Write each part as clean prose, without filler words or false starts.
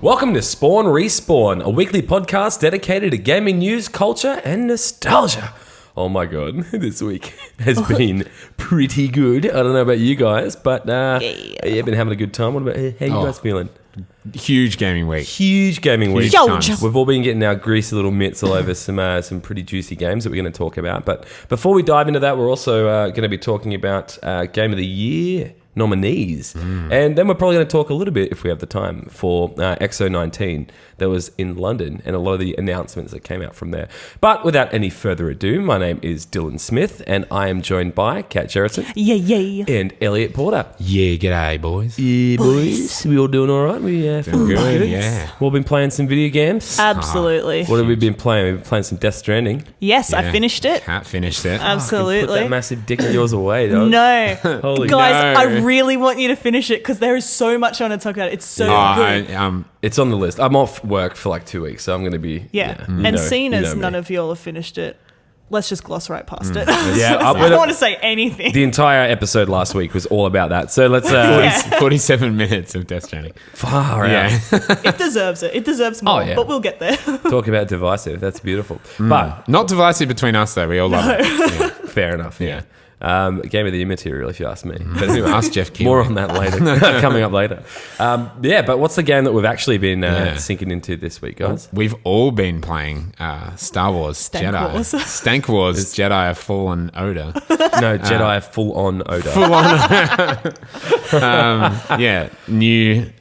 Welcome to Spawn Respawn, a weekly podcast dedicated to gaming news, culture, and nostalgia. Oh my god, this week has been pretty good. I don't know about you guys, but you've been having a good time. What about how you guys feeling? Huge gaming week. Huge gaming week. Huge. We've all been getting our greasy little mitts all over some pretty juicy games that we're going to talk about. But before we dive into that, we're also going to be talking about Game of the Year nominees. And then we're probably going to talk a little bit, if we have the time, for XO19 that was in London and a lot of the announcements that came out from there. But without any further ado, my name is Dylan Smith and I am joined by Kat Jerrison. Yeah. And Elliot Porter. Yeah, g'day, boys. Yeah, boys. We all doing all right? We feeling good, yeah. We've all been playing some video games. Absolutely. What have we been playing? We've been playing some Death Stranding. Yes, I finished it. Cat finished it. Put Absolutely. that massive dick of yours away, dog. No. Holy Guys, no. I really want you to finish it because there is so much I want to talk about. It's so good. It's on the list. I'm off work for like 2 weeks, so I'm going to be... Yeah. you And know- seeing you as know none me. of y'all have finished it, let's just gloss right past it. Yeah, I don't want to say anything. The entire episode last week was all about that. So let's... Yeah. 47 minutes of Death Stranding. far out. Yeah. It deserves it. It deserves more, yeah. but we'll get there. Talk about divisive. That's beautiful. But Not divisive between us, though. We all love it. Yeah. fair enough. Yeah. Game of the Year material, if you ask me. But anyway, Ask Jeff Keighley. more on that later. Coming up later. But what's the game that we've actually been sinking into this week, guys? We've all been playing Star Wars Stank Jedi. Wars. Stank Wars Jedi Fallen Order. No, Jedi full-on odor. Full on. New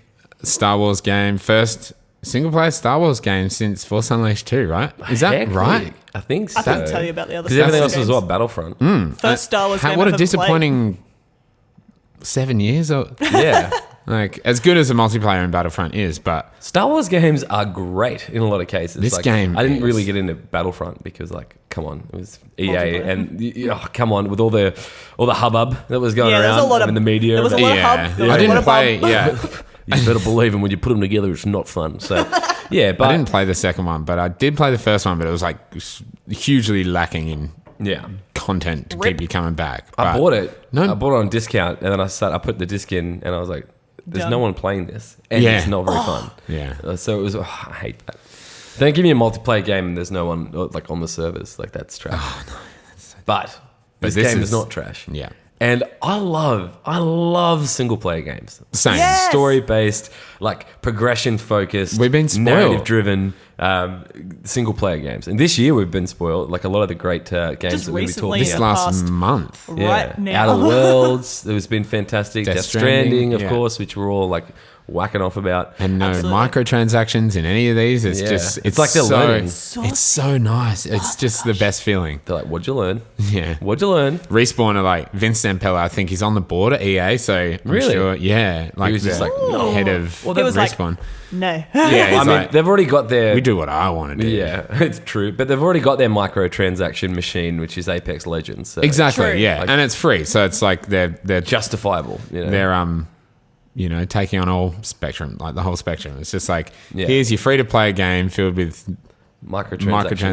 Star Wars game. First single-player Star Wars game since Force Unleashed 2, right? Is that Heck, right? I think so. I can tell you about the other Because everything else Star was Wars what? Battlefront. games. First Star Wars game What I've a ever disappointing 7 years. Yeah. Like, as good as the multiplayer in Battlefront is, but Star Wars games are great in a lot of cases. This Like, game I didn't is- really get into Battlefront because, like, come on, it was EA Multiplayer. and come on with all the hubbub that was going Yeah, there was around a lot of- in the media. there was a about- lot of yeah, hub. There was I a lot didn't of play. bump. Yeah, You better believe them when you put them together, it's not fun. So, yeah, but I didn't play the second one, but I did play the first one. But it was like hugely lacking in yeah. content to Rip. keep you coming back. I But bought it. No. I bought it on discount, and then I put the disc in, and I was like, "There's Done. no one playing this, and Yeah. it's not very fun." Yeah. So it was. I hate that. Don't give me a multiplayer game and there's no one like on the servers. Like that's trash. But this this game is- is not trash. Yeah. And I love single player games. Same. Yes. Story based, like progression focused. We've been spoiled. narrative driven single player games. And this year we've been spoiled. Like a lot of the great games Just that we'll be recently. talking This Yeah. about. last Past. month. Right now. Outer Worlds, it has been fantastic. Death Death Stranding, of Stranding, yeah. course, which we're all like whacking off about. And no Absolutely. microtransactions in any of these. It's Yeah. just It's like they're learning. It's so nice. It's just the best feeling. They're like, "What'd you learn? Yeah. What'd you learn?" Respawn are like Vince Zampella. I think he's on the board at EA. So I'm Really? sure. Yeah. Like was just the like, no. head of Well, He was like, Respawn. No. Yeah. He's I mean, like, they've already got their. we do what I want to do. Yeah, it's true. But they've already got their microtransaction machine, which is Apex Legends. So Exactly. True. Yeah. Like- and it's free. So it's like they're justifiable. You know? they're taking on all spectrum, like the whole spectrum. It's just like, Yeah. here's your free to play game filled with microtransactions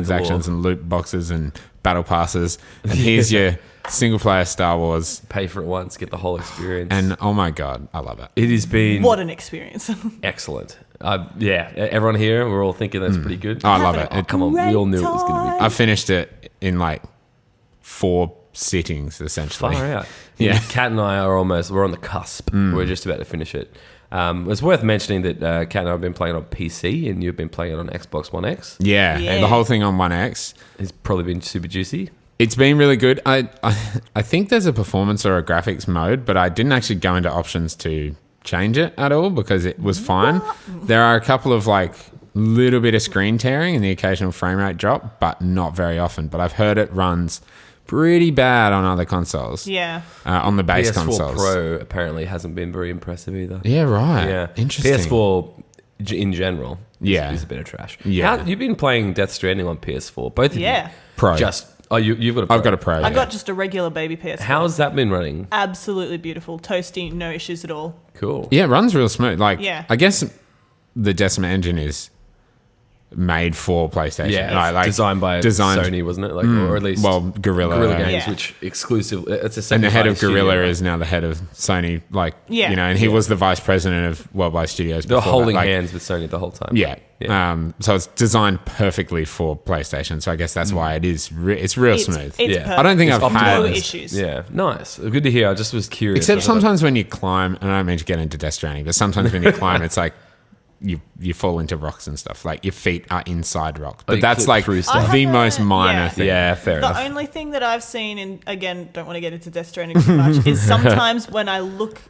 microtransactions and loot boxes and battle passes. And here's your single player Star Wars. Pay for it once, get the whole experience. And oh my God, I love it. it has been What an experience. excellent. Everyone here, we're all thinking that's pretty good. I love Having it. a Come on, we all knew it was going to be I finished it in like 4 sittings, essentially. far out. Yeah. Kat and I we're on the cusp. We're just about to finish it. It's worth mentioning that Kat and I have been playing on PC and you've been playing it on Xbox One X. Yeah, Yeah. the whole thing on One X. It's probably been super juicy. It's been really good. I think there's a performance or a graphics mode, but I didn't actually go into options to change it at all because it was fine. There are a couple of like little bit of screen tearing and the occasional frame rate drop, but not very often. But I've heard it runs pretty bad on other consoles. Yeah. On the base PS4 consoles. Pro apparently hasn't been very impressive either. Yeah, right. Yeah, Interesting. PS4 in general, Yeah. is a bit of trash. Yeah. You've been playing Death Stranding on PS4, both of Yeah. you. Pro. You've got a Pro. I've got a Pro. I yeah. got just a regular baby PS4. How's that been running? Absolutely beautiful. Toasty, no issues at all. Cool. Yeah, it runs real smooth. Like, Yeah. I guess the Decima engine is made for PlayStation. Yeah, Like, designed by Sony, wasn't it? Like, or at least Guerrilla. Guerrilla Games, Yeah. which exclusive. It's a And the head of second-party Guerrilla studio. is now the head of Sony. Like, Yeah. you know, and he was the vice president of Worldwide Studios. They're before holding that. Like, hands with Sony the whole time. Yeah. Yeah. So it's designed perfectly for PlayStation. So I guess that's why it is. It's real smooth. It's Yeah. perfect. I don't think It's I've had- no issues. Yeah, nice. Good to hear. I just was curious. Except I was like, sometimes when you climb, and I don't mean to get into Death Stranding, but sometimes when you climb, it's like you fall into rocks and stuff. Like your feet are inside rocks. But you that's clip like through stuff. the I have most a- minor yeah. thing. Yeah, fair The enough. only thing that I've seen, and again, don't want to get into Death Stranding too much, is sometimes when I look,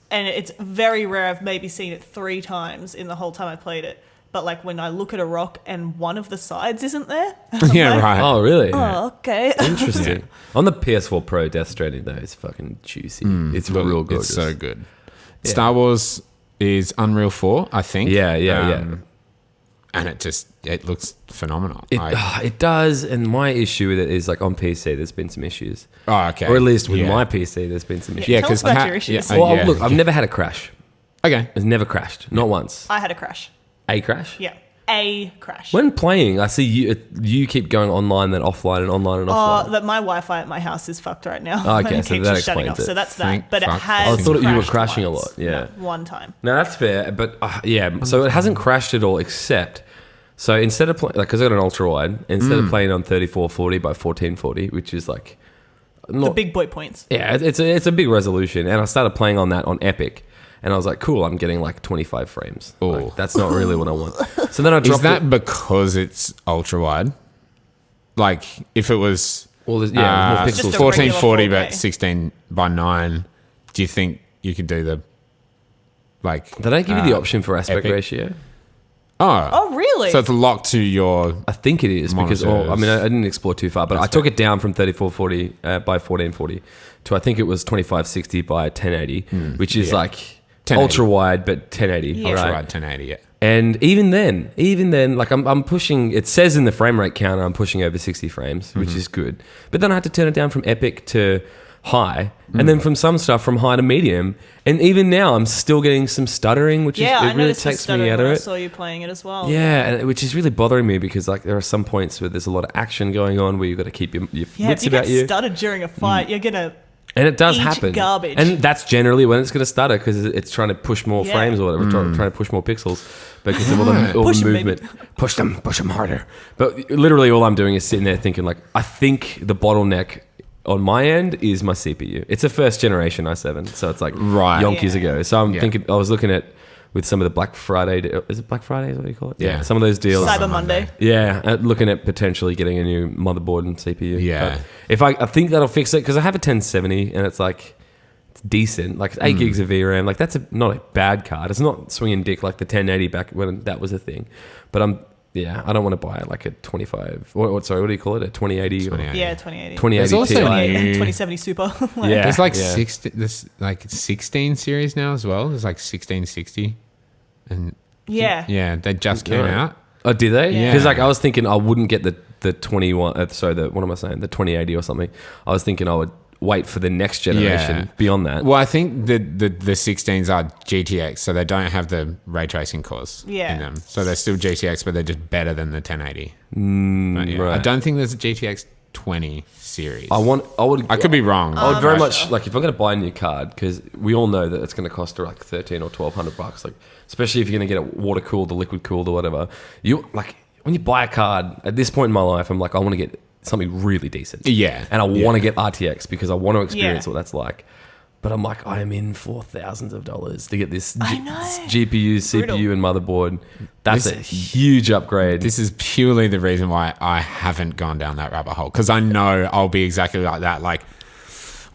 and it's very rare, I've maybe seen it 3 times in the whole time I played it, but like when I look at a rock and one of the sides isn't there, Yeah, right. Oh, really? oh, okay. Interesting. On the PS4 Pro, Death Stranding, though, is fucking juicy. It's real gorgeous. It's so good. Star Wars is Unreal 4, I think. Yeah. And it looks phenomenal. It does, and my issue with it is like on PC, there's been some issues. Oh, okay. Or at least with Yeah. my PC, there's been some issues. Yeah, Tell us because about your issues. Well, look, I've never had a crash. Okay. It's never crashed, not once. I had a crash. A crash. Yeah. A crash. When playing, I see you keep going online, then offline, and online and offline. That my Wi-Fi at my house is fucked right now. Oh, okay, And it so keeps that just shutting explains off. it. So that's Thank that. But it fuck. has. I thought you were crashed crashing a once. lot, yeah. No, one time. No, that's fair, but yeah. So it hasn't crashed at all, except so instead of playing, like, because I got an ultra wide, instead of playing on 3440 by 1440, which is like not The big boy points. yeah, it's a big resolution, and I started playing on that on Epic, and I was like, cool, I'm getting like 25 frames. Ooh. Like, that's not really what I want. So then I dropped Is that it. because it's ultra wide? Like if it was Well, there's- yeah, more Just pixels. a 1440 regular but 4K. 16 by 9, do you think you could do the like They don't give you the option for aspect Epic? ratio. Oh, really? So it's locked to your I think it is because Monitors. I didn't explore too far, but I took it down from 3440 by 1440 to I think it was 2560 by 1080, which is like 1080. ultra wide but 1080. Yeah. ultra right? wide 1080. Yeah. And even then, like I'm pushing. It says in the frame rate counter I'm pushing over 60 frames, which is good. But then I had to turn it down from epic to high, and then from some stuff from high to medium. And even now, I'm still getting some stuttering, which yeah, is I it really noticed the takes stuttering me out when of I it. saw you playing it as well. Yeah, and which is really bothering me because like there are some points where there's a lot of action going on where you've got to keep your Yeah, wits if you about get you. stuttered during a fight, you're gonna. And it does Eat happen. garbage. And that's generally when it's going to stutter because it's trying to push more Yeah. frames or whatever, trying to push more pixels because of all Push the 'em, movement. Push them harder. But literally all I'm doing is sitting there thinking like, I think the bottleneck on my end is my CPU. It's a first generation i7, so it's like Right. yonkies Yeah. ago. So I'm Yeah. thinking, I was looking at with some of the Black Friday, is it Black Friday is what you call it? Yeah. Some of those deals. Cyber Monday. Yeah, looking at potentially getting a new motherboard and CPU. Yeah. But if I think that'll fix it because I have a 1070 and it's like it's decent, like it's 8 gigs of VRAM. Like that's not a bad card. It's not swinging dick like the 1080 back when that was a thing. But I don't want to buy like a 25. Sorry, what do you call it? A 2080. 2080. Yeah, 2080. 2080 There's also Ti. new- 2070 Super. Like, Yeah. There's like yeah. 16 series now as well. There's like 1660, and Yeah. they just came Right. out. Oh, did they? Yeah. Because like I was thinking I wouldn't get the 21. What am I saying? The 2080 or something. I was thinking I would wait for the next generation Yeah. beyond that. Well, I think the 16s are GTX, so they don't have the ray tracing cores Yeah. in them. So they're still GTX, but they're just better than the 1080. But yeah, right. I don't think there's a GTX 20 series. I could be wrong. I would very much like if I'm going to buy a new card because we all know that it's going to cost like $1,300 or $1,200. Like especially if you're going to get it water cooled or liquid cooled or whatever. You like when you buy a card at this point in my life, I'm like I want to get something really decent. Yeah. and I Yeah. want to get RTX because I want to experience Yeah. what that's like. But I'm like I am in for thousands of dollars to get this I know. GPU, CPU, Brutal. and motherboard. That's This- a huge upgrade. This is purely the reason why I haven't gone down that rabbit hole, because I know I'll be exactly like that. Like,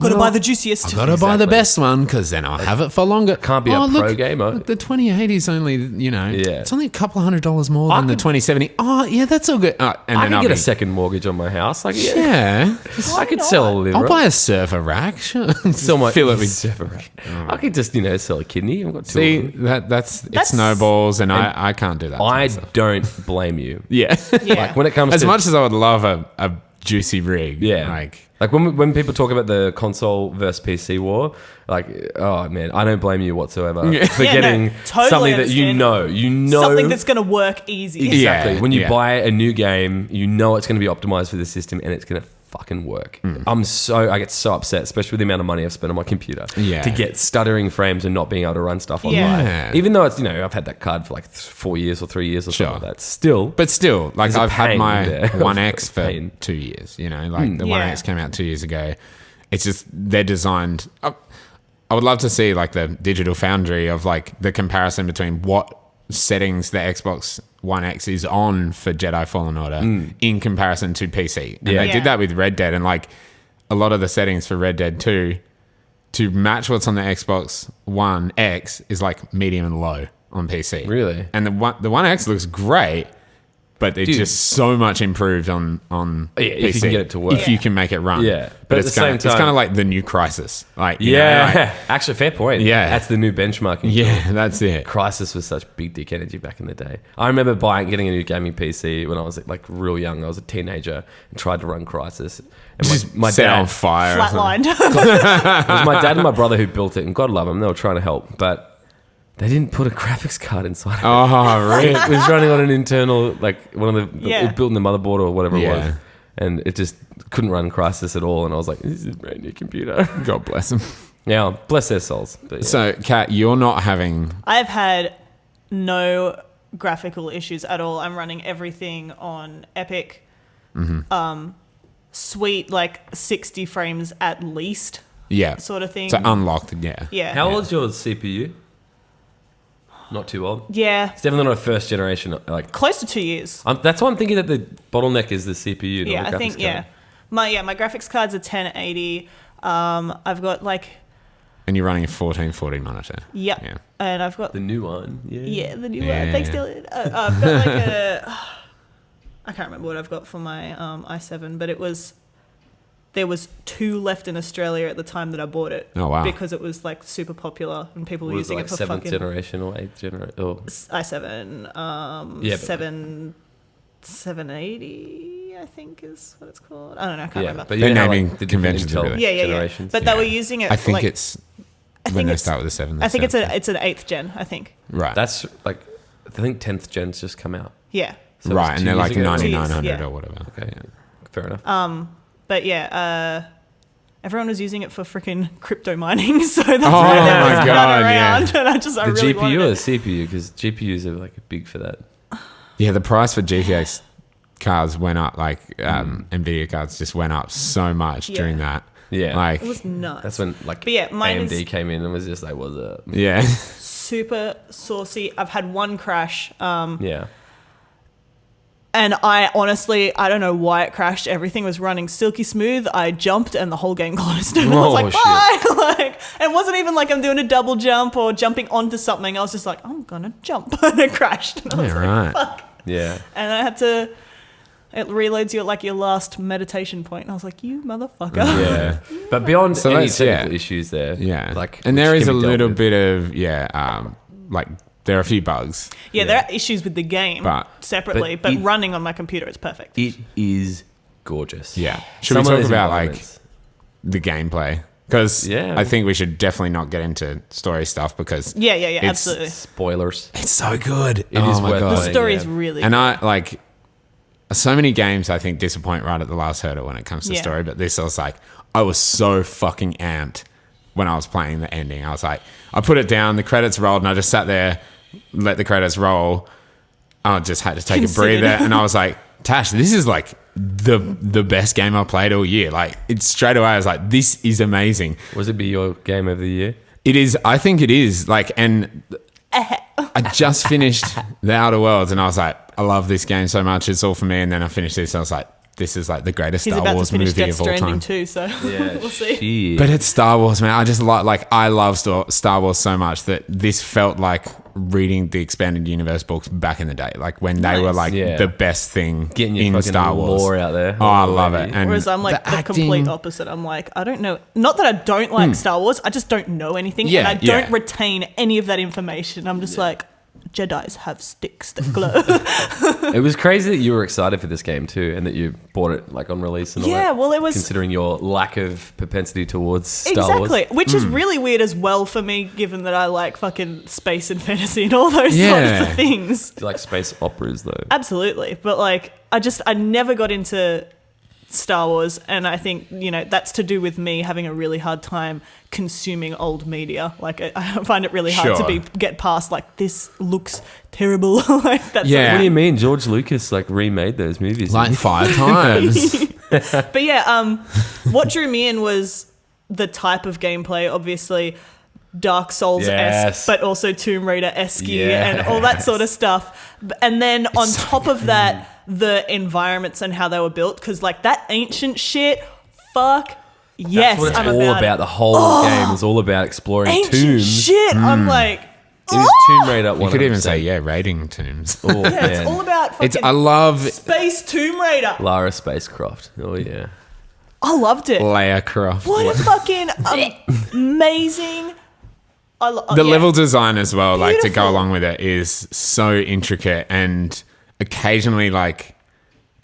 Gotta buy the juiciest. gotta buy the Exactly. best one because then I'll have it for longer. Can't be a pro gamer. Look, the 2080 is only, Yeah. it's only a couple $100 more than the could- 2070. Oh, yeah, that's all good. And I then can I'll get be, a second mortgage on my house. Like Yeah, I could sell a liver. I'll buy a server rack. Sure. sell my Fill it with. server. I could just sell a kidney. I've got two. See, of them. that's it That's- snowballs, and I can't do that. to I myself. don't blame you. Yeah. Yeah. Like when it comes As to much as I would love a juicy rig, Yeah. like Like when people talk about the console versus PC war, like, oh man, I don't blame you whatsoever for Yeah, getting totally something that you understand. know Something that's going to work easy. exactly. Yeah, When you yeah. buy a new game, you know it's going to be optimized for the system and it's going to fucking work. I get so upset, especially with the amount of money I've spent on my computer Yeah. to get stuttering frames and not being able to run stuff online. Yeah. Even though it's, I've had that card for like 4 years or 3 years or Sure. something like that. Still, But still, like There's a I've had pain my there. One X for Pain. 2 years. Like the Yeah. One X came out 2 years ago. It's just they're designed. I would love to see like the Digital Foundry of like the comparison between what settings the Xbox One X is on for Jedi Fallen Order in comparison to PC. And Yeah. they Yeah. did that with Red Dead, and like a lot of the settings for Red Dead 2 to match what's on the Xbox One X is like medium and low on PC. Really? And the One X looks great, but it's Dude. just so much improved on Yeah, PC. if you can get it to work. If you can make it run. Yeah. But But at it's the kinda, same it's time- kind of like the new Crisis. Like, you know, yeah, like- actually, fair point. Yeah. That's the new benchmarking. yeah, that's it. Crisis was such big dick energy back in the day. I remember getting a new gaming PC when I was like real young. I was a teenager and tried to run Crisis. And Just my set it dad, on fire. or something. Flatlined. it was my dad and my brother who built it, and God love them, they were trying to help, but they didn't put a graphics card inside. Oh, really? It was running on an internal, like one of the Yeah. it built in the motherboard or whatever it Yeah. was, and it just couldn't run Crisis at all. And I was like, "This is a brand new computer." God bless them. Yeah, bless their souls. But yeah. So, Kat, you're not having. I've had no graphical issues at all. I'm running everything on Epic. Sweet, like 60 frames at least, Yeah. sort of thing. So unlocked, yeah. Yeah. How old is your CPU? Not too old. Yeah. It's definitely not a first generation. Like Close to 2 years. that's why I'm thinking that the bottleneck is the CPU. Not Yeah, the I think, graphics yeah. card. My graphics card's a 1080. I've got like, And you're running a 1440 monitor. yep. Yeah. And I've got The new one. Yeah. Yeah, the new Yeah, one. Thanks, yeah. Dylan. I've got like a. I can't remember what I've got for my i7, but there was 2 left in Australia at the time that I bought it. Oh, wow. Because it was like super popular and people were Was it using like it for 7th fucking generation or 8th generation? Oh, i7, Yeah, but- 780, I think is what it's called. I don't know. I can't yeah. remember. But Their you know, naming like, the conventions are Intel really- yeah. generations. But they were using it. I think like, it's I when think they it's. start with the 7. I think it's an 8th gen. I think. Right. That's like, I think 10th gen's just come out. Yeah. So it was right. 2 And they're years like ago? 9900 Yeah. or whatever. Okay, Yeah. fair enough. But yeah, everyone was using it for freaking crypto mining, so that's Oh why there my was God, none around. And I the really GPU wanted or the it. CPU? Because GPUs are like big for that. Yeah, the price for GTX cards went up, like NVIDIA cards just went up so much Yeah. during that. Yeah. Like, It was nuts. That's when like But yeah, mine AMD is- came in and was just like, "What's up?" yeah. super saucy. I've had one crash, Yeah. and I don't know why it crashed. Everything was running silky smooth. I jumped, and the whole game closed. And I was Oh, like, shit. bye. Like, it wasn't even like I'm doing a double jump or jumping onto something. I was just like, I'm gonna jump, and it crashed. And I was Yeah, like, right. fuck. Yeah. And I had to. It reloads you at like your last meditation point, and I was like, "You motherfucker!" Yeah. But beyond So any that's- technical yeah. issues there. Yeah. Like, and there which is a can be dealt little with. bit of, like, there are a few bugs. Yeah, there are issues with the game But- separately, but but it- running on my computer is perfect. It is gorgeous. Yeah. Should Some we of talk those about, like, environments- the gameplay? Because Yeah. I think we should definitely not get into story stuff because Yeah, It's- absolutely. spoilers? it's so good. It is worth The playing, story yeah. is really And I, like, so many games I think disappoint right at the last hurdle when it comes to Yeah. story, but this I was like, I was so fucking amped when I was playing the ending. I was like, I put it down, the credits rolled, and I just sat there, let the credits roll. I just had to take a Considered. breather, and I was like, Tash, this is like the best game I played all year. Like, it's straight away, I was like, this is amazing. Was it be your game of the year? It is. I think it is. Like, and I just finished The Outer Worlds, and I was like, I love this game so much. It's all for me. And then I finished this, and I was like, this is like the greatest He's Star about Wars to finish movie Death of all Stranding time. too, so Yeah. we'll see. Shit. But it's Star Wars, man. I just I love Star Wars so much that this felt like reading the expanded universe books back in the day, like when they were Nice. like Yeah. the best thing Getting your in fucking Star Wars. lore out there. Oh, I Oh, love baby. it. And Whereas I'm like the acting- complete opposite. I'm like, I don't know. Not that I don't like Star Wars, I just don't know anything, Yeah, and I don't yeah. retain any of that information. I'm just like, Jedis have sticks that glow. It was crazy that you were excited for this game too, and that you bought it like on release and all Yeah, that. well, it was- considering your lack of propensity towards Star Wars. Exactly, which is really weird as well for me, given that I like fucking space and fantasy and all those sorts of things. Do you like space operas though? Absolutely, but like I never got into Star Wars, and I think, you know, that's to do with me having a really hard time consuming old media. Like I find it really hard Sure. to get past like, this looks terrible. Like that's Yeah. What do you mean? George Lucas like remade those movies. Like 5 times. But yeah, what drew me in was the type of gameplay, obviously Dark Souls-esque, Yes. but also Tomb Raider-esque Yes. and all that sort of stuff. And then on top of that, the environments and how they were built, because like that ancient shit, fuck yes, That's what it's I'm all about about. it. The whole game is all about exploring Ancient tombs. shit, I'm like, It is Tomb Raider. You could even say, raiding tombs. Oh, yeah, it's man. all about fucking I love space Tomb Raider. Lara Spacecraft. Oh yeah. I loved it. Leia Croft. What a fucking amazing. The level design as well, like to go Beautiful. along with it, is so intricate and occasionally like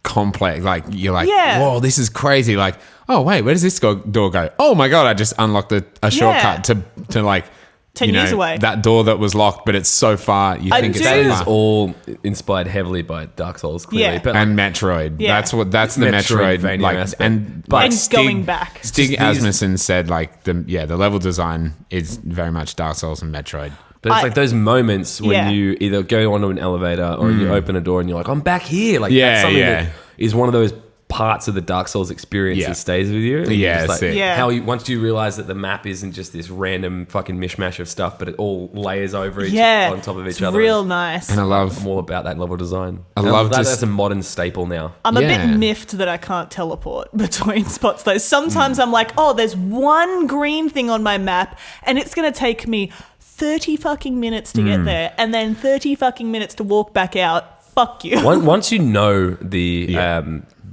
complex. Like you're like, Yeah. whoa, this is crazy. Like, oh wait, where does this door go? Oh my god, I just unlocked a shortcut to like 10 years away. that door that was locked, but it's so far. You I think it's do. That so is far. all inspired heavily by Dark Souls, clearly. Yeah. But And Metroid. Yeah. That's the Metroid. Metroidvania Like, aspect. and But- like And going back. Stig Just these- Asmussen said like the level design is very much Dark Souls and Metroid. But it's I- like those moments when Yeah. you either go onto an elevator or you open a door and you're like, I'm back here. Like Yeah, that's something yeah. that is one of those parts of the Dark Souls experience Yeah. that stays with you. And Yeah, you're just that's like, it. Yeah. How once you realize that the map isn't just this random fucking mishmash of stuff, but it all layers over each on top of each it's other. real nice. And I love I'm all about that level design. I And love that. just- That's a modern staple now. I'm a bit Yeah. miffed that I can't teleport between spots though. Sometimes I'm like, oh, there's one green thing on my map and it's going to take me 30 fucking minutes to get there and then 30 fucking minutes to walk back out. Fuck you. Once you know the Yeah.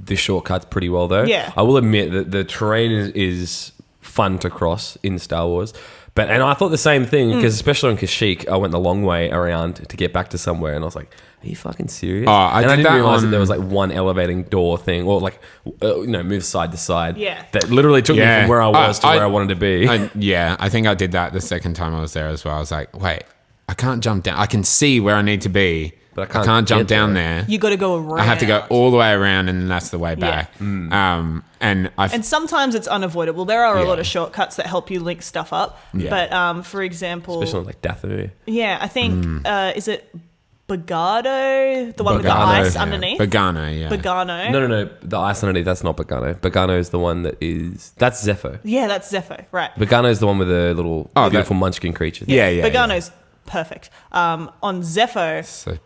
the shortcuts pretty well, though, Yeah. I will admit that the terrain is fun to cross in Star Wars. And I thought the same thing because especially on Kashyyyk, I went the long way around to get back to somewhere, and I was like, "Are you fucking serious?" Oh, I and I did didn't that realize that on- there was like one elevating door thing, or like move side to side. Yeah. that literally took me from where I was to where I wanted to be. I think I did that the second time I was there as well. I was like, wait, I can't jump down. I can see where I need to be, But I can't jump get down there. there. You got to go around. I have to go all the way around, and that's the way back. And And sometimes it's unavoidable. There are a Yeah. lot of shortcuts that help you link stuff up. Yeah. But for example, Especially on, like Dathomir. yeah, I think is it Bogano, the one with the Bogano, ice yeah. underneath? Bogano, yeah. Bogano. No. The ice underneath, that's not Bogano. Bogano is the one that's Zepho. Yeah, that's Zepho, right? Bogano is the one with the little Oh, beautiful munchkin creature. Yeah, yeah. Bogano's perfect. On Zepho, So,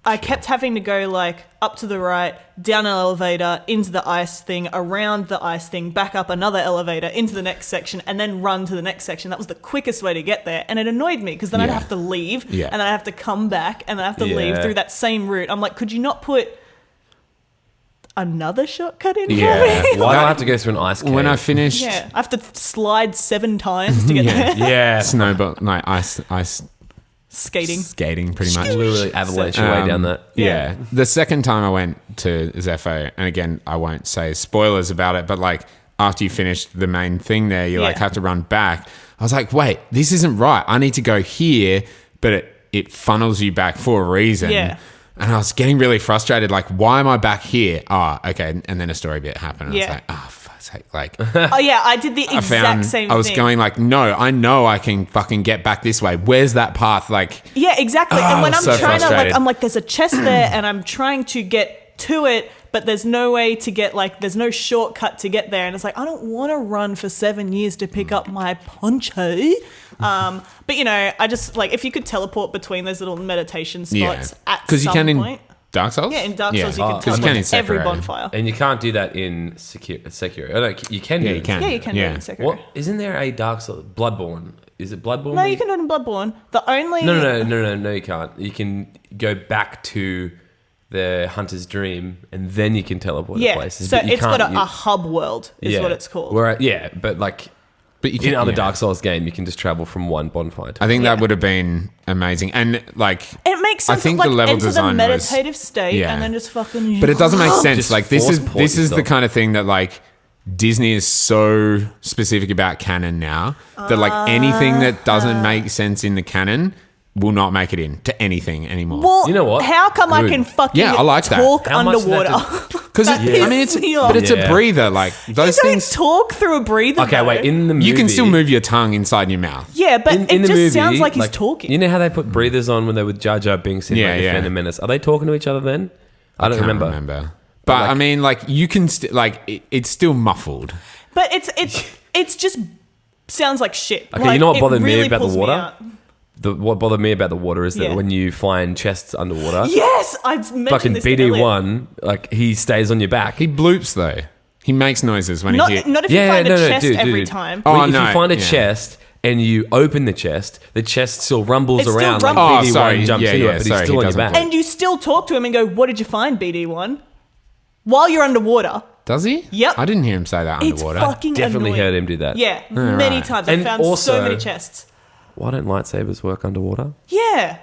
I kept having to go like up to the right, down an elevator, into the ice thing, around the ice thing, back up another elevator, into the next section, and then run to the next section. That was the quickest way to get there. And it annoyed me because then I'd Yeah. have to leave, Yeah. and then I'd have to come back, and then I have to leave Yeah. through that same route. I'm like, could you not put another shortcut in Yeah. for me? Why do I have to go through an ice cave? when I finished Yeah, I have to slide 7 times to get there. yeah, snowball, like ice Skating. skating, pretty much. literally avalanche your way down that. Yeah. The second time I went to Zepho, and again, I won't say spoilers about it, but like after you finish the main thing there, you like Yeah. have to run back. I was like, wait, this isn't right. I need to go here, but it funnels you back for a reason. Yeah. And I was getting really frustrated. Like, why am I back here? Oh, okay. And then a story bit happened. And I Yeah. was like, oh, fuck's sake. Like, Oh yeah, I did the exact same thing. I was going like, no, I know I can fucking get back this way. Where's that path? Like, Yeah, exactly. and when I'm so trying to frustrated. I'm like, there's a chest there, and I'm trying to get to it, but there's no way to get there's no shortcut to get there, and it's like I don't want to run for 7 years to pick up my poncho. But I just like if you could teleport between those little meditation spots at because some you can point. in Dark Souls. Yeah, in Dark Souls you Oh, can 'cause you can in teleport to every Sekiro. bonfire. And you can't do that in Sekiro. Oh, no, you can. Yeah, do you it. can. Yeah, you can do it in Sekiro. What isn't there a Dark Souls Bloodborne? Is it Bloodborne? No, you can do it in Bloodborne. The only No, you can't. You can go back to the Hunter's Dream and then you can teleport to Yeah, places. so but you it's got can't- a hub world is what it's called. But like But you in other yeah. Dark Souls game, you can just travel from one bonfire to I think Yeah. that would have been amazing. And like, It makes I sense. think like, the level enter design the was- meditative state yeah. and then just fucking. but it doesn't make sense. Just Like this force is port this is the yourself. kind of thing that like Disney is so specific about canon now that like anything that doesn't make sense in the canon will not make it into anything anymore. Well, You know what? How come I Good. can fucking Yeah, I like that. talk How much did that underwater? Because that I mean, pisses me off. but it's Yeah. a breather. Like those You don't things, talk through a breather. Okay, though. wait. In the movie, you can still move your tongue inside your mouth. Yeah, but in it the just movie, sounds like he's talking. You know how they put breathers on when they were Jar Jar Binks in Yeah, like, yeah. Phantom Menace? Are they talking to each other then? I don't Can't remember. But like- I mean, like you can like it's still muffled. But it's just sounds like shit. Okay, Like, you know what it bothered me really about the pulls water? out. What bothered me about the water is that Yeah. when you find chests underwater, Yes, I've mentioned fucking this. to Elliot. BD1, like he stays on your back. He bloops though. He makes noises when Not he hits. not if Yeah, you find no, a no, chest dude, every dude. time. Oh, Well, if no, you find a yeah. chest and you open the chest still rumbles It still around rumbles. like Oh, BD1 sorry. jumps Yeah, into yeah, it, but sorry, he's still he on your doesn't back. And you still talk to him and go, "What did you find, BD1?" While you're underwater. Does he? Yep. I didn't hear him say that It's underwater. fucking Definitely annoying. heard him do that. Yeah, many right. times. I And found also- so many chests. Why don't lightsabers work underwater? Yeah.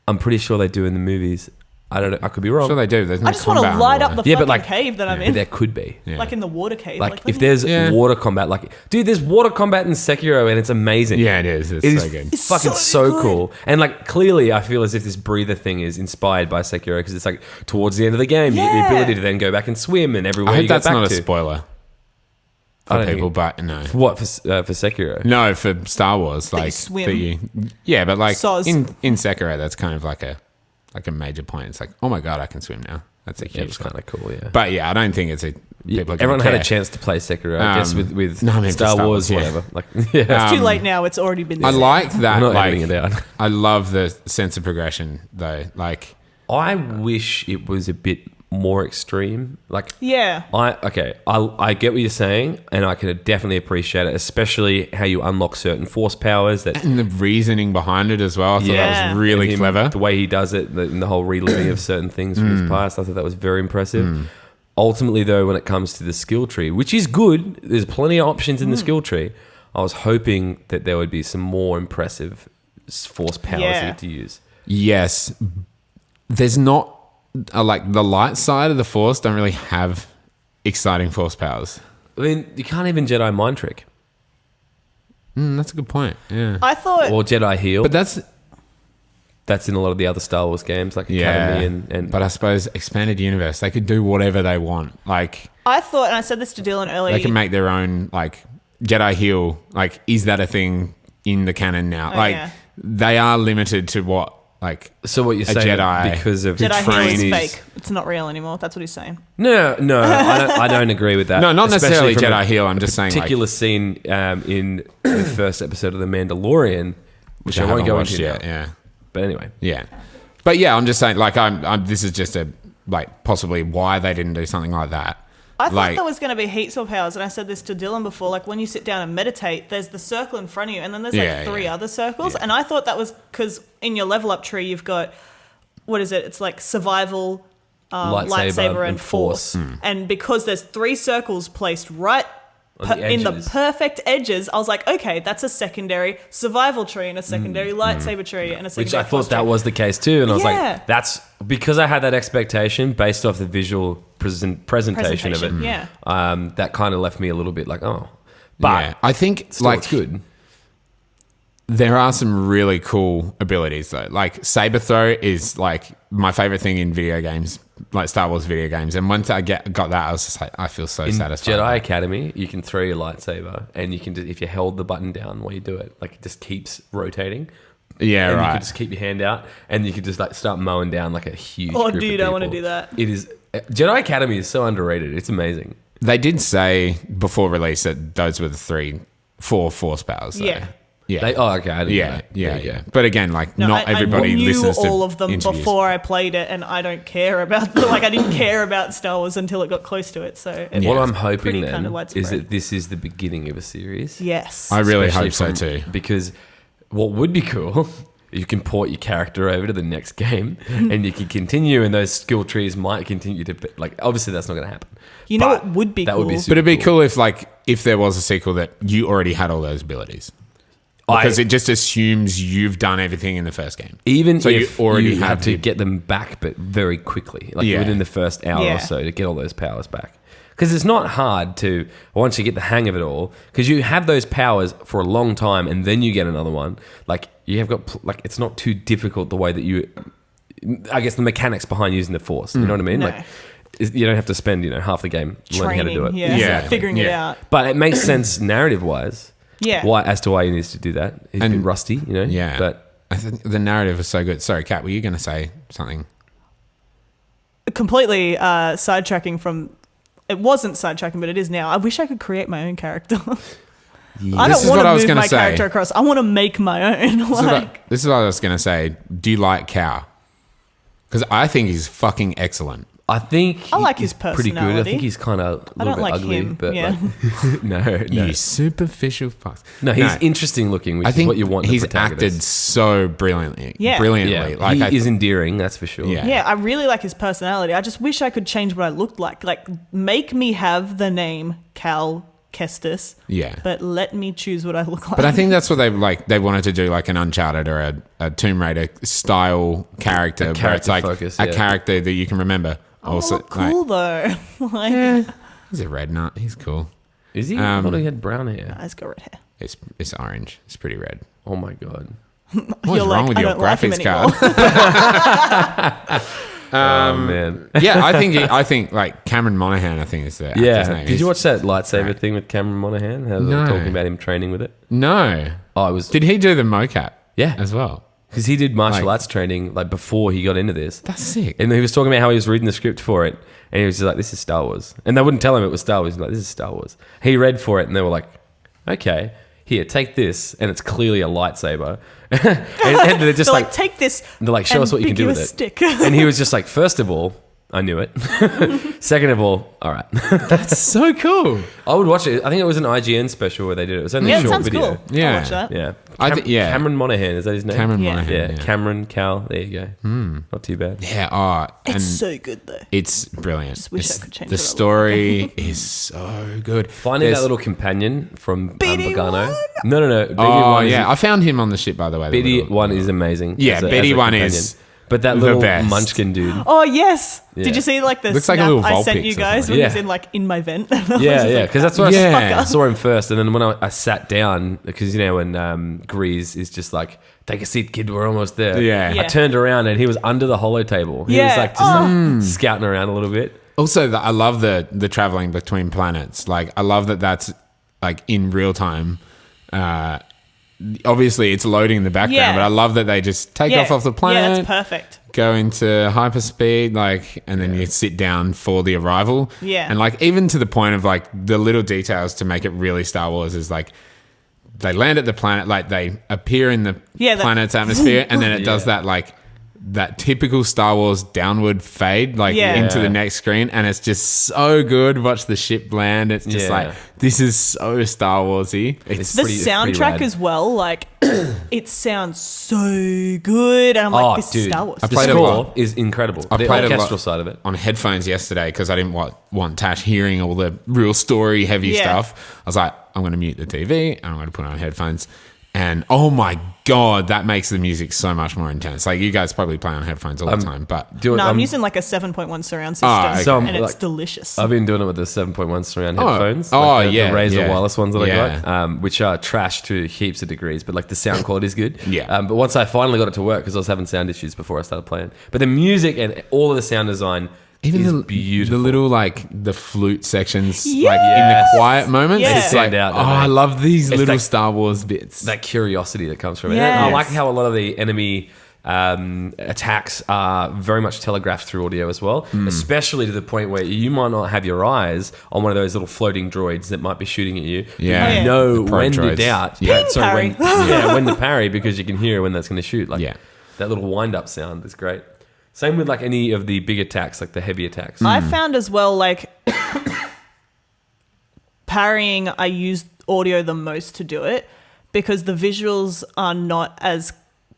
I'm pretty sure they do in the movies. I don't know. I could be wrong. I'm sure they do. There's no I just want to combat light up underwater. the Yeah, fucking but like cave that I'm but in. there could be. Yeah. Like in the water cave. Like let if me- there's Yeah. water combat, like dude, there's water combat in Sekiro and it's amazing. Yeah, it is. It's It is so good. It's fucking so so good. cool. And like clearly, I feel as if this breather thing is inspired by Sekiro because it's like towards the end of the game, you get the Yeah. ability to then go back and swim and everywhere I you hope go that's back not to. a spoiler I for don't people, think- but no. What for Sekiro? No, for Star Wars, you like swim. yeah, but like Soz. in Sekiro, that's kind of like a major point. It's like, oh my god, I can swim now. That's a Yeah, it huge was one. kind of cool. Yeah. But yeah, I don't think it's a. Yeah, people are gonna everyone had a care. chance to play Sekiro, I guess, with no, I mean, for Star Star Wars, Wars, yeah. whatever. Like, yeah, It's too late now. It's already been I said. like that. I'm not Like, editing it out. I love the sense of progression though. Like, I wish it was a bit more extreme. Like, Yeah. I get what you're saying, and I can definitely appreciate it, especially how you unlock certain force powers. That and the reasoning behind it as well. I thought that Yeah. was really him- clever. The way he does it, and the whole reliving of certain things from his past, I thought that was very impressive. Ultimately, though, when it comes to the skill tree, which is good, there's plenty of options in the skill tree. I was hoping that there would be some more impressive force powers Yeah. to use. Yes, there's not like the light side of the Force don't really have exciting force powers. I mean, you can't even Jedi mind trick That's a good point. Yeah, I thought. or Jedi heal. but That's in a lot of the other Star Wars games, like yeah. Academy and But I suppose expanded universe, they could do whatever they want. Like I thought, and I said this to Dylan earlier. they can make their own like Jedi heal. Like, is that a thing in the canon now? Oh, like yeah. they are limited to what like. So what you're A saying Jedi because of Jedi heal is trainees- fake. It's not real anymore. That's what he's saying. No, I don't agree with that. No, not necessarily Especially from Jedi heal. I'm just saying, particular like, scene in the first episode of The Mandalorian, which I won't haven't go watched into yet. now. Yeah. But anyway, Yeah, but yeah, I'm just saying. Like, I'm. This is just a like possibly why they didn't do something like that. I thought Like- there was going to be heaps more powers, and I said this to Dylan before. Like when you sit down and meditate, there's the circle in front of you, and then there's Yeah, like three yeah. other circles. Yeah. And I thought that was because in your level up tree, you've got what is it? It's like survival, lightsaber, and force. And because there's three circles placed right On the in the edges. perfect edges, I was like, okay, that's a secondary survival tree and a secondary lightsaber tree and a secondary. which I force thought that tree. was the case too, and I was Yeah. like, that's because I had that expectation based off the visual presentation of it. Yeah. That kind of left me a little bit like, oh, but yeah, I think still, like it's good. there are some really cool abilities though. Like saber throw is like my favorite thing in video games, like Star Wars video games. And once I got that, I was just like, I feel so In satisfied. Jedi Academy, you can throw your lightsaber, and you can just, if you held the button down while you do it, like it just keeps rotating. Yeah, and you right. could just keep your hand out, and you could just like start mowing down like a huge. Oh, group dude, of I wanna people. do that. It is Jedi Academy is so underrated. It's amazing. They did say before release that those were the four force powers. Though. Yeah. Yeah. Okay, I didn't know yeah, that. yeah, There you go. yeah. But again, like No, not everybody I knew listens to all of them interviews. before I played it, and I don't care about like I didn't care about Star Wars until it got close to it. So it Yeah. What was I'm hoping pretty then kinda is widespread. that this is the beginning of a series. Yes, I really Especially hope so from- too. Because what would be cool you can port your character over to the next game, and you can continue, and those skill trees might continue to like. Obviously, that's not going to happen. You know But what would be that cool? would be super But it'd be cool. cool if there was a sequel that you already had all those abilities. Because it just assumes you've done everything in the first game. Even So you if already you have have to the- get them back, but very quickly, like Yeah. within the first hour Yeah. or so, to get all those powers back. Because it's not hard to once you get the hang of it all. Because you have those powers for a long time, and then you get another one. Like you have got like it's not too difficult the way that you. I guess the mechanics behind using the force. You know what I mean? No. Like you don't have to spend half the game learning how to do it. Yeah, Yeah. figuring it Yeah. out. But it makes sense narrative wise. Yeah. Why he needs to do that? He's a bit And- rusty, Yeah. But I think the narrative is so good. Sorry, Kat, were you going to say something? Completely sidetracking from. It wasn't sidetracking, but it is now. I wish I could create my own character. I This don't is want what I to was move gonna my say. character across. I want to make my own. This is what I was going to say. Do you like Cow? Because I think he's fucking excellent. I think I like he's his pretty good. I personality. think he's kind of a I little don't bit like ugly, him. but Yeah. like, no, You superficial fucks. no, he's interesting looking, which I think is what you want. in a he's protagonist. acted so brilliantly. Yeah. Brilliantly. Yeah, Like he is endearing, that's for sure. Yeah. Yeah, I really like his personality. I just wish I could change what I looked like. Like, make me have the name Cal Kestis, Yeah. but let me choose what I look like. But I think that's what they wanted to do, like an Uncharted or a Tomb Raider style character, where it's character like focus, a yeah. character that you can remember. Also, cool though. Like, like, he's a red nut. He's cool. Is he? I thought he had brown hair. he's got red hair. It's orange. It's pretty red. Oh my god. What's You're wrong like, with I your don't like him graphics card? Oh man. Yeah, I think like Cameron Monaghan. I think is the actor's Yeah. name. Did you He's- watch that lightsaber Right. thing with Cameron Monaghan? How they No. were talking about him training with it. No. Oh, it was Did he do the mocap? Yeah. as well. because he did martial Like- arts training like before he got into this. That's sick. And he was talking about how he was reading the script for it, and he was just like, "This is Star Wars," and they wouldn't tell him it was Star Wars. He's like, "This is Star Wars." He read for it, and they were like, "Okay, here, take this," and it's clearly a lightsaber. and they're just They're like, like, take this. they're like, "Show us what you can do with it." Stick. And he was just like, first of all, I knew it. Second of all right. That's so cool. I would watch it. I think it was an IGN special where they did it. It was only Yeah, a it short sounds video. cool. Yeah. I'll watch that. Yeah. Yeah. Cameron Monaghan, is that his name? Cameron Yeah. Monaghan. Yeah, Cameron Cal. There you go. Not too bad. Yeah. Oh, and It's so good though. it's brilliant. Just wish I It's- could change the what I look story is so good. Finding There's- that little companion from BD1? Bogano. No. BD Oh one yeah, I found him on the ship by the way. the BD little- one is amazing. Yeah, as a BD1 companion. is But that the little best. munchkin dude. Oh yes! Yeah. Did you see like the Looks like a snap little I sent Vulpix you or guys something. when he's Yeah. in like in my vent? Yeah, because that's what Yeah. I saw him first, and then when I sat down, because when Grease is just like, "Take a seat, kid, we're almost there." Yeah. I Yeah. turned around and he was under the holo table. He was Yeah. like just scouting around a little bit. Also, I love the traveling between planets. Like, I love that that's like in real time. Obviously, it's loading in the background, Yeah. but I love that they just take off the Yeah, planet, that's perfect. go into hyperspeed, like, and then you sit down for the arrival. Yeah. and like even to the point of like the little details to make it really Star Wars is like they land at the planet, like they appear in the Yeah, that- planet's atmosphere, and then it does Yeah. that like. That typical Star Wars downward fade, like Yeah. into the next screen, and it's just so good. Watch the ship land. It's just Yeah. like this is so Star Warsy. It's The pretty soundtrack rad. as well, like it sounds so good, and I'm like, this is Star Wars. I The played a score lot. is incredible. I The played a lot orchestral side of it. on headphones yesterday because I didn't want Tash hearing all the real story heavy Yeah. stuff. I was like, I'm going to mute the TV and I'm going to put on headphones. And oh my God, that makes the music so much more intense. Like you guys probably play on headphones all the time, but Do it, No, I'm using like a 7.1 surround system, okay. So I'm, and it's like- delicious. I've been doing it with the 7.1 surround Oh. headphones. Oh, like the yeah, Razer yeah. wireless ones that I Yeah. got, which are trash to heaps of degrees, but like the sound quality is good. Yeah. But once I finally got it to work, because I was having sound issues before I started playing, but the music and all of the sound design even is the beautiful. The little like the flute sections, like in Yes. the quiet moments, Yeah. it's They like, stand out, oh, don't they? I love these It's little like- Star Wars bits. that curiosity that comes from it. Yes. And I like how a lot of the enemy attacks are very much telegraphed through audio as well, especially to the point where you might not have your eyes on one of those little floating droids that might be shooting at you. Yeah. You Oh, yeah. know The pro when to droids. doubt. Yeah. Sorry, when, Parry. when to parry, because you can hear when that's going to shoot. Like Yeah. that little wind-up sound is great. Same with like any of the big attacks, like the heavy attacks. I found as well, like parrying, I use audio the most to do it because the visuals are not as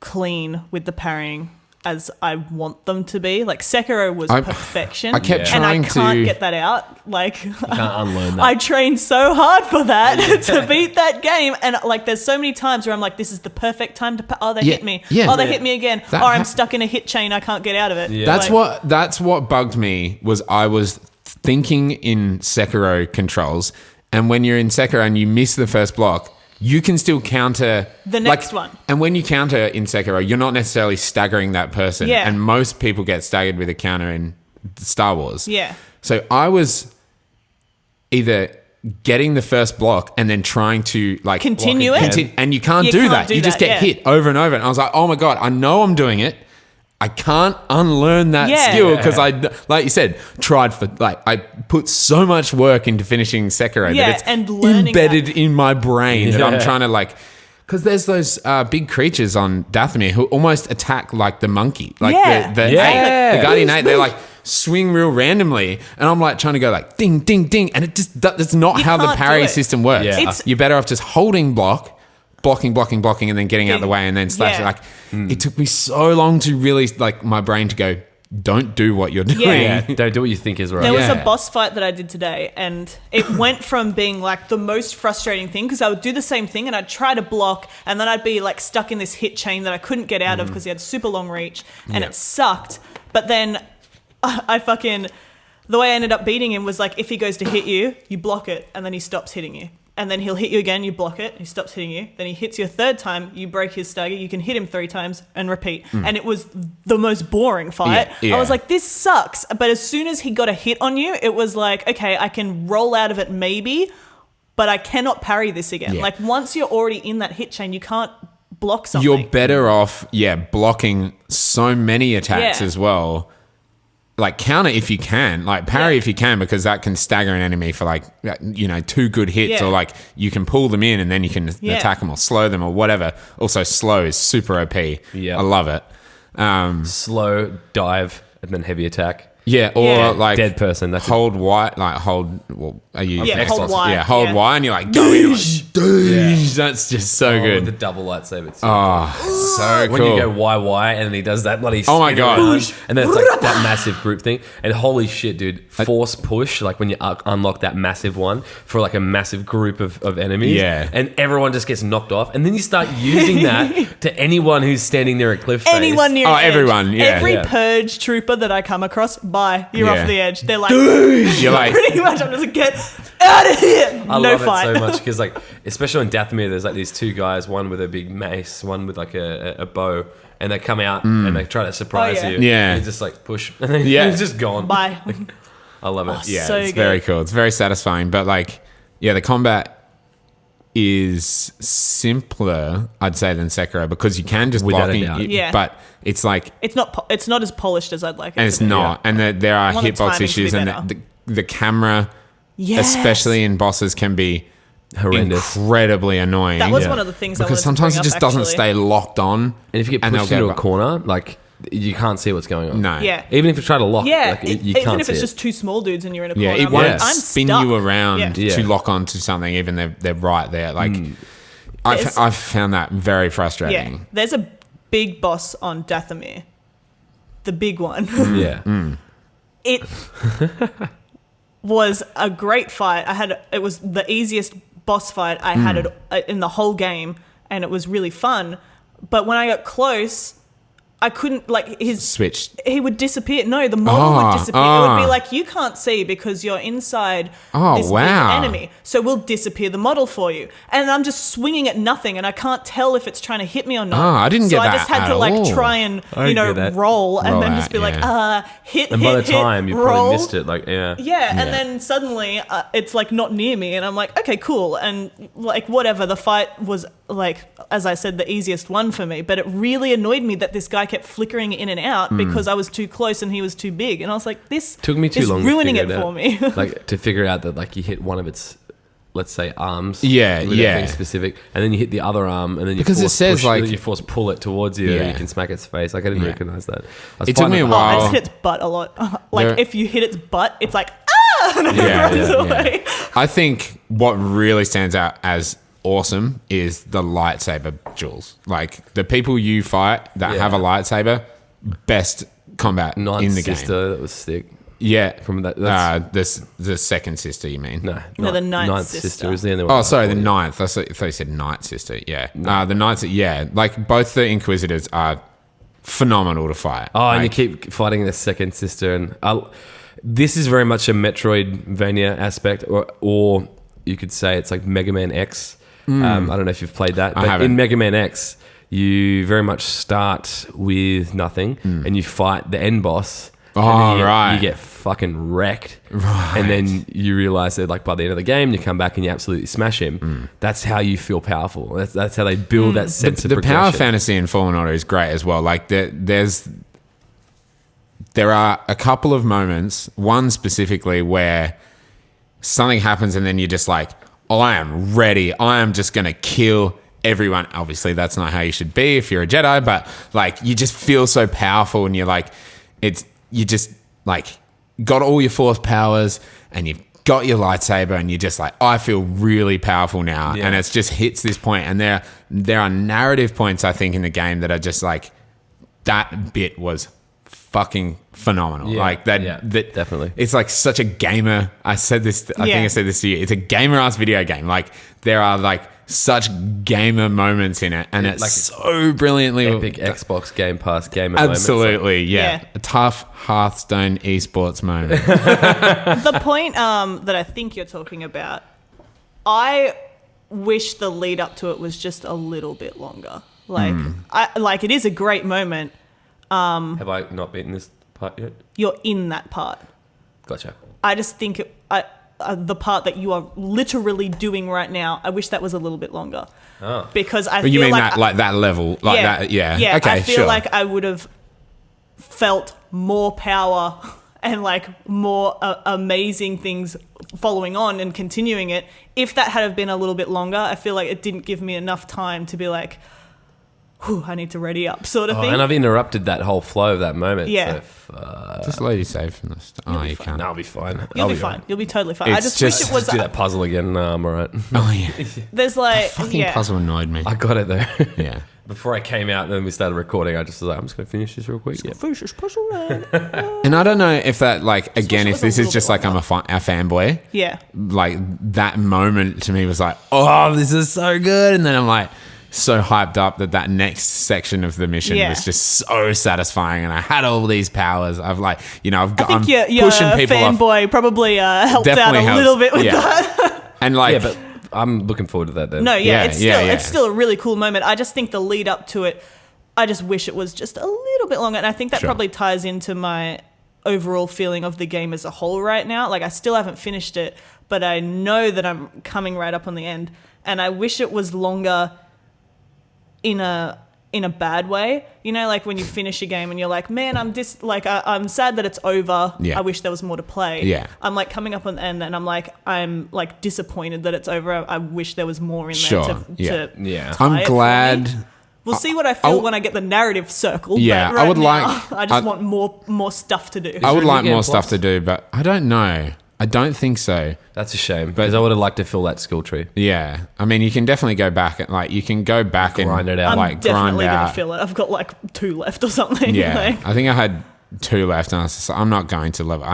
clean with the parrying as I want them to be. Like Sekiro was perfection. I kept and I trying can't to get that out. Like You can't unlearn that. I trained so hard for that to beat that game, and like there's so many times where I'm like, this is the perfect time to. Oh, they hit me. Yeah. Oh, they hit me again. That Or I'm stuck in a hit chain. I can't get out of it. Yeah. That's what bugged me was I was thinking in Sekiro controls, and when you're in Sekiro and you miss the first block, you can still counter The next one. And when you counter in Sekiro, you're not necessarily staggering that person. Yeah. And most people get staggered with a counter in Star Wars. Yeah. So I was either getting the first block and then trying to like Continue it. and you can't You do can't that. do You just that, get yeah. hit over and over. And I was like, oh my God, I know I'm doing it. I can't unlearn that Yeah. skill because I, like you said, tried for like I put so much work into finishing Sekiro Yeah, that it's and learning embedded that. in my brain that I'm Yeah. trying to like. Because there's those big creatures on Dathomir who almost attack like the monkey, like Yeah. the Yeah. the Guardian 8. They like swing real randomly, and I'm like trying to go like ding, ding, ding, and it just that's not You how the can't do parry it. system works. Yeah. It's- You're better off just holding blocking, and then getting out of the way and then slash. Yeah. Like it took me so long to really like my brain to go, don't do what you're doing. Yeah. Don't do what you think is right. There was Yeah. a boss fight that I did today, and it went from being like the most frustrating thing because I would do the same thing and I'd try to block, and then I'd be like stuck in this hit chain that I couldn't get out of because he had super long reach, and Yeah. it sucked. But then I fucking, the way I ended up beating him was like, if he goes to hit you, you block it, and then he stops hitting you. And then he'll hit you again, you block it, he stops hitting you. Then he hits you a third time, you break his stagger, you can hit him 3 times and repeat. And it was the most boring fight. Yeah. I was like, this sucks. But as soon as he got a hit on you, it was like, okay, I can roll out of it maybe, but I cannot parry this again. Yeah. Like once you're already in that hit chain, you can't block something. You're better off, blocking so many attacks Yeah. as well. Like counter if you can, like parry Yeah. if you can, because that can stagger an enemy for like 2 good hits, Yeah. or like you can pull them in and then you can Yeah. attack them or slow them or whatever. Also, slow is super OP. Yeah. I love it. Slow dive and then heavy attack. Yeah, or Yeah. like Dead person. That's hold Y, like hold. Well, are you? Yeah, hold Y, Yeah, hold yeah. Y, and you're like go in. That's just so with the good. double lightsaber. Too. Oh, so When cool. you go YY and then he does that bloody Oh my spin God. around, and then it's like that massive group thing, and holy shit, dude, force push, like when you unlock that massive one for like a massive group of enemies, Yeah. and everyone just gets knocked off, and then you start using that to anyone who's standing near a cliff face. Anyone near Oh, an edge. everyone, yeah. Every Yeah. purge trooper that I come across, bye, you're Yeah. off the edge. They're like, You're like, pretty much, I'm just like, get out of here. I No love fight. it so much because, like, especially in Dathomir, there's like these 2 guys, one with a big mace, one with like a bow, and they come out and they try to surprise Oh, yeah. you. Yeah. And you just like push, and then Yeah. it's just gone. Bye. I love it. yeah, So it's good. very cool. It's very satisfying. But like, yeah, the combat is simpler, I'd say, than Sekiro because you can just Without block a it, doubt. Yeah. but it's like, It's not as polished as I'd like it and to it's be. not, and there are I want the hitbox timing to be issues, and better. the camera, Yes. especially in bosses, can be Horrendous. incredibly annoying. That was Yeah. one of the things I because wanted sometimes to it bring just up, doesn't actually. stay locked on. And if you get and pushed they'll into go a bu- corner, like you can't see what's going on. No. Yeah. Even if you try to lock, Yeah, like, you even can't if see it's it. just 2 small dudes and you're in a Yeah, corner, it I'm won't like, I'm spin stuck. you around Yeah. to Yeah. lock onto something, even they're right there. Like, There's- I've found that very Yeah, frustrating. there's a big boss on Dathomir, the big one. yeah. It was a great fight. It was the easiest boss fight I had in the whole game, and it was really fun. But when I got close, I couldn't, like, Switched. he would disappear. No, the model would disappear. It would be like, you can't see because you're inside Oh, this big wow. enemy. So we'll disappear the model for you. And I'm just swinging at nothing, and I can't tell if it's trying to hit me or not. Oh, I didn't so get I that just had at to like all. try and I get that. roll and Roll then out, just be like, hit. And hit, by the hit, time you roll. probably missed it, like yeah. Yeah, and then suddenly it's like not near me, and I'm like, okay, cool, and like whatever. The fight was like, as I said, the easiest one for me, but it really annoyed me that this guy kept flickering in and out because I was too close and he was too big, and I was like, this Took me too is long to ruining figure it out. for me. Like to figure out that like you hit one of its, let's say, arms. Yeah, without yeah. being specific, and then you hit the other arm, and then you Because it force says, push, like- you force pull it towards you, Yeah. and you can smack its face. Like I didn't Yeah. recognize that. I was It took me a finding- I while. just hit its butt a lot. Like There- if you hit its butt, it's like Yeah, runs yeah, away. I think what really stands out as awesome is the lightsaber duels. Like the people you fight that have a lightsaber, best combat Ninth in the sister, game. that was sick. Yeah, From that, that's, the second sister. You mean? No, the ninth sister. is the only one. Oh, sorry, the ninth. I thought you said ninth sister. Yeah, the ninth. Yeah, like both the Inquisitors are phenomenal to fight. Oh, and you Like, keep fighting the second sister, and this is very much a Metroidvania aspect, or you could say it's like Mega Man X. I don't know if you've played that, but haven't. in Mega Man X, you very much start with nothing, and you fight the end boss. Oh, and then right. You get fucking wrecked, Right. and then you realize that, like by the end of the game, you come back and you absolutely smash him. That's how you feel powerful. That's how they build that sense of the progression. power fantasy in Fallen Order is great as well. Like there are a couple of moments, one specifically where something happens and then you're just like, I am ready. I am just going to kill everyone. Obviously, that's not how you should be if you're a Jedi, but like you just feel so powerful and you're like, you just like got all your force powers and you've got your lightsaber and you're just like, I feel really powerful now. Yeah. And it's just hits this point. And there are narrative points, I think, in the game that are just like, that bit was fucking phenomenal. Yeah, Like that, yeah, that definitely. It's like such a gamer. I think I said this to you. It's a gamer ass video game. Like there are like such gamer moments in it, and it's like so brilliantly Epic Xbox Game Pass gamer moments. Absolutely, yeah. Yeah. A tough Hearthstone esports moment. The point that I think you're talking about, I wish the lead up to it was just a little bit longer. Like, it is a great moment. Have I not beaten this part yet? You're in that part. Gotcha. I just think the part that you are literally doing right now, I wish that was a little bit longer. Oh. Because I But feel you mean like that level, like that? Yeah. Yeah, Okay. I feel sure. like I would have felt more power and like more amazing things following on and continuing it. If that had have been a little bit longer, I feel like it didn't give me enough time to be like, whew, I need to ready up sort of thing. And I've interrupted that whole flow of that moment. Yeah. So just load your save from this. Oh, you can't. no, I'll be fine. You'll I'll be fine. right. You'll be totally fine. I It's just wish just- it was. Let's do that puzzle again. No, I'm all right. Oh yeah. There's like Fucking yeah. puzzle annoyed me. I got it though. Yeah. Before I came out and then we started recording, I just was like, I'm just going to finish this real quick. Yeah. Finish this puzzle, man. And I don't know if that, like, again, wish it if was this a is little just bit like I'm a fanboy, Yeah. like that moment to me was like, oh, this is so good. And then I'm like, so hyped up that next section of the mission Yeah. was just so satisfying. And I had all these powers. I've like, I think I'm your pushing people off. fanboy probably helped out Definitely a helps. little bit with Yeah. that. And like, Yeah, but I'm looking forward to that then. No, Yeah, it's yeah, still yeah. it's still a really cool moment. I just think the lead up to it, I just wish it was just a little bit longer. And I think that Sure. probably ties into my overall feeling of the game as a whole right now. Like I still haven't finished it, but I know that I'm coming right up on the end. And I wish it was longer in a bad way. You know, like when you finish a game and you're like, man, I'm sad that it's over. Yeah. I wish there was more to play. Yeah. I'm like coming up on the end and I'm like disappointed that it's over. I wish there was more in Sure. there Yeah. Yeah. tie I'm it for glad. me. We'll see what I feel when I get the narrative circle. Yeah, but I right would now, like- I just I- want more stuff to do. I would there a like New more Game stuff Plus? to do, but I don't know. I don't think so. That's a shame because I would have liked to fill that skill tree. Yeah, I mean, you can definitely go back and like you can go back and Grind it out. I'm like grind definitely gonna out. fill it. I've got like 2 left or something. Yeah, Like, I think I had 2 left, and I was just like, I'm not going to level.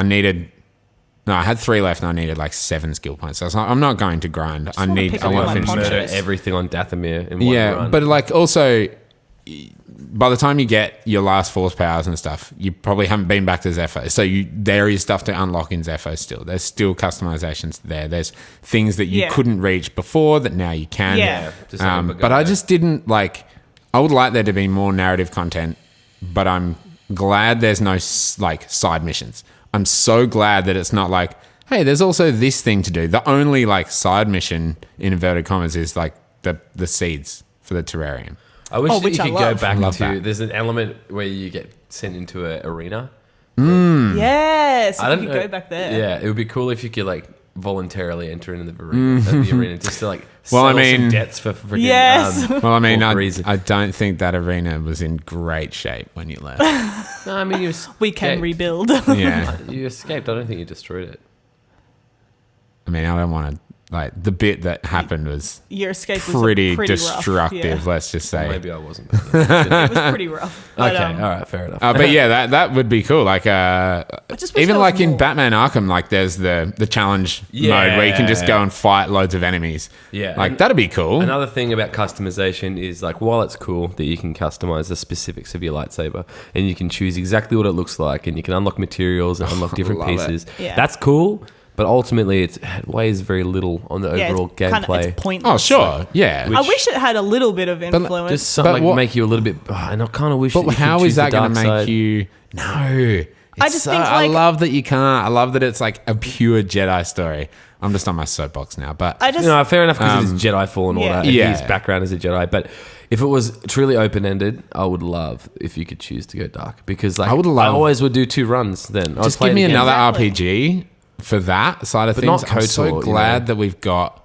I had 3 left, and I needed like 7 skill points. So I was like, I'm not going to grind. I wanna need. pick I up want my to finish ponchos. the Murder chase. everything on Dathomir in one Yeah, run. but like also, by the time you get your last force powers and stuff, you probably haven't been back to Zephyr. So there is stuff to unlock in Zephyr still. There's still customizations there. There's things that you Yeah. couldn't reach before that now you can. Yeah. Just haven't begun But I yet. just didn't like. I would like there to be more narrative content, but I'm glad there's no like side missions. I'm so glad that it's not like, hey, there's also this thing to do. The only like side mission in inverted commas is like the seeds for the terrarium. I wish that which you I could go love. back Love to. that. There's an element where you get sent into an arena. yes, I if don't you could know. go back there. Yeah, it would be cool if you could like voluntarily enter into the arena, just to like Well, I settle mean- some debts for freaking Yes. Well, I mean, for reason. I don't think that arena was in great shape when you left. No, I mean you We can escaped. rebuild. Yeah. You escaped. I don't think you destroyed it. I mean, I don't want to like the bit that happened was Your escape was pretty rough. destructive. Yeah. Let's just say. Maybe I wasn't. It was pretty rough. But, Okay, all right, fair enough. But yeah, that would be cool. Like, just wish even there like was in more. Batman Arkham, like there's the challenge mode where you can just go and fight loads of enemies. Yeah, like and that'd be cool. Another thing about customization is like while it's cool that you can customize the specifics of your lightsaber and you can choose exactly what it looks like and you can unlock materials and unlock different love it. pieces. Yeah. That's cool, but ultimately it weighs very little on the Yeah, overall it's kinda- gameplay. it's pointless. Oh, sure, yeah. I wish it had a little bit of influence. Just something But like what- make you a little bit. And I kind of wish. But that you could how choose is that the going dark to make side. you? No. I It's just think, I like- love that you can't. I love that it's like a pure Jedi story. I'm just on my soapbox now, but I just No, fair enough because it's Jedi Fallen yeah. Order. And Yeah. his background as a Jedi, but if it was truly open ended, I would love if you could choose to go dark because like I would love- I always would do 2 runs. Then I'd just play give me it again. another Exactly. RPG for that side of But things. not I'm so KOTOR, you glad know. that we've got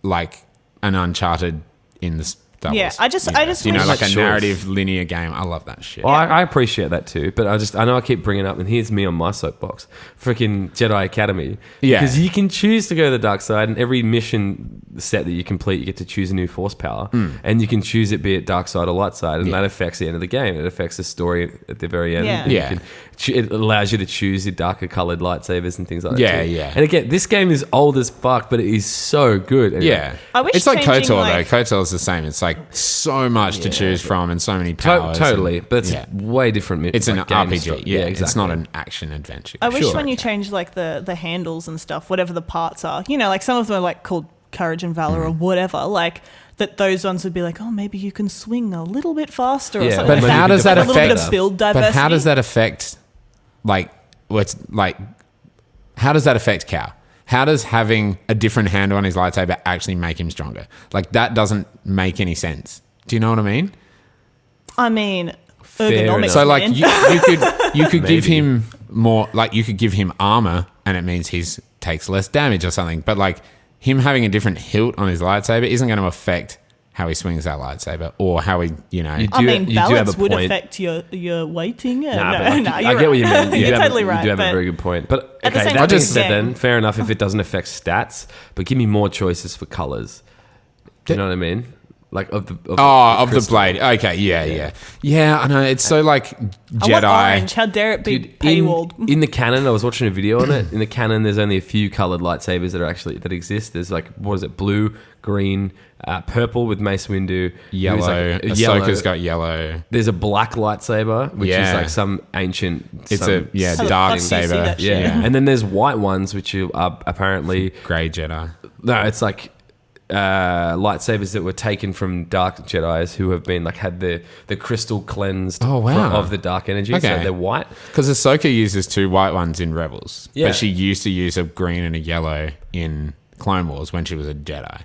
like an Uncharted in the Star Yeah, Wars I just universe. You know, wish- like a Choice. narrative linear game. I love that shit. Well, I appreciate that too, but I know I keep bringing it up, and here's me on my soapbox. Freaking Jedi Academy. Yeah. Because you can choose to go to the dark side, and every mission set that you complete, you get to choose a new force power, and you can choose it be it dark side or light side, and Hmm. Yeah. that affects the end of the game. It affects the story at the very end. Yeah. And you Yeah. can it allows you to choose your darker colored lightsabers and things like Yeah, that. too. yeah. And again, this game is old as fuck, but it is so good. Anyway. Yeah, I wish it's like changing, KOTOR like- though. KOTOR is the same. It's like so much to choose from and so many powers. Totally, and- but it's yeah. way different. It's an like, game RPG. stuff. Yeah, exactly. it's not an action adventure. I wish Sure. when you change like the handles and stuff, whatever the parts are, you know, like some of them are like called courage and valor or whatever, like that those ones would be like, oh, maybe you can swing a little bit faster or Yeah, something But like how that. does that Like a little bit affect- of build But diversity? how does that affect, like, what's like, how does that affect Cal? How does having a different handle on his lightsaber actually make him stronger? Like that doesn't make any sense. Do you know what I mean? I mean, Fair ergonomics. enough. So like man. you could give Maybe. him more, like you could give him armor and it means he's takes less damage or something. But like him having a different hilt on his lightsaber isn't going to affect how he swings that lightsaber or how he, you know. You I mean, you do have balance a would point. affect your weighting. Nah, No, but like, no, I you're get what you right. mean. You You're do have- totally right. You do have a but very good point. But at the okay, same that time, being it's said, game. then fair enough if it doesn't affect stats, but give me more choices for colors. Do you know what I mean? Like of the of the crystal. blade. Okay, yeah. I know. It's so like I want Jedi. orange. How dare it be Dude, paywalled? in the canon, I was watching a video on it. In the canon, there's only a few colored lightsabers that exist. There's like what is it? Blue, green, purple with Mace Windu, Yellow. who's like Ahsoka's got yellow. There's a black lightsaber, which is Yeah. like some ancient. It's some- a How the dark fuck do you see saber. that shit? yeah. And then there's white ones, which are apparently Grey Jedi. no, it's like lightsabers that were taken from dark Jedi's who have been like had the crystal cleansed Oh, wow. of the dark energy. So Okay. they're white. Because Ahsoka uses 2 white ones in Rebels, Yeah. but she used to use a green and a yellow in Clone Wars when she was a Jedi.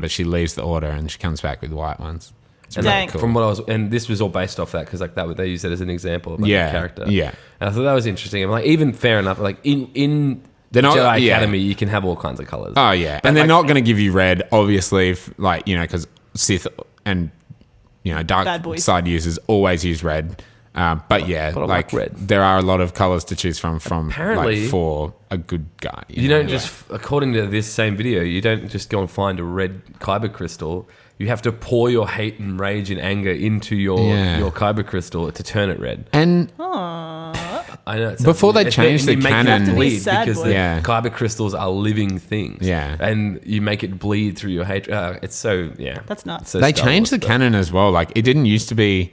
But she leaves the Order and she comes back with white ones. It's And really Dang. cool. from what I was, and this was all based off that because like they used it as an example of like, Yeah, the character. yeah. And I thought that was interesting. I'm like, even fair enough. Like in They're not- Jedi yeah. Academy, you can have all kinds of colors. Oh yeah, But and they're like- not going to give you red, obviously, if, like because Sith and Bad dark boys. side users always use red. But yeah, But I like red. there are a lot of colors to choose from Apparently- like, for a good guy. You know? don't just, according to this same video, you don't just go and find a red kyber crystal. You have to pour your hate and rage and anger into your kyber crystal to turn it red. And I know. it sounds Before they weird. changed And the you make canon- it You bleed have to be sad, because boy. the Yeah. kyber crystals are living things. Yeah. and you make it bleed through your hate. It's so That's nuts. so they Star changed Wars, the but- canon as well. Like it didn't used to be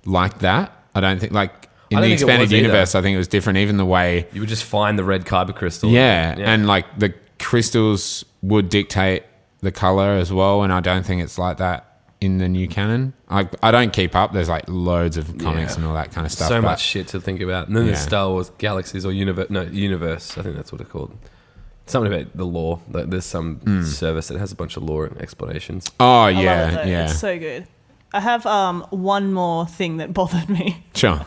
like that. I don't think in I the don't think it expanded was either. universe. I think it was different. Even the way, You would just find the red kyber crystal. yeah, and like the crystals would dictate the color as well. And I don't think it's like that in the new canon. I don't keep up. There's like loads of comics Yeah. and all that kind of stuff. so but- much shit to think about. And then there's Yeah. Star Wars Galaxies or Universe. No, Universe. I think that's what it's called. Something about the lore. Like, there's some service that has a bunch of lore explanations. Oh I love it, yeah, though. yeah, It's so good. I have one more thing that bothered me, sure.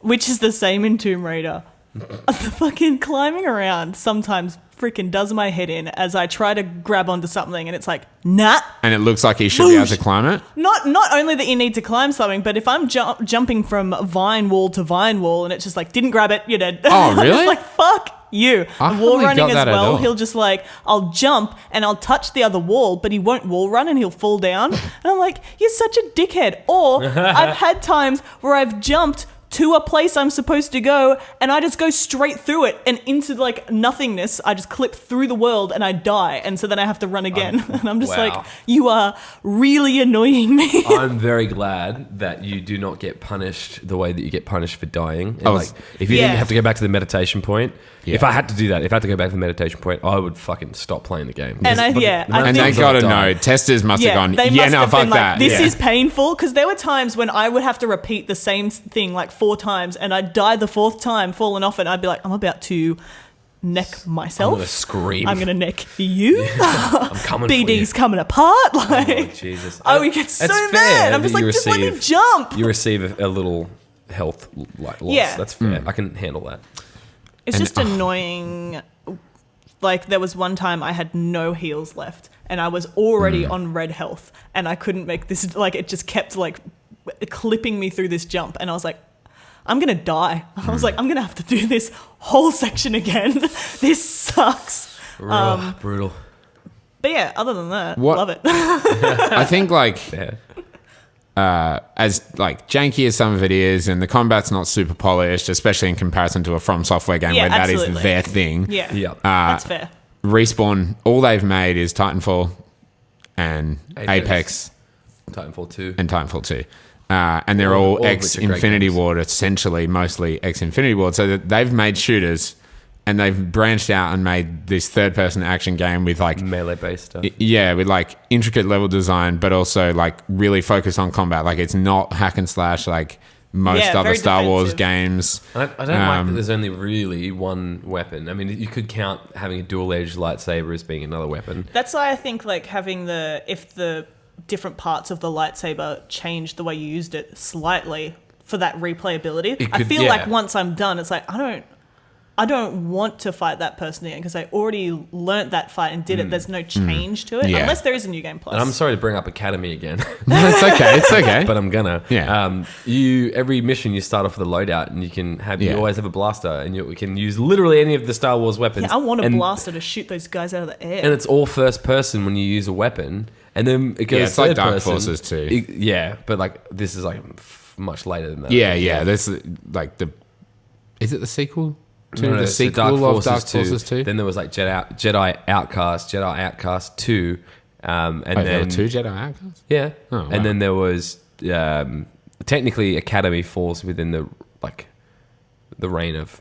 which is the same in Tomb Raider. The fucking climbing around sometimes freaking does my head in as I try to grab onto something and it's like, nah. And it looks like he should be able to Boosh. climb it. Not only that you need to climb something, but if I'm jumping from vine wall to vine wall and it's just like, didn't grab it, you're dead. Oh, I'm really? just like, fuck you. I And wall hardly running got as that at well. all. He'll just like, I'll jump and I'll touch the other wall, but he won't wall run and he'll fall down. And I'm like, you're such a dickhead. Or I've had times where I've jumped to a place I'm supposed to go and I just go straight through it and into like nothingness. I just clip through the world and I die. And so then I have to run again. And I'm just wow. like, you are really annoying me. I'm very glad that you do not get punished the way that you get punished for dying. And Oh, like, if you yeah. didn't have to go back to the meditation point, if Yeah. I had to do that, if I had to go back to the meditation point, I would fucking stop playing the game. And I- Because yeah, the amount I of And think- they times got to I've died- know. Testers must have gone, they yeah, must no, have fuck been that. like, this yeah. is painful, because there were times when I would have to repeat the same thing like 4 times and I'd die the 4th time, falling off, and I'd be like, I'm about to neck myself. I'm gonna scream. I'm gonna neck you. I'm coming for you. BD's coming apart. Oh, Like, Jesus. I would get so It's fair mad. I'm that just like, you just let me receive- jump. You receive a little health like loss. Yeah. That's fair. I can handle that. It's And- just annoying. Like, there was one time I had no heals left and I was already on red health and I couldn't make this, like, it just kept like clipping me through this jump and I was like, I'm gonna die. I was like, I'm gonna have to do this whole section again. This sucks. Brutal. But yeah, other than that, What- love it. I think like Yeah. as like janky as some of it is, and the combat's not super polished, especially in comparison to a From Software game Yeah, where that is absolutely. their thing. Yeah, Yeah. that's fair. Respawn, all they've made is Titanfall and Apex Titanfall 2. and Titanfall 2. And they're All all of which ex are great Infinity games. Ward, essentially, mostly ex Infinity Ward. So that they've made shooters and they've branched out and made this third person action game with like Melee based stuff. yeah, with like intricate level design, but also like really focused on combat. Like it's not hack and slash like most Yeah, other very Star Wars defensive. games. I don't like that there's only really one weapon. I mean, you could count having a dual-edged lightsaber as being another weapon. That's why I think like having if the different parts of the lightsaber changed the way you used it slightly for that replayability. I could- feel yeah. like once I'm done, it's like I don't want to fight that person again because I already learnt that fight and did it. There's no change to it Yeah. unless there is a new game plus. And I'm sorry to bring up Academy again, No, it's okay. It's okay. but I'm gonna. Yeah. Every mission you start off with a loadout, and you can have you Yeah. always have a blaster, and you can use literally any of the Star Wars weapons. Yeah, I want a and, blaster to shoot those guys out of the air. and it's all first person when you use a weapon, and then it goes Yeah, it's like third Dark person. Forces too. Yeah, but like this is like much later than that. yeah. There's like is it the sequel to No, the so sequel of Dark Forces 2? Then there was like Jedi Outcast 2, and Wait, there then were 2 Jedi Outcasts? yeah, Oh, wow. and then there was technically Academy falls within the reign of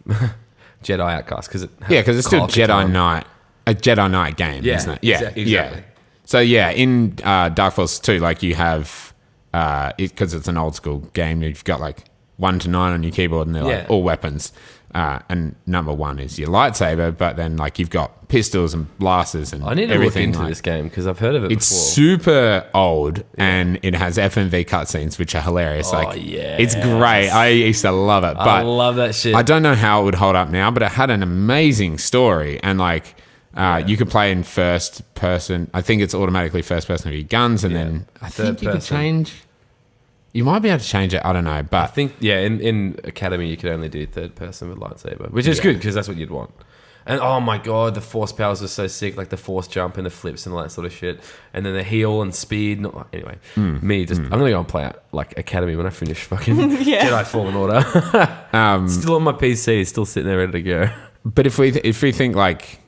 Jedi Outcast because Yeah, because it's still Clock and Jedi time. Knight, a Jedi Knight game, Yeah, isn't it? Yeah, exactly. yeah. So yeah, in Dark Forces 2, like you have, because it's an old school game, you've got like 1 to 9 on your keyboard, and they're like Yeah. all weapons. And number 1 is your lightsaber, but then like you've got pistols and blasters and I need to everything. look into like- this game because I've heard of it It's before. super old, and it has FMV cutscenes, which are hilarious. Oh, like, yes. it's great. I used to love it, but I love that shit. I don't know how it would hold up now, but it had an amazing story, and like you could play in first person. I think it's automatically first person with your guns, and then I Third think you could person. change. You might be able to change it. I don't know, I but think in Academy you could only do third person with lightsaber, which is Yeah. good because that's what you'd want. And oh my god, the force powers are so sick, like the force jump and the flips and all that sort of shit. And then the heal and speed. Anyway, I'm gonna go and play it like Academy when I finish fucking Yeah. Jedi Fallen Order. Still on my PC, still sitting there ready to go. but if we think like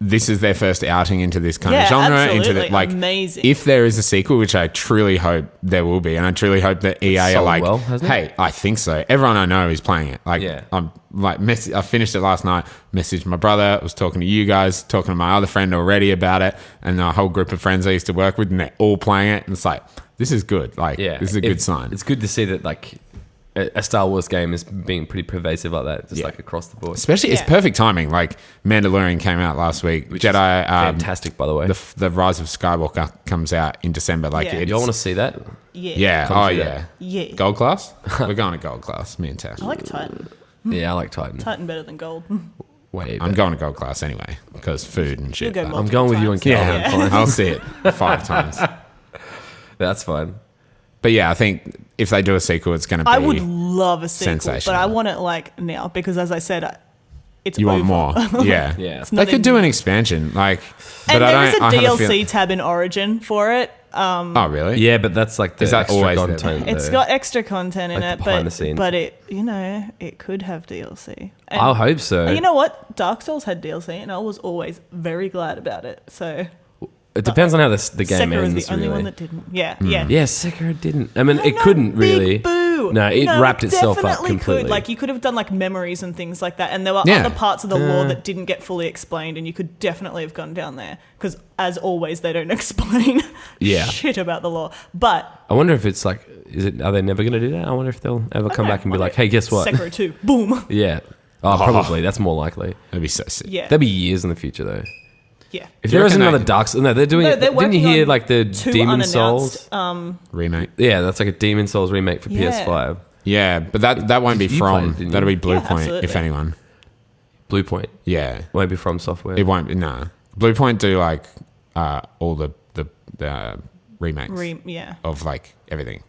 this is their first outing into this kind Yeah, of genre, into absolutely. the like Amazing. if there is a sequel, which I truly hope there will be, and I truly hope that EA are sold like, well, hasn't it? hey, I think so. Everyone I know is playing it. Like, Yeah. I'm like, I finished it last night. Messaged my brother. Was talking to you guys, talking to my other friend already about it, and a whole group of friends I used to work with, and they're all playing it. And it's like, this is good. Like, Yeah, this is a good sign. It's good to see that like a Star Wars game is being pretty pervasive like that, just Yeah. like across the board. Especially, it's Yeah. perfect timing. Like, Mandalorian came out last week. Which is Jedi, fantastic, by the way. the Rise of Skywalker comes out in December. Like, Yeah. it's, Y'all want to see that? yeah. yeah, Come oh see yeah. that. Yeah. Gold class? We're going to gold class, me and Tash. I like Titan. Yeah, I like Titan. Titan better than Gold. Way I'm better. going to gold class anyway because food and shit. You'll go but- I'm going with you and times. Cal. yeah, I'm fine. I'll see it 5 times. That's fine. But yeah, I think if they do a sequel, it's going to be. I would love a sequel, but I sensational. want it like now because, as I said, it's You want over. more? Yeah, Yeah. It's They nothing could do new. an expansion, like. But And I there is don't. a I have DLC feeling- tab in Origin for it. Oh really? Yeah, but that's like the Is that extra always there? content. It's though. got extra content in Like it, behind the but scenes. it it could have DLC. And I hope so. you know what? Dark Souls had DLC, and I was always very glad about it. So It depends on how the game Sekiro ends. is the only really. one that didn't. Yeah, yeah. Yeah, Sekiro didn't. I mean, I it know, couldn't big really. Boo. No, it wrapped itself up definitely completely. Could. Like you could have done like memories and things like that, and there were Yeah. other parts of the lore that didn't get fully explained, and you could definitely have gone down there because, as always, they don't explain Yeah. shit about the lore. But I wonder if it's like, are they never going to do that? I wonder if they'll ever come back and be like, hey, guess what? Sekiro 2, boom. Yeah. Oh, probably. That's more likely. That'd be so sick. Yeah, That'd be years in the future, though. yeah. If Do you there is reckon another they- Dark Souls, no, they're doing No, it. they're Didn't you working hear on like the two Demon unannounced, Souls? Remake. Yeah, that's like a Demon Souls remake for Yeah. PS5. Yeah, but that won't be You played from. it, didn't That'll you? be Blue Yeah, Point, if absolutely. anyone. Bluepoint. Yeah, Won't be from software. it won't. Nah, Blue Point do like all the remakes Yeah. of like everything.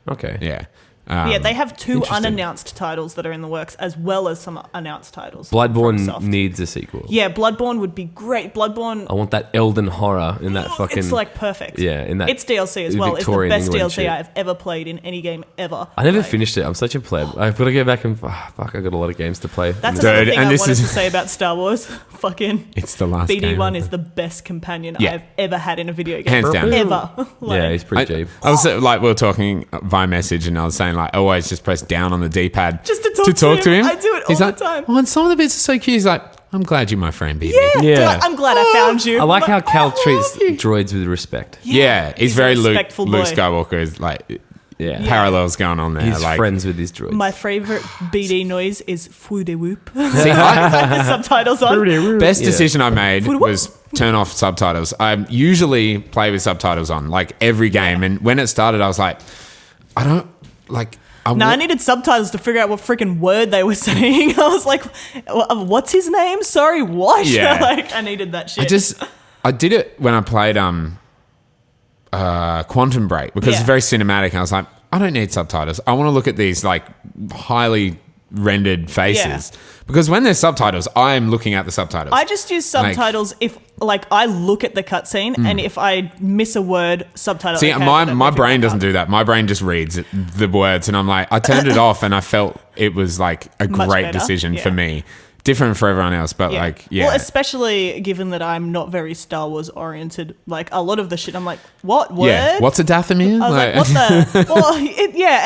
Okay. Yeah. Yeah, they have two interesting. unannounced titles that are in the works, as well as some announced titles. Bloodborne from Soft. needs a sequel. Yeah, Bloodborne would be great. Bloodborne, I want that Elden horror in that fucking. it's like perfect. Yeah, in that. It's DLC as well. Victorian it's the best England DLC shit. I've ever played in any game ever. I never Like, finished it. I'm such a pleb. I've got to go back and fuck. I got a lot of games to play. That's Dude, another thing and I this wanted is- to say about Star Wars. Fucking It's the last game. BD1 is the best companion Yeah. I've ever had in a video game. Hands down. Ever. Yeah, Like, he's pretty cheap. I was like, we were talking via message, and I was saying like, always just press down on the D-pad Just to talk to him. I do it He's all like, the time. Oh, and some of the bits are so cute. He's like, I'm glad you're my friend, BB. yeah, Yeah. like, I'm glad I found you. I like how Cal I treats love you. droids with respect. Yeah, he's he's very a Luke respectful boy. Skywalker. Is like Yeah. parallels going on there. He's like, friends with his droids. My favorite BD noise is foo de whoop. See, I, The subtitles on. best Yeah. decision I made What? was turn off subtitles. I usually play with subtitles on, like every game. And when it started, I was like, I don't like. No, I needed subtitles to figure out what freaking word they were saying. I was like, "What's his name? Sorry, what?" Yeah. Like, I needed that shit. I did it when I played Quantum Break because Yeah. it's very cinematic. And I was like, I don't need subtitles. I want to look at these like highly rendered faces because when there's subtitles, I am looking at the subtitles. I just use subtitles if, like, I look at the cutscene and if I miss a word, subtitle. See, okay, my I don't my figure brain it doesn't out. do that. My brain just reads the words, and I'm like, I turned it off, and I felt it was like a Much great better, decision yeah. for me. Different for everyone else, but like, yeah. Well, especially given that I'm not very Star Wars oriented. Like, a lot of the shit, I'm like, what word? Yeah. What's a Dathomir? I was like, what the? Well,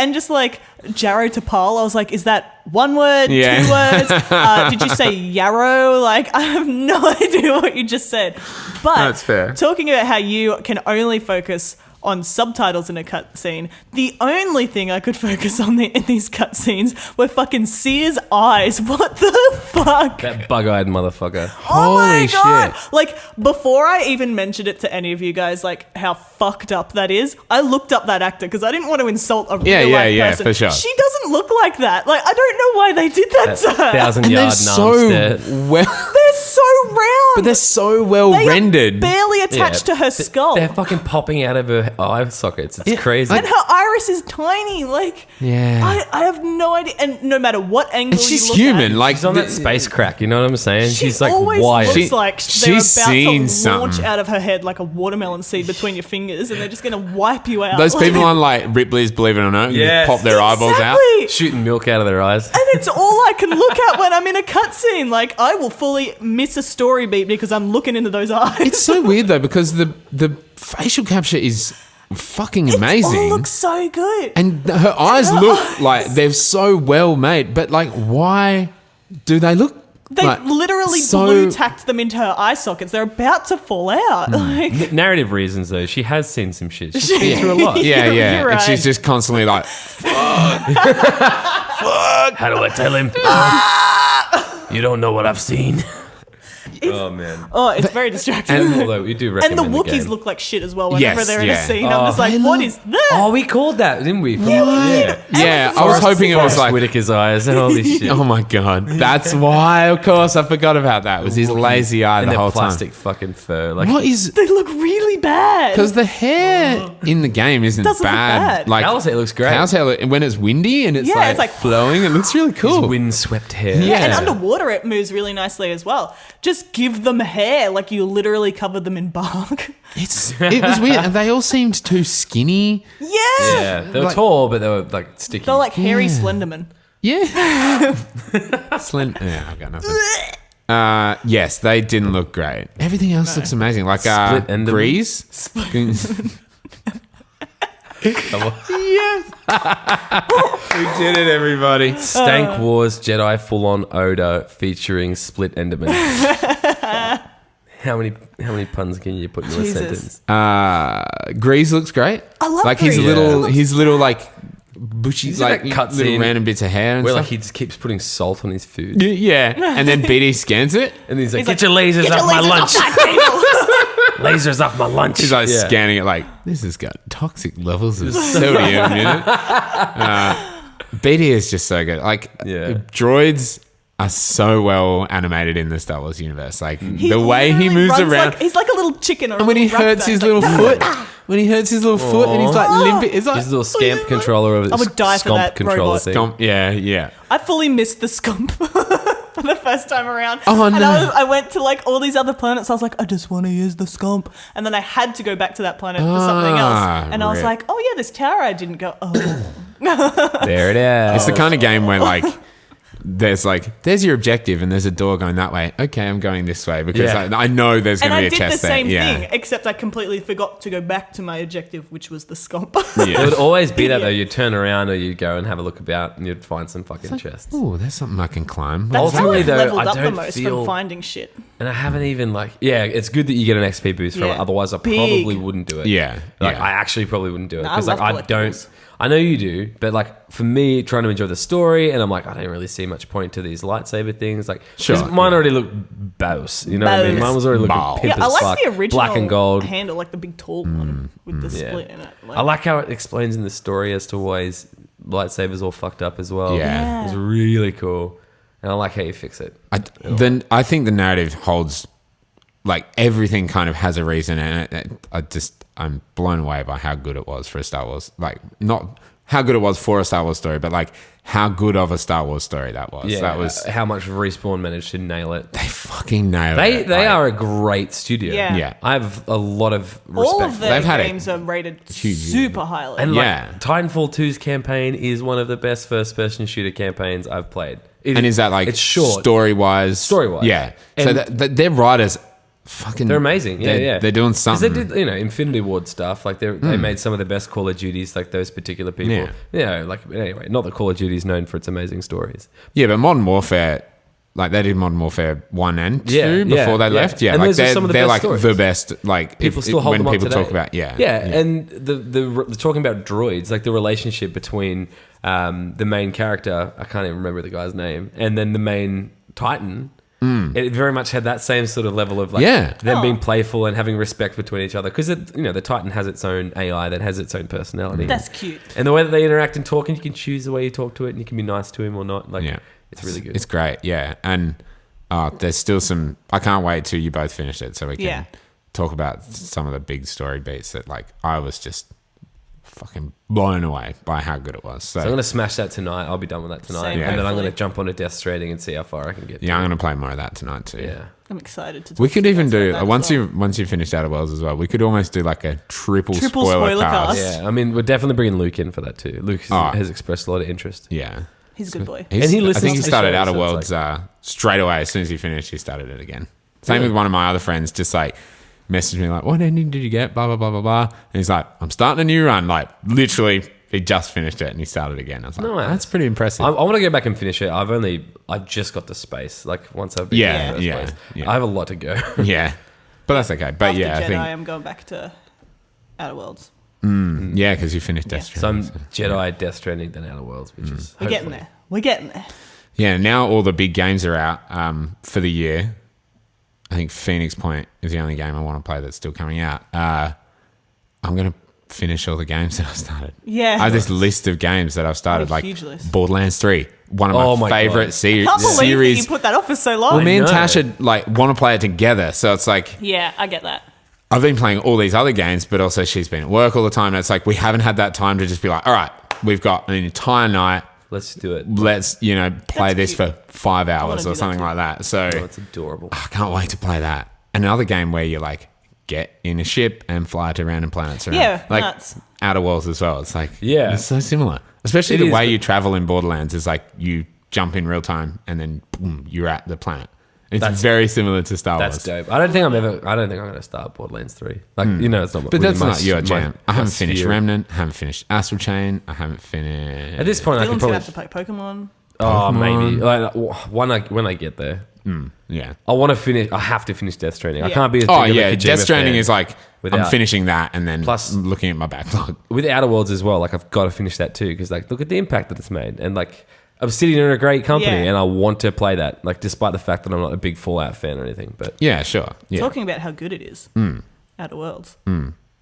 and just like Jarrow Tapal, I was like, is that one word, Yeah. 2 words? Did you say yarrow? Like, I have no idea what you just said. But That's fair. talking about how you can only focus on subtitles in a cutscene, the only thing I could focus on in these cutscenes were fucking Seer's eyes. What the fuck? That bug-eyed motherfucker. Oh my Holy god! shit. Like, before I even mentioned it to any of you guys, like how fucked up that is, I looked up that actor because I didn't want to insult a real life yeah, person. for sure. She doesn't look like that. Like, I don't know why they did that to her. 1,000-yard they're so arm well, They're so round. but they're so well They are rendered. barely attached to her skull. They're fucking popping out of her eye sockets. It's crazy. and her iris is tiny. Like, Yeah. I have no idea. And no matter what angle And she's you look human. at, Like She's on that space crack, you know what I'm saying? she She's like always wired. looks She- like she's they're about seen to launch something. out of her head like a watermelon seed between your fingers, and they're just going to wipe you out. Those Like- people on like Ripley's Believe It or Not, Yes. pop their eyeballs out. Exactly. Shooting milk out of their eyes. And it's all I can look at when I'm in a cutscene. Like, I will fully miss a story beat because I'm looking into those eyes. It's so weird though because the facial capture is fucking It amazing. all looks so good. And her eyes her look eyes. like they're so well made, but like, why do they look? They like, literally so- blue tacked them into her eye sockets. They're about to fall out. Like, Narrative reasons, though. She has seen some shit. She's been through a lot. Yeah, You're yeah. And right. she's just constantly like, How do I tell him? You don't know what I've seen. Oh, man. oh, it's very distracting. Although we do And recommend the the Wookiees game. look like shit as well whenever Yes, they're in yeah. a scene. I'm just like, they what look- is that? Oh, we called that, didn't we? Yeah. yeah. I was hoping it was Forrest like, Whitaker's eyes and all this shit. oh my god, that's why. Of course, I forgot about that. It was his lazy eye and the their whole plastic fucking fur. Like, time. What is? They look really bad. Because the hair in the game isn't Doesn't look bad. bad. Like Cow's hair looks great. Cow's hair, when it's windy and it's, Yeah, like, it's like- flowing, it looks really cool. Windswept hair. Yeah, and Yeah. underwater it moves really nicely as well. Just give them hair, like you literally covered them in bark. It was weird, and they all seemed too skinny. Yeah. Yeah, they were Like- tall, but they were like sticky. They're like hairy Yeah. Slenderman. Yeah, Yeah, I've got nothing. Yes, they didn't look great. Everything else looks amazing. Like Split Enderman. Grease. Yes, we did it, everybody. Stank Wars Jedi Full On Odor featuring Split Enderman. How many puns can you put in a Jesus. sentence? Grease looks great. I love like Grease. his little like bushy, Is it like that cut little scene random bits of hair and Where stuff. like he just keeps putting salt on his food, Yeah, and then BD scans it. and he's like, He's "Get your lasers Get off your my lasers lunch! off that table. Lasers off my lunch!" He's like Yeah. scanning it, like this has got toxic levels of sodium in it. BD is just so good. Like Yeah. droids are so well animated in the Star Wars universe. Like He the way he literally moves runs around. like, he's like a little chicken. Or And when he a little hurts rabbit. his It's little like, foot, when he hurts his little foot and he's like limping, it's like His little scamp controller of I would die for scomp that controller robot. thing. Stomp. Yeah. I fully missed the scump for the first time around. Oh, and no. I went to like all these other planets. I was like, I just want to use the scump. And then I had to go back to that planet for something else. And I was rip. like, oh yeah, this tower I didn't go. Oh, There it is. It's the kind of game where there's your objective and there's a door going that way. Okay, I'm going this way because Yeah. I know there's going and to I be a did the chest there. same Yeah. thing, except I completely forgot to go back to my objective, which was the scump. There would always be that though. Yeah. You'd turn around or you'd go and have a look about, and you'd find some fucking chests. Oh, there's something I can climb. That's how Ultimately, I've though, leveled I up the don't most feel- from finding shit. And I haven't even like, yeah, it's good that you get an XP boost from it. Yeah. Otherwise, I Big. probably wouldn't do it. Yeah, like yeah. I actually probably wouldn't do it No, I because like love I don't. collectibles. I know you do, but like for me, trying to enjoy the story, and I'm like, I don't really see much point to these lightsaber things. Like, 'cause Sure, mine yeah. already looked bows. You know what I mean? Bows. Mine was already looking Bow. pimp Yeah, I as like fuck, the original black and gold. handle, like the big tall one with the Yeah. split in it. Like, I like how it explains in the story as to why his lightsabers all fucked up as well. Yeah. It's really cool, and I like how you fix it. I think the narrative holds, like everything kind of has a reason, and I'm blown away by how good it was for a Star Wars. Like not how good it was for a Star Wars story, but like how good of a Star Wars story that was. Yeah, That was how much Respawn managed to nail it. they fucking nailed it. They Like, are a great studio. Yeah. Yeah. I have a lot of respect. all of for their They've had a games are rated huge- super highly. And Yeah. like Titanfall 2's campaign is one of the best first-person shooter campaigns I've played. and is that like it's short? story wise? Story-wise. yeah. So And- that their writers, fucking, They're amazing. Yeah, they're, yeah. They're doing 'Cause something. they did, Infinity Ward stuff. Like they made some of the best Call of Duties. Like those particular people. Yeah. Like anyway, not that Call of Duty is known for its amazing stories. Yeah, but Modern Warfare, like they did Modern Warfare 1 and 2 Yeah, before they yeah. left. Yeah, And like those are some of the they're best like stories. the best. Like People if, still hold when them up people today. talk about And the talking about droids, like the relationship between the main character, I can't even remember the guy's name, and then the main Titan. It very much had that same sort of level of like Yeah. them being playful and having respect between each other because the Titan has its own AI that has its own personality. That's cute. And the way that they interact and talk, and you can choose the way you talk to it, and you can be nice to him or not. Like, Yeah. it's really good. It's great, yeah. And there's still some. I can't wait till you both finish it so we can Yeah. talk about some of the big story beats that like I was just fucking blown away by how good it was. So, So I'm gonna smash that tonight. I'll be done with that tonight, Same, and then I'm hopefully. gonna jump on a Death Stranding and see how far I can get. yeah, I'm gonna play more of that tonight too. Yeah. I'm excited to. We talk could to you even guys do about that once as well. you finish Outer Worlds as well. We could almost do like a triple Triple spoiler spoiler cast. cast. Yeah, I mean, we're definitely bringing Luke in for that too. Luke Oh. has expressed a lot of interest. Yeah. He's a good boy. He's- And he I listens think he to the started show, Outer so it's Worlds like- straight away. As soon as he finished, he started it again. Same Really? with one of my other friends, just like messaged me like, what ending did you get? Blah, blah, blah, blah, blah. And he's like, I'm starting a new run. Like literally, he just finished it and he started again. I was like, Nice. that's pretty impressive. I want to go back and finish it. I just got the space. Like once I've been Yeah, in the first yeah, place. yeah. I have a lot to go. yeah. But that's okay. But After yeah, Jedi, I think, I'm going back to Outer Worlds. yeah, because you finished Death So I'm Stranding. Jedi, Death Stranding, then Outer Worlds, which is We're getting hopefully- there. We're getting there. Yeah, now all the big games are out for the year. I think Phoenix Point is the only game I want to play that's still coming out. I'm going to finish all the games that I've started. Yeah. I have this list of games that I've started, What a like huge list. Borderlands 3, one of Oh my my favorite God. series. I can't believe that you put that off for so long. Well, me and know. Tasha like want to play it together, so it's like Yeah, I get that. I've been playing all these other games, but also she's been at work all the time. And it's like we haven't had that time to just be like, all right, we've got an entire night. Let's do it. Let's, play this cute. for 5 wanna hours do or that something too. like that. So Oh, it's adorable. I can't wait to play that. Another game where you like get in a ship and fly to random planets around. Yeah, like nuts. Outer Worlds as well. It's like, Yeah. it's so similar. Especially It the is, way but- you travel in Borderlands is like you jump in real time and then boom, you're at the planet. It's very similar to Star Wars. That's dope. I don't think I'm going to start Borderlands 3. Like, it's not. But that's my- not your my- jam. I haven't my finished sphere. Remnant. I haven't finished Astral Chain. I haven't finished. At this point, I Dylan's can gonna probably. have to play Pokemon. Oh, Pokemon. maybe. Like, when I get there. Yeah. I want to finish. I have to finish Death Stranding. I Yeah. can't be as big Oh of a yeah, Kojima Death Stranding fan is like I'm without- finishing that and then Plus- looking at my backlog. with Outer Worlds as well. Like I've got to finish that too because like look at the impact that it's made and like Obsidian are a great company Yeah. and I want to play that. Like despite the fact that I'm not a big Fallout fan or anything, but Yeah, sure. Yeah. Talking about how good it is. Outer Worlds.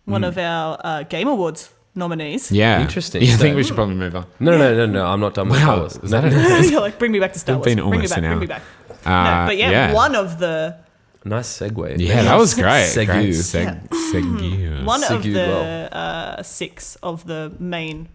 One of our Game Awards nominees. Yeah. Interesting. Yeah, I So- think we should probably move on. no, I'm not done with Wow, Star Wars. is that No. it? You're like, bring me back to Star It's Wars. been Bring me almost back. an Bring hour. me back. No, but yeah, one of the Nice segue. Yeah, that was great. Segu. Great. Yeah. Segu. one of Segu the 6 of the main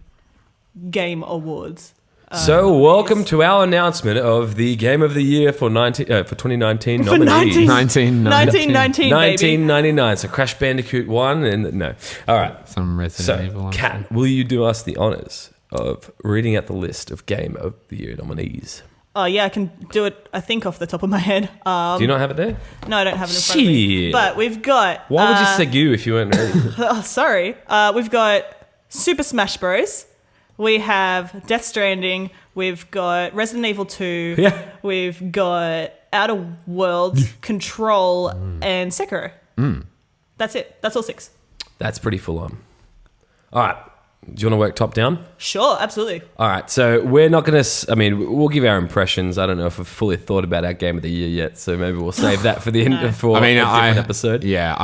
Game Awards. So welcome to our announcement of the Game of the Year for 2019 For nominees. 1919, baby. 1999. So Crash Bandicoot 1 and no. All right. Some Resident So, Evil. Kat, will you do us the honors of reading out the list of Game of the Year nominees? Oh yeah, I can do it. I think off the top of my head. Do you not have it there? No, I don't have it in front of me. Shit. But we've got. Why would you say you if you weren't ready? Oh, sorry. We've got Super Smash Bros. We have Death Stranding. We've got Resident Evil 2. Yeah. We've got Outer Worlds, Control, and Sekiro. That's it. That's all 6. That's pretty full on. All right. Do you want to work top down? Sure, absolutely. All right. So we're not going to, we'll give our impressions. I don't know if we've fully thought about our Game of the Year yet. So maybe we'll save that for the end for a different episode. Yeah,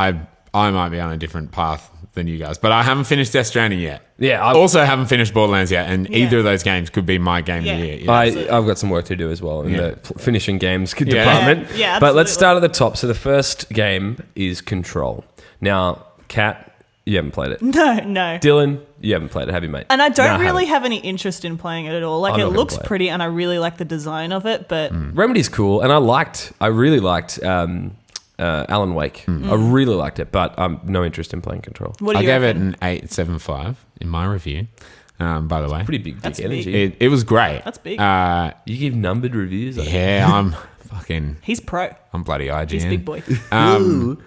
I might be on a different path than you guys, but I haven't finished Death Stranding yet. Yeah. I also haven't finished Borderlands yet, and Yeah. either of those games could be my game Yeah. of the year. Yeah. I've got some work to do as well in Yeah. the finishing games department. Yeah, but let's absolutely. start at the top. So the first game is Control. Now, Kat, you haven't played it. No. Dylan, you haven't played it, have you, mate? And I don't No, really haven't. have any interest in playing it at all. Like, I'm it not gonna looks play it. pretty, and I really like the design of it, but Remedy's cool, and I really liked Alan Wake. I really liked it, but I'm no interest in playing Control. what do I you gave reckon? it an 8.75 in my review. By the way, Pretty big That's energy. big. it was great. That's big. You give numbered reviews. I think. Yeah, He's pro. I'm bloody IGN. He's big boy. Um,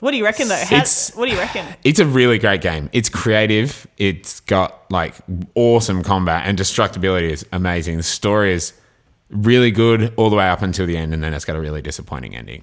What do you reckon, though? What do you reckon? It's a really great game. It's creative. It's got like awesome combat, and destructibility is amazing. The story is really good all the way up until the end, and then it's got a really disappointing ending.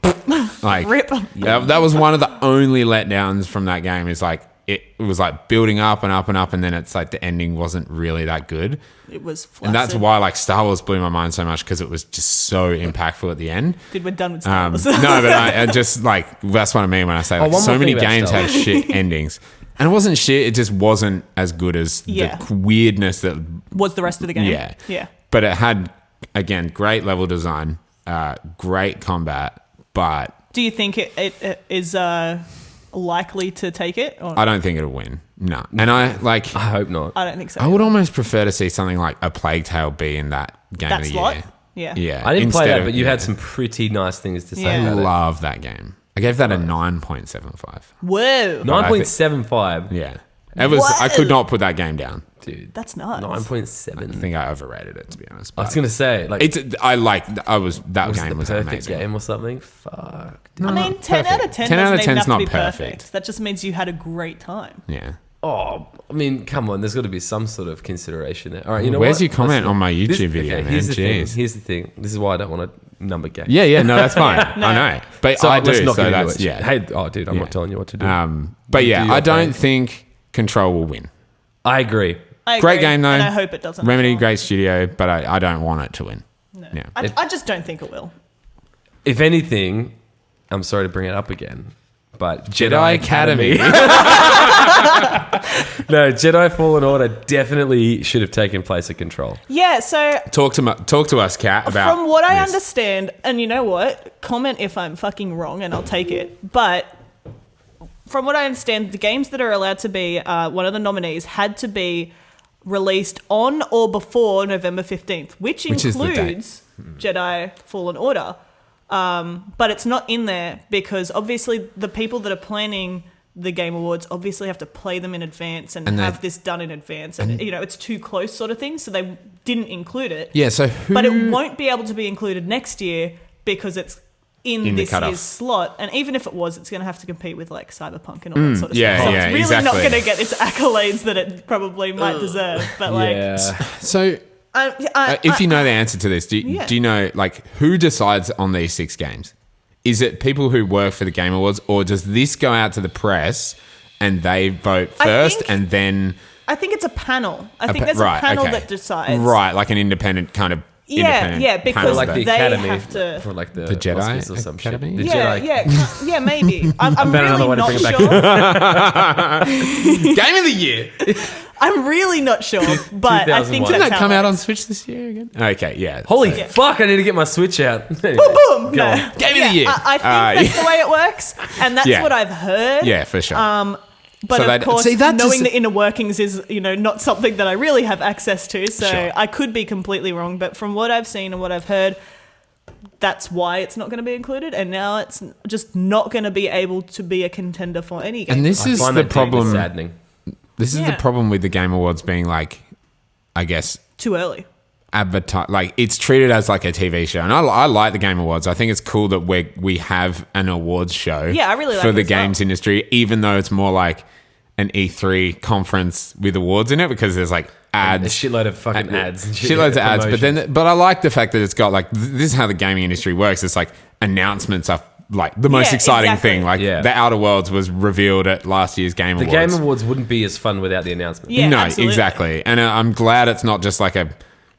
Like Rip. that was one of the only letdowns from that game. Is like it was like building up and up and up, and then it's like the ending wasn't really that good. It was flaccid. And that's why like Star Wars blew my mind so much, because it was just so impactful at the end. Dude, we're done with Star Wars. No, but I just like that's what I mean when I say like, one so more many thing about games Star have shit endings, and it wasn't shit. It just wasn't as good as Yeah. the weirdness that. Was the rest of the game? Yeah, Yeah. But it had again great level design, great combat, but Do you think it is likely to take it? Or I don't think it'll win. No, and I I hope not. I don't think so. I would almost prefer to see something like a Plague Tale be in that game That of the slot? year. Yeah. Yeah, I didn't play instead that, of- but you yeah. had some pretty nice things to say Yeah. I about it. love that game. I gave that a 9.75. Whoa. 9.75. Yeah, it was. I could not put that game down. Dude. That's nuts. 9.7. I think I overrated it, to be honest. I was but going to say, like, that was game it was the perfect amazing. game or something? Fuck. dude. I mean, 10 out of 10 10 out of doesn't even 10's have to not be perfect. That just means you had a great time. Yeah. Oh, I mean, come on. There's got to be some sort of consideration there. All right, you know Where's what? your comment Let's- on my YouTube video, man? Here's the thing. Jeez. Here's the thing. This is why I don't want to number game. Yeah, no, that's fine. I know. But So I let's do, not so get into that's, it. yeah. Hey, oh, dude, I'm Yeah. not telling you what to do. But You yeah, do your I don't thing. think Control will win. I agree. I Great agree, game, though. And I hope it doesn't. as Remedy, well. great studio, but I don't want it to win. No. Yeah. I just don't think it will. If anything, I'm sorry to bring it up again, but Jedi Academy. No, Jedi Fallen Order definitely should have taken place at Control. Yeah, so Talk to us, Kat, about from what I this. understand, and you know what? Comment if I'm fucking wrong and I'll take it. But from what I understand, the games that are allowed to be one of the nominees had to be released on or before November 15th, which Which is the date. includes Jedi Fallen Order. But it's not in there because obviously the people that are planning the Game Awards obviously have to play them in advance and have this done in advance. And, it's too close sort of thing. So they didn't include it. Yeah, so who... But it won't be able to be included next year because it's in the this cutoff. year's slot. And even if it was, it's going to have to compete with like Cyberpunk and all that sort of yeah, stuff. So yeah, it's really exactly. not going to get its accolades that it probably might deserve. But like, So if you know the answer to this, do you know like who decides on these 6 games? Is it people who work for the Game Awards, or does this go out to the press and they vote first and then... I think it's a panel. I think there's a panel that decides. Right, like an independent kind of... Yeah, because panel like that- the they Academy have to- for like the Jedi Oscars or some Academy? shit. The Yeah, Jedi. yeah, maybe. I'm found really another way to not bring it back. sure. Game of the year! I'm really not sure, but I think 2001. that's Didn't that how come it out on works. Switch this year again? Okay, yeah. Holy Yeah. fuck! I need to get my Switch out. Anyway, Boom! go No. on. Game of the year. I think that's the way it works, and that's Yeah. what I've heard. Yeah, for sure. But So of that- course, see, that knowing just- the inner workings is, not something that I really have access to. So Sure. I could be completely wrong. But from what I've seen and what I've heard, that's why it's not going to be included. And now it's just not going to be able to be a contender for any game. And this I is find the that deeply problem. saddening. This is the Yeah. problem with the Game Awards being like, I guess, Too early. like it's treated as like a TV show, and I like the Game Awards. I think it's cool that we have an awards show. Yeah, I really like for it the as well. games industry, even though it's more like an E3 conference with awards in it because there's like A ads, shitload of fucking ads. And shit, shitloads of ads. promotions. But I like the fact that it's got like this is how the gaming industry works. It's like announcements are like the most Yeah, exciting exactly. thing. Like Yeah. the Outer Worlds was revealed at last year's Game the Awards. Game Awards wouldn't be as fun without the announcement. Yeah, no, absolutely. exactly. And I'm glad it's not just like a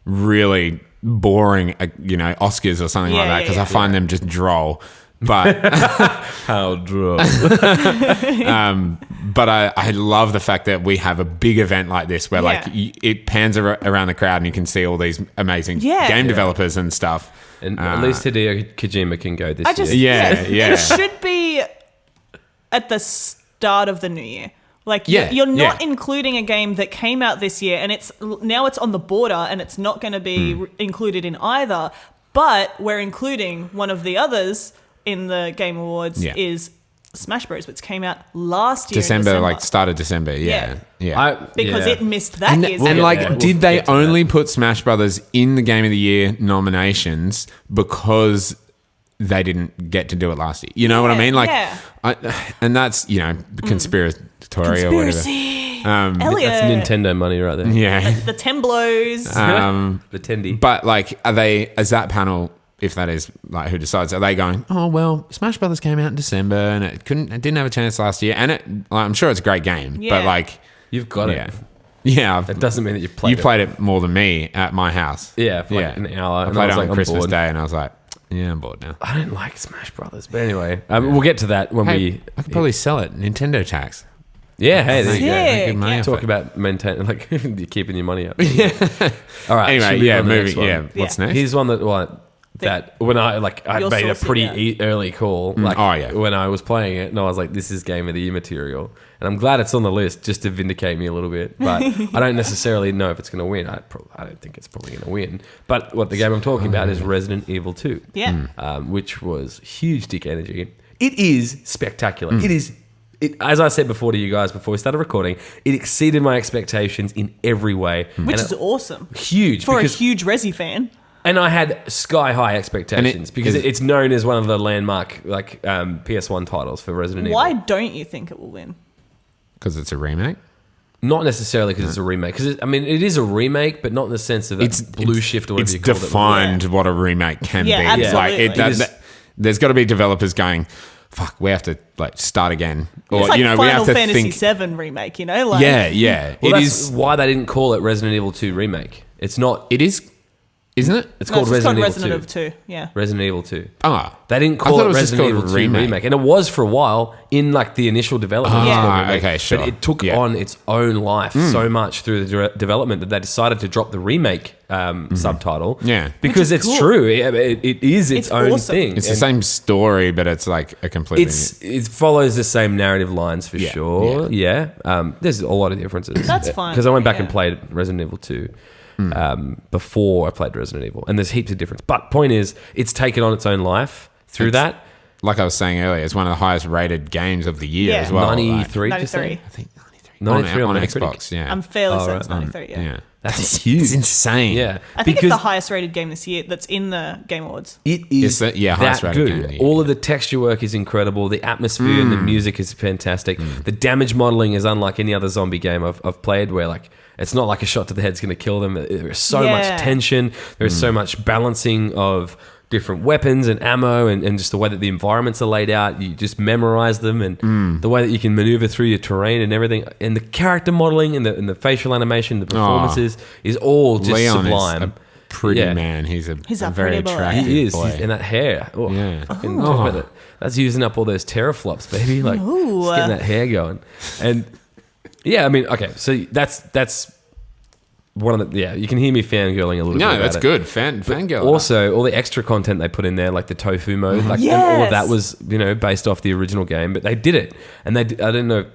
really boring, Oscars or something like Yeah, that yeah, because yeah. I find them just droll. But How droll. but I love the fact that we have a big event like this where like Yeah. it pans around the crowd and you can see all these amazing Yeah. game Yeah. developers and stuff. And at least Hideo Kojima can go this I just year. Yeah. It should be at the start of the new year. Like Yeah, you're not yeah. including a game that came out this year, and it's on the border, and it's not going to be Hmm. included in either. But we're including one of the others in the Game Awards Yeah. is Smash Bros, which came out last year, in December, like start of December. Yeah. because yeah. it missed that And, year's. and game. like, yeah, we'll did they get to only put Smash Brothers in the Game of the Year nominations because they didn't get to do it last year? You know what I Yeah, mean? Like, yeah. and that's conspiratorial or whatever. Conspiracy, Um, Elliot, That's Nintendo money right there. Yeah. the Temblos. The Tendy. But like, is that panel? If that is like who decides, are they going? Oh well, Smash Brothers came out in December and it didn't have a chance last year, and I'm sure it's a great game, Yeah. but like, You've got yeah, it. yeah, That doesn't mean that you've played you played it more than me at my house. Yeah, for like an hour. I and played was it like, on I'm Christmas bored. Day, and I was like, yeah, I'm bored now. I don't like Smash Brothers. But anyway, we'll get to that when Hey, I could probably sell it. Nintendo tax. Yeah, hey, there you go. Sick. Make good money Yeah. off Talk it. about maintaining, like, you're keeping your money up. All right. Anyway, should we yeah, move on to the moving. next one? Yeah, what's next? Here's one that when I Your made a source, pretty yeah. early call. Like, oh, yeah. when I was playing it, and I was like, "This is Game of the Year material," and I'm glad it's on the list just to vindicate me a little bit. But I don't necessarily know if it's going to win. I don't think it's probably going to win. But what the game I'm talking about is Resident Evil 2. Yeah. Which was huge dick energy. It is spectacular. It is. As I said before to you guys before we started recording, it exceeded my expectations in every way. Which And is awesome. huge For a because huge Resi fan. and I had sky high expectations because it's known as one of the landmark PS1 titles for Resident Why Evil. don't you think it will win? Because it's a remake. Not necessarily because it's a remake. Because it is a remake, but not in the sense of that blue shift or whatever It's you called defined what a remake can Yeah, be. It's like absolutely. there's got to be developers going, fuck, we have to like start again, or It's like we have Final to Fantasy think. VII remake, Like, Yeah, yeah. Well, It that's is. why they didn't call it Resident Evil 2 remake. It's not. It is. Isn't it? It's No, called it's just Resident, Resident Evil Evil 2. 2. Yeah. Resident Evil 2. Ah, They didn't I call thought it it was just Resident called Evil 2 remake. And it was for a while in like the initial development. It was Yeah. called Ah, remake. okay, sure. But it took Yeah. on its own life so much through the development that they decided to drop the remake subtitle. Yeah. Because Which is it's cool. true. It is its It's own awesome. thing. it's the And same story, but it's like a completely. it follows the same narrative lines for Yeah, sure. Yeah. There's a lot of differences. That's fine, Because I went back yeah. and played Resident Evil 2 before I played Resident Evil. And there's heaps of difference. But point is, it's taken on its own life through It's- that. like I was saying earlier, it's one of the highest rated games of the year Yeah. as well. 93, did you say? 93. I think 93. 93 on on Xbox, Metacritic. yeah. I'm fairly Oh, certain right. it's 93. Yeah. yeah. That's huge. It's insane. Yeah. I think it's Because the highest rated game this year that's in the Game Awards. it is It's the- highest that rated game of good. the year, All of the texture work is incredible. The atmosphere and the music is fantastic. The damage modeling is unlike any other zombie game I've played where like it's not like a shot to the head's going to kill them. There is so Yeah. much tension. There is so much balancing of different weapons and ammo and just the way that the environments are laid out. You just memorize them and the way that you can maneuver through your terrain and everything. And the character modeling and the facial animation, the performances is all just Leon sublime. is a pretty Yeah. man. He's a a very pretty boy. attractive He is. boy. He's in that hair. Oh, Yeah. fucking Oh. talk about it. That's using up all those teraflops, baby. Like, Ooh. just getting that hair going. And yeah, I mean, okay, so that's one of the you can hear me fangirling a little bit. No, about that's it. good. Fangirl. Also, all the extra content they put in there, like the tofu mode, like and all of that Yes. was based off the original game, but they did it, and I don't know.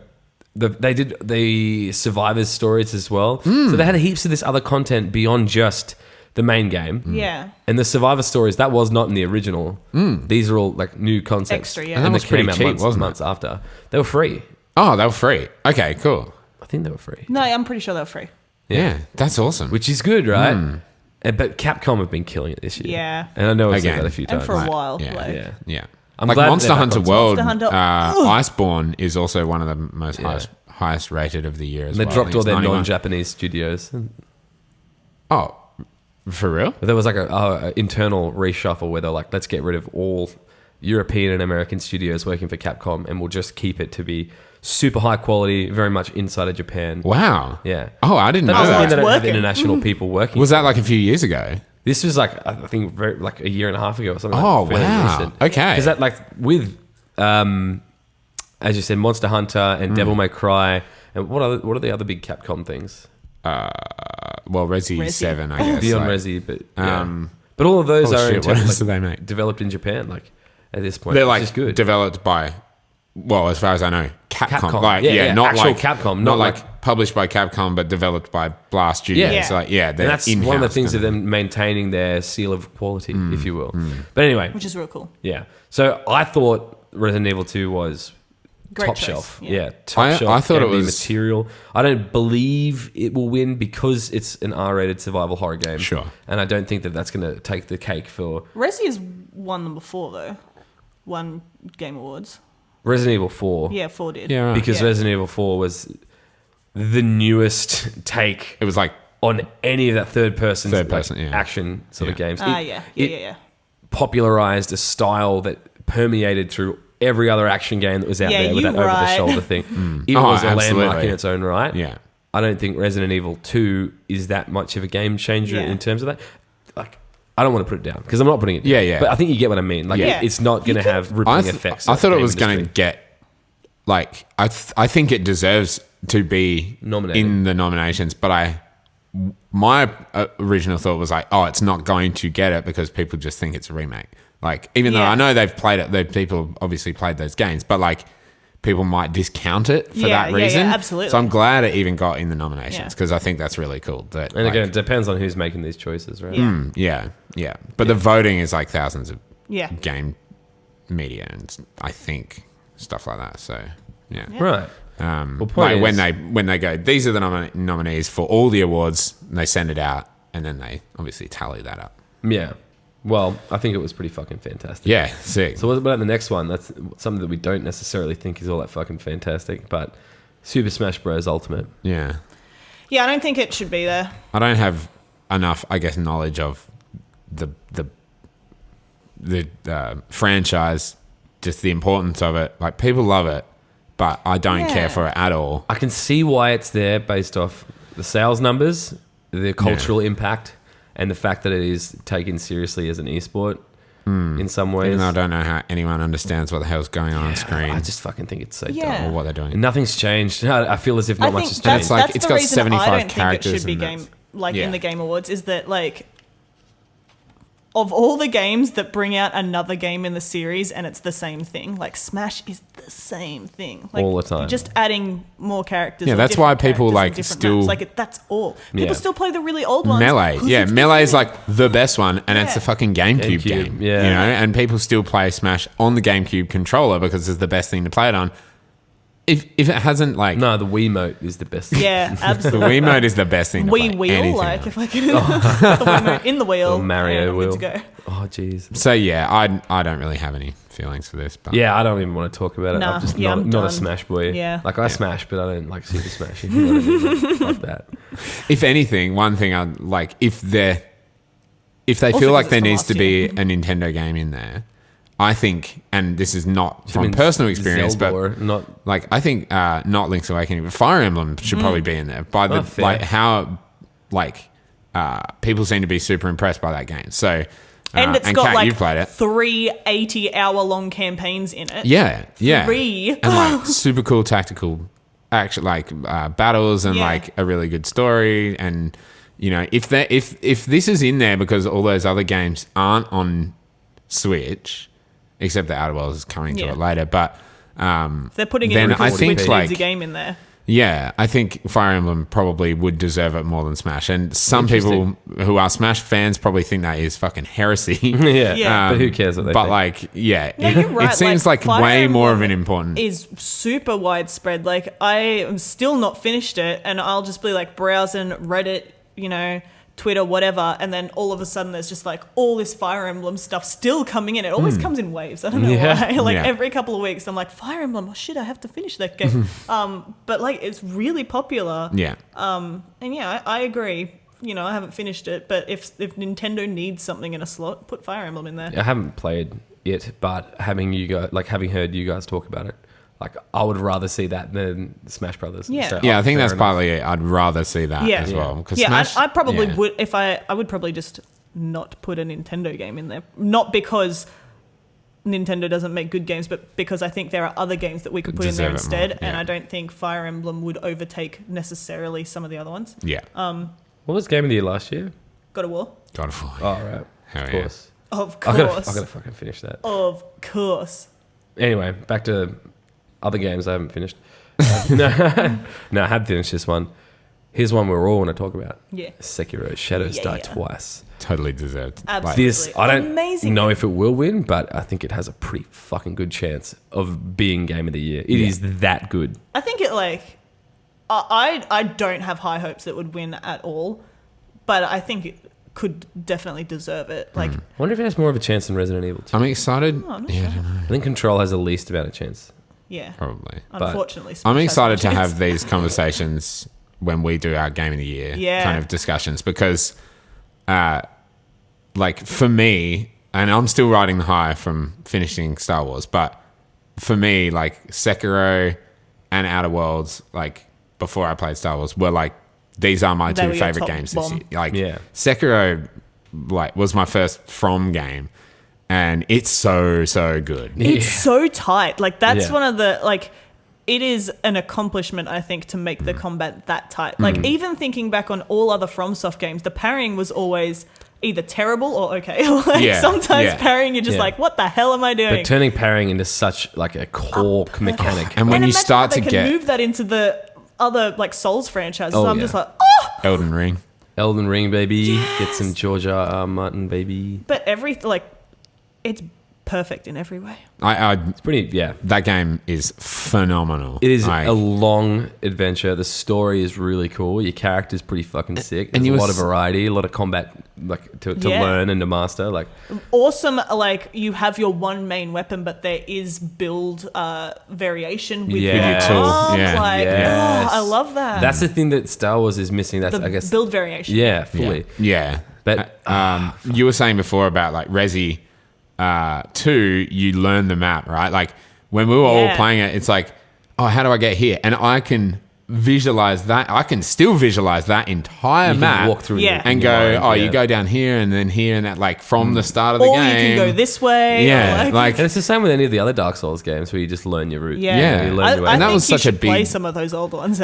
They did the survivors stories as well, so they had heaps of this other content beyond just the main game. Yeah. And the survivor stories that was not in the original. These are all like new concepts, Extra, yeah. and, And that they was pretty came out cheap, wasn't it? months after. They were free. Oh, they were free. Okay, cool. I think they were free, No, I'm pretty sure they're free. Yeah, that's awesome. which is good, right? But Capcom have been killing it this year. Yeah. and I know I've said Again. that a few And times. for a while. yeah, like- yeah. yeah. I'm like glad Monster they're back Hunter on World, Monster Hunter- Iceborne is also one of the most Yeah. highest rated of the year as They well. I dropped think all it's their 91. non-Japanese studios. Oh, for real? But there was like a internal reshuffle where they're like, let's get rid of all European and American studios working for Capcom, and we'll just keep it to be super high quality, very much inside of Japan. Wow. Yeah. Oh, I didn't That know doesn't mean that. they don't have working. international people working. Was that like a few years ago? This was like I think like a year and a half ago or something. Oh, like fairly wow. recent. Okay. Because that like with, as you said, Monster Hunter and Devil May Cry, and what are the other big Capcom things? Well, Resi Resi. 7, I guess. Beyond like, Resi, but yeah. um, But all of those oh, are shit, what else do they make? developed in Japan. Like at this point, They're which like is good. developed by, well, as far as I know, Capcom. Capcom. Like, Yeah, not actual like Capcom, not not like, like- published by Capcom, but developed by Blast Studios. Yeah. Like, yeah, they're and that's one of the in-house things of kind them maintaining their seal of quality, if you will. But anyway, Which is real cool. yeah. So I thought Resident Evil 2 was Great top choice, shelf. yeah. Yeah, top I shelf. thought it gaming was- material. I don't believe it will win because it's an R-rated survival horror game. Sure. And I don't think that that's going to take the cake for Resi has won them before, though. Won Game Awards. Resident Evil 4. Yeah, 4 did. Yeah, right. Because Yeah. Resident Evil 4 was the newest take It was like, on any of that third person, yeah. action sort of Yeah. games. Ah, It- yeah. it Yeah. popularized a style that permeated through every other action game that was out Yeah, there with you that over the right. shoulder thing. It Oh, was a landmark absolutely. in its own right. yeah. I don't think Resident Evil 2 is that much of a game changer Yeah. in terms of that. Like, I don't want to put it down because I'm not putting it down. Yeah, yeah. But I think you get what I mean. Like, Yeah. it's not going to have rippling effects. I on thought the it game was going to industry. get, like, I think it deserves to be Nominated. in the nominations, but my original thought was like, oh, it's not going to get it because people just think it's a remake. Like, even though Yeah. I know they've played it, people obviously played those games, but like, people might discount it for Yeah, that yeah, reason. yeah, absolutely. So I'm glad it even got in the nominations Yeah. because I think that's really cool. That, And like, again, it depends on who's making these choices, right? Yeah. yeah. But the voting is like thousands of Yeah. game media and I think stuff like that. So yeah. Right. Well, point Like is- when they go, these are the nominees for all the awards, and they send it out, and then they obviously tally that up. Yeah. Well, I think it was pretty fucking fantastic. Yeah, sick. So what about the next one? That's something that we don't necessarily think is all that fucking fantastic, but Super Smash Bros. Ultimate. Yeah, Yeah, I don't think it should be there. I don't have enough, I guess, knowledge of the franchise, just the importance of it. Like, people love it, but I don't Yeah. care for it at all. I can see why it's there based off the sales numbers, the cultural impact, and the fact that it is taken seriously as an esport in some ways. Even though I don't know how anyone understands what the hell's going on screen I just fucking think it's so Yeah. or dumb. what they're doing. And nothing's changed. I feel as if I not much think has that's, changed. like, that's it's the got reason 75 I don't think it characters should be and game that's- like yeah. in the Game Awards is that like of all the games that bring out another game in the series and it's the same thing, like Smash is the same thing. Like, All the time. You're just adding more characters. Yeah, or that's why different people, characters like, and different still- maps. Like that's all. People Yeah. still play the really old ones. Melee, 'cause yeah, it's the Melee is thing. like the best one, and it's Yeah. a fucking GameCube GameCube, game. yeah. You know, and people still play Smash on the GameCube controller because it's the best thing to play it on. If it hasn't like No, the Wiimote is the best. Yeah, the absolutely. Wiimote is the best thing to play Wii wheel, anything like on. if I could, the Wiimote in the wheel, Little Mario and I'm good wheel. to go. Oh, jeez. So yeah, I don't really have any feelings for this. But Yeah, I don't even want to talk about it. Nah, I'm just yeah, not, I'm not a done. Smash boy. Yeah. Like, I Smash, but I don't like Super Smash. You know what I mean? Like that. if anything, one thing I'd like if they Also feel like because there it's from needs to last be year. a Nintendo game in there, I think, and this is not I from mean, personal experience, Zelda but or not. like I think not Link's Awakening, but Fire Emblem should probably be in there. By the Oh, fair. like how like people seem to be super impressed by that game. So And it's got Kat, like you've played it. 3 80-hour-long campaigns in it. Yeah, yeah. 3. And like super cool tactical action, like battles, and Yeah. like a really good story. And you know, if this is in there because all those other games aren't on Switch, except the Outer Worlds is coming to Yeah. it later, but If they're putting then in I because think, Switch like- needs a game in there. yeah, I think Fire Emblem probably would deserve it more than Smash. And some people who are Smash fans probably think that is fucking heresy. Yeah. Yeah. But who cares what they But think? like, yeah, No, it, you're right. it seems Like, like, Fire way more of Emblem an important. Is super widespread. Like I am still not finished it, and I'll just be like browsing Reddit, you know, Twitter, whatever, and then all of a sudden there's just like all this Fire Emblem stuff still coming in. It always comes in waves. I don't know Yeah. why. Like Yeah. every couple of weeks, I'm like Fire Emblem. Oh shit, I have to finish that game. But like it's really popular. Yeah. And yeah, I agree. You know, I haven't finished it, but if Nintendo needs something in a slot, put Fire Emblem in there. I haven't played it, but having heard you guys talk about it, like I would rather see that than Smash Brothers. Yeah. So, Yeah, I think fair that's enough. partly it. I'd rather see that Yeah. as Yeah. well. 'Cause Yeah, Smash, I probably yeah. would if I would probably just not put a Nintendo game in there. Not because Nintendo doesn't make good games, but because I think there are other games that we could put in there Deserve it more, instead, and yeah. I don't think Fire Emblem would overtake necessarily some of the other ones. Yeah. What was Game of the Year last year? God of War, God of War. Oh, right. Hell Of yeah. course. of I gotta course, fucking finish that. of course. Anyway, back to other games I haven't finished. No, I had finished this one. Here's one we're all going to talk about. Yeah, Sekiro: Shadows Die Yeah. Twice. Totally deserved. Absolutely. This, I don't Amazing know game. if it will win, but I think it has a pretty fucking good chance of being Game of the Year. It is that good. I think it like I don't have high hopes it would win at all, but I think it could definitely deserve it. Like I wonder if it has more of a chance than Resident Evil 2. I'm excited. I'm not yeah, I sure. don't know. I think Control has the least amount of chance. yeah, Probably. unfortunately, I'm Smash has excited no to chance. have these conversations when we do our Game of the Year Yeah. kind of discussions because, like, for me, and I'm still riding the high from finishing Star Wars, but for me, like, Sekiro and Outer Worlds, like, before I played Star Wars, were like, these are my They two were your favorite top games this bomb. year. Like, Yeah. Sekiro, like, was my first From game, and it's so good. It's so tight. Like that's Yeah. one of the like it is an accomplishment I think to make the combat that tight. Like even thinking back on all other FromSoft games, the parrying was always either terrible or okay. Like Yeah, sometimes yeah. parrying you're just Yeah. like, what the hell am I doing? But turning parrying into such like a core mechanic. And when you imagine start how to they can get move that into the other like Souls franchises, Oh, I'm yeah. just like, oh. Elden Ring. Elden Ring, baby. Yes. Get some George R. R. Martin, baby. But it's perfect in every way. It's pretty, yeah. That game is phenomenal. It is Like, a long adventure. The story is really cool. Your character's pretty fucking sick. and There's you a were lot of s- variety, a lot of combat like to Yeah. learn and to master. Like Awesome, like you have your one main weapon, but there is build variation with Yeah. your With your tool. arm. Yeah. Like, Yes. oh, I love that. that's the thing that Star Wars is missing. That's the I guess build variation. yeah, fully. Yeah. But You were saying before about like Resi 2, you learn the map, right? Like when we were all Yeah. playing it, it's like, oh, how do I get here? And I can visualize that. I can still visualize that entire You can map walk through Yeah. and your go, mind, you go down here and then here and that, like from the start of the Or game. you can go this way. Yeah, or like And it's the same with any of the other Dark Souls games where you just learn your route. yeah. Yeah. You learn your way. I And that think was you such a should play big- some of those old ones.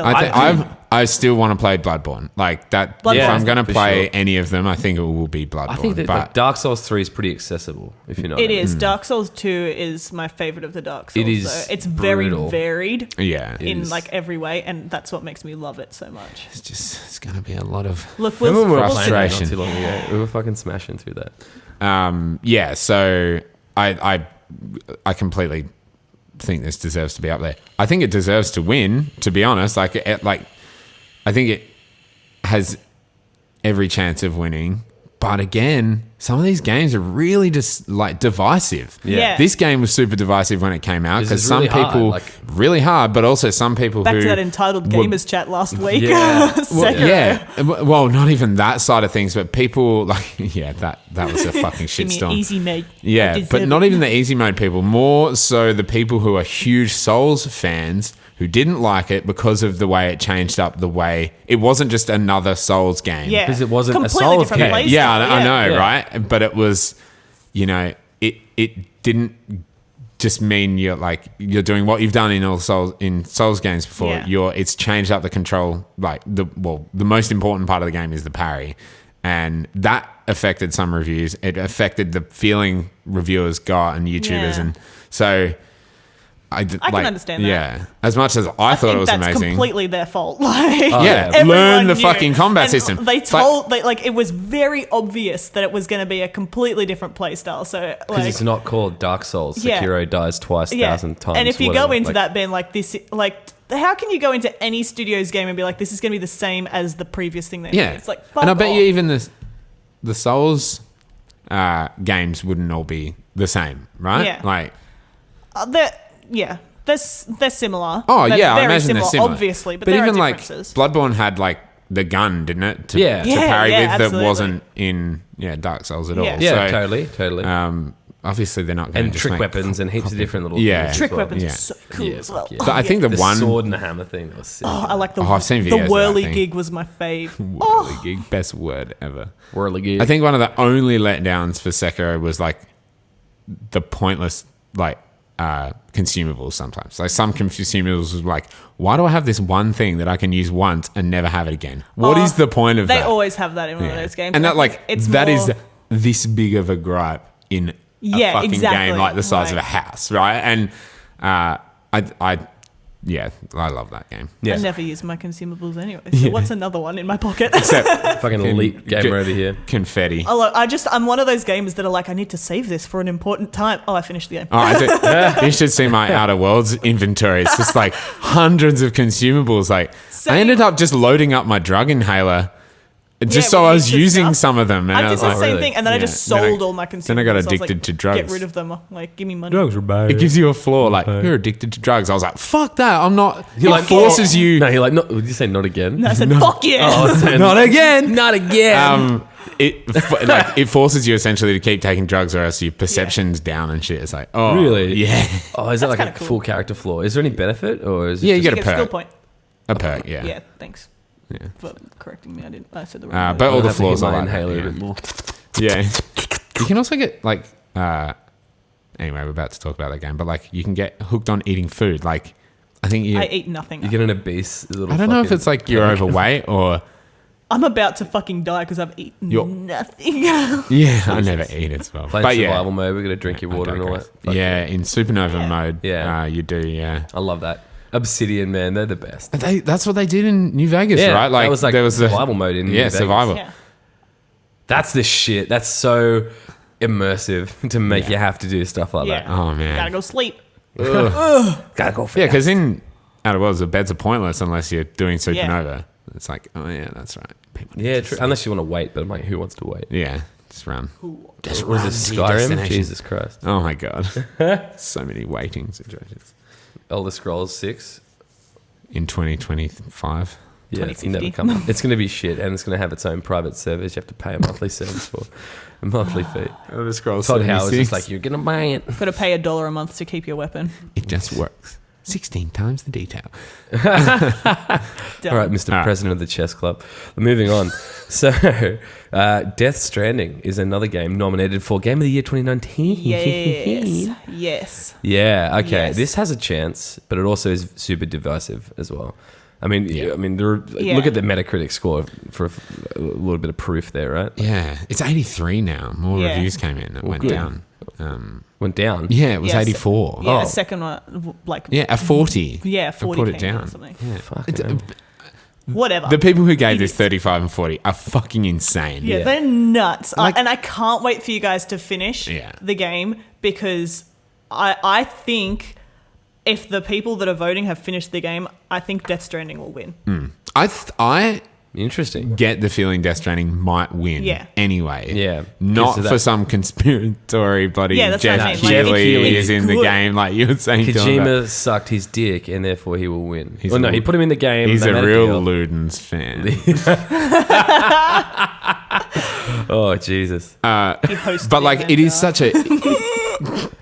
I still want to play Bloodborne. Like that. Bloodborne. If I'm going to For play sure. any of them, I think it will be Bloodborne. I think that but like, Dark Souls 3 is pretty accessible, if you know. It what I mean. is. Dark Souls 2 is my favorite of the Dark Souls. It is though. It's very brutal. varied yeah, It in is. like every way, and that's what makes me love it so much. it's going to be a lot of. Look, Remember when we were we'll playing that not Frustration. too long ago? We were fucking smashing through that. Yeah, so I completely think this deserves to be up there. I think it deserves to win. To be honest, I think it has every chance of winning. But again, some of these games are really just like divisive. Yeah. This game was super divisive when it came out This because is some really hard, people like- really hard, but also some people Back who to that entitled were- gamers chat last week. Yeah. well, Sekiro. yeah, well, not even that side of things, but people like that was a fucking Give me shitstorm. easy, mate. I Yeah, deserve but not it. even the easy mode people. More so the people who are huge Souls fans who didn't like it because of the way it changed up the way. It wasn't just another Souls game. Yeah, 'Cause it wasn't a completely Souls different game. playstyle, Yeah, I know, Yeah. right? But it was, it didn't just mean you're doing what you've done in Souls games before. Yeah. It's changed up the control. Like the most important part of the game is the parry, and that affected some reviews. It affected the feeling reviewers got and YouTubers, Yeah. and so. I can understand that. Yeah, as much as I thought think it was that's amazing. completely their fault. Like, Yeah, everyone learn the knew. fucking combat And system. They It's like- told, it was very obvious that it was going to be a completely different playstyle. So, Because like, it's not called Dark Souls. Yeah. Sekiro dies twice, yeah. 1,000 times. And if you whatever. go into Like, that being like this, like, how can you go into any studio's game and be like, this is going to be the same as the previous thing they Yeah, made? It's like, fuck and I bet off. you even the Souls games wouldn't all be the same, right? Yeah. Like, They're similar. oh They're yeah, I very imagine they're similar, obviously, but there even are like differences. Bloodborne had like the gun, didn't it? To, Yeah. to Yeah, parry yeah, with absolutely. that wasn't in Dark Souls at all. Yeah. yeah, So, totally. obviously they're not going And to trick weapons and heaps of different little Yeah. things as Trick well. weapons Yeah. are so cool Yeah, as well. fuck yeah. But I think the The one sword and the hammer thing was sick. I like the I've seen the videos of that whirly thing. gig was my fave. whirligig, best word ever. Whirligig. I think one of the only letdowns for Sekiro was like the pointless consumables sometimes. Like some consumables was like, why do I have this one thing that I can use once and never have it again? What is the point of They that? always have that in one of Yeah. those games. And I that like think it's that is more- this big of a gripe in a Yeah, fucking exactly. game like the size of a Right. house, right? And I love that game. I never use my consumables anyway. So what's another one in my pocket? fucking elite gamer over here. Confetti. Oh, look, I'm one of those gamers that are like, I need to save this for an important time. Oh, I finished the game. Oh, I do. You should see my Outer Worlds inventory. It's just like hundreds of consumables. Like Same. I ended up just loading up my drug inhaler just so with I was extra using stuff. some of them. And I I did was the like, same really? thing, and then I Yeah. just Then I- sold all my consumables. then I got I was addicted like, to drugs. Get rid of them. Like, give me money. Drugs are bad. it gives you a floor. Like you're addicted to drugs. I was like, fuck that. I'm not. You're It like, forces you. No, you're like, would you say not again? And I said, fuck yeah. Oh, I was saying, Not again. Not again. It forces you essentially to keep taking drugs, or else your perception's down and shit. It's like, oh, Really? Yeah, Oh, is that like a kinda cool. full character flaw? Is there any benefit, or is it Yeah, you just- get a Get a skill perk. point. a perk. Yeah, Yeah, thanks Yeah. for correcting me. I said the wrong word. but all I'll the have to hit flaws my are like inhaler that, a bit more. Yeah. You can also get like anyway, we're about to talk about that game, but like you can get hooked on eating food. Like I think I eat nothing. You get an obese little. I don't know if fucking it's like you're overweight or I'm about to fucking die because I've eaten You're- nothing. yeah, I never eat as well. playing But survival yeah, mode. We're gonna drink your water and all that. Fuck yeah, in supernova mode, Yeah. you do, yeah. I love that. Obsidian, man, they're the best. That's what they did in New Vegas, Yeah, right? that was like there was the survival mode in New Vegas. survival. Yeah. That's the shit. That's so immersive to make Yeah. you have to do stuff like Yeah. that. Oh man, Gotta go sleep. Gotta go for yeah, because in Outer Worlds the beds are pointless unless you're doing supernova. It's like, oh yeah, that's right. People need Yeah, to true. sleep. Unless you want to wait, but I'm like, who wants to wait? Yeah, just run. Was run it to your Skyrim? destination. Jesus Christ. Oh my god, so many waiting situations Elder Scrolls 6. in 2025. Yeah, it's 2050. never coming. It's going to be shit, and it's going to have its own private servers. You have to pay a monthly service for a monthly fee. Elder Scrolls Todd Howard's 76. just like, you're going to buy it. Gotta pay $1 a month to keep your weapon. It just works. 16 times the detail. All right, Mr. All right. President of the Chess Club. Moving on. So, Death Stranding is another game nominated for Game of the Year 2019. Yes. Yes. Yeah. Okay. Yes. This has a chance, but it also is super divisive as well. I mean, Yeah. Yeah. look at the Metacritic score for a little bit of proof there, right? Yeah, it's 83 now. More Yeah. reviews came in. It went good. down. Went down. Yeah, it was Yes. 84. Yeah, Oh. second one, like, Yeah, a 40. yeah, I 40 put it came out or down. something. Yeah. Fucking It- hell. Whatever. The people who gave this Idiots. 35 and 40 are fucking insane. Yeah, Yeah. they're nuts. Like- And I can't wait for you guys to finish Yeah. the game because I think if the people that are voting have finished the game, I think Death Stranding will win. I Interesting. get the feeling Death Stranding might win Yeah. anyway. Yeah. Not Because of for that- some conspiratory bloody Yeah, that's what Jeff I mean. Like, Jeff Keighley Keighley is in the good. game like you were saying. Dylan, Kojima about- sucked his dick, and therefore he will win. He's Well, no, a- he put him in the game. He's they a made real deal. Ludens fan. Oh, Jesus. He hosted But like it is such a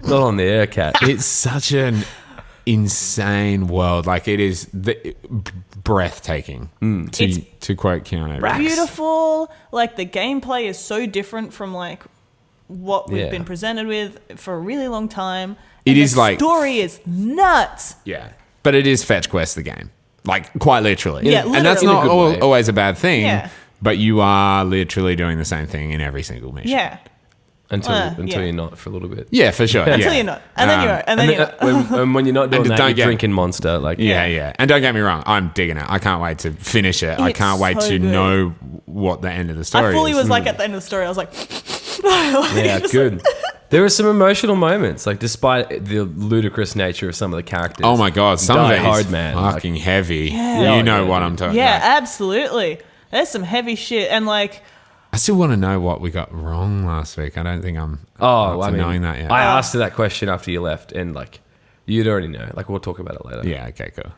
Not on the air, cat. it's such an insane world. Like it is breathtaking. It's To quote Keanu Reeves. beautiful. Like the gameplay is so different from like what we've Yeah. been presented with for a really long time. It And is the like- story is nuts. Yeah. But it is Fetch Quest the game. Like quite literally. Yeah, And that's literally. not In a good way. always a bad thing. Yeah. But you are literally doing the same thing in every single mission. Yeah. Until yeah. you're not for a little bit. Yeah, for sure. Until yeah. you're not, and then you are, and then you're not. When you're not doing And that, don't you're get- drinking Monster. Like, Yeah. And don't get me wrong, I'm digging it. I can't wait to finish it. I It's can't wait so to good. know what the end of the story I fully is. was like at the end of the story. I was like, yeah, just good. There were some emotional moments, like despite the ludicrous nature of some of the characters. Oh my god, some of Die it Hard, is man. fucking heavy. Yeah. You know Yeah. what I'm talking Yeah, about. absolutely. There's some heavy shit, and like, I still want to know what we got wrong last week. I don't think I'm Oh, up to I mean, knowing that yet. I asked her that question after you left, and like, you'd already know. Like, we'll talk about it later. yeah, okay, cool.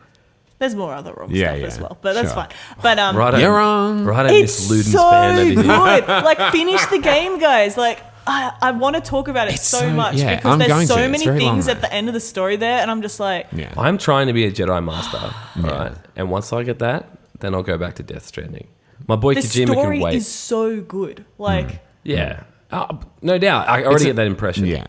there's more other wrong Yeah, stuff yeah, as well, but that's sure. fine. But Right, You're wrong. Right, it's Miss Luden's so fan over here. good. Like, finish the game, guys. Like, I want to talk about it It's so so- much yeah, because I'm going there's so to. It's many very long, things at though. the end of the story there, and I'm just like, Yeah. I'm trying to be a Jedi Master, right? And once I get that, then I'll go back to Death Stranding. My boy the Kojima story can wait. is so good. Like, Yeah, no doubt. I already get that impression. Yeah.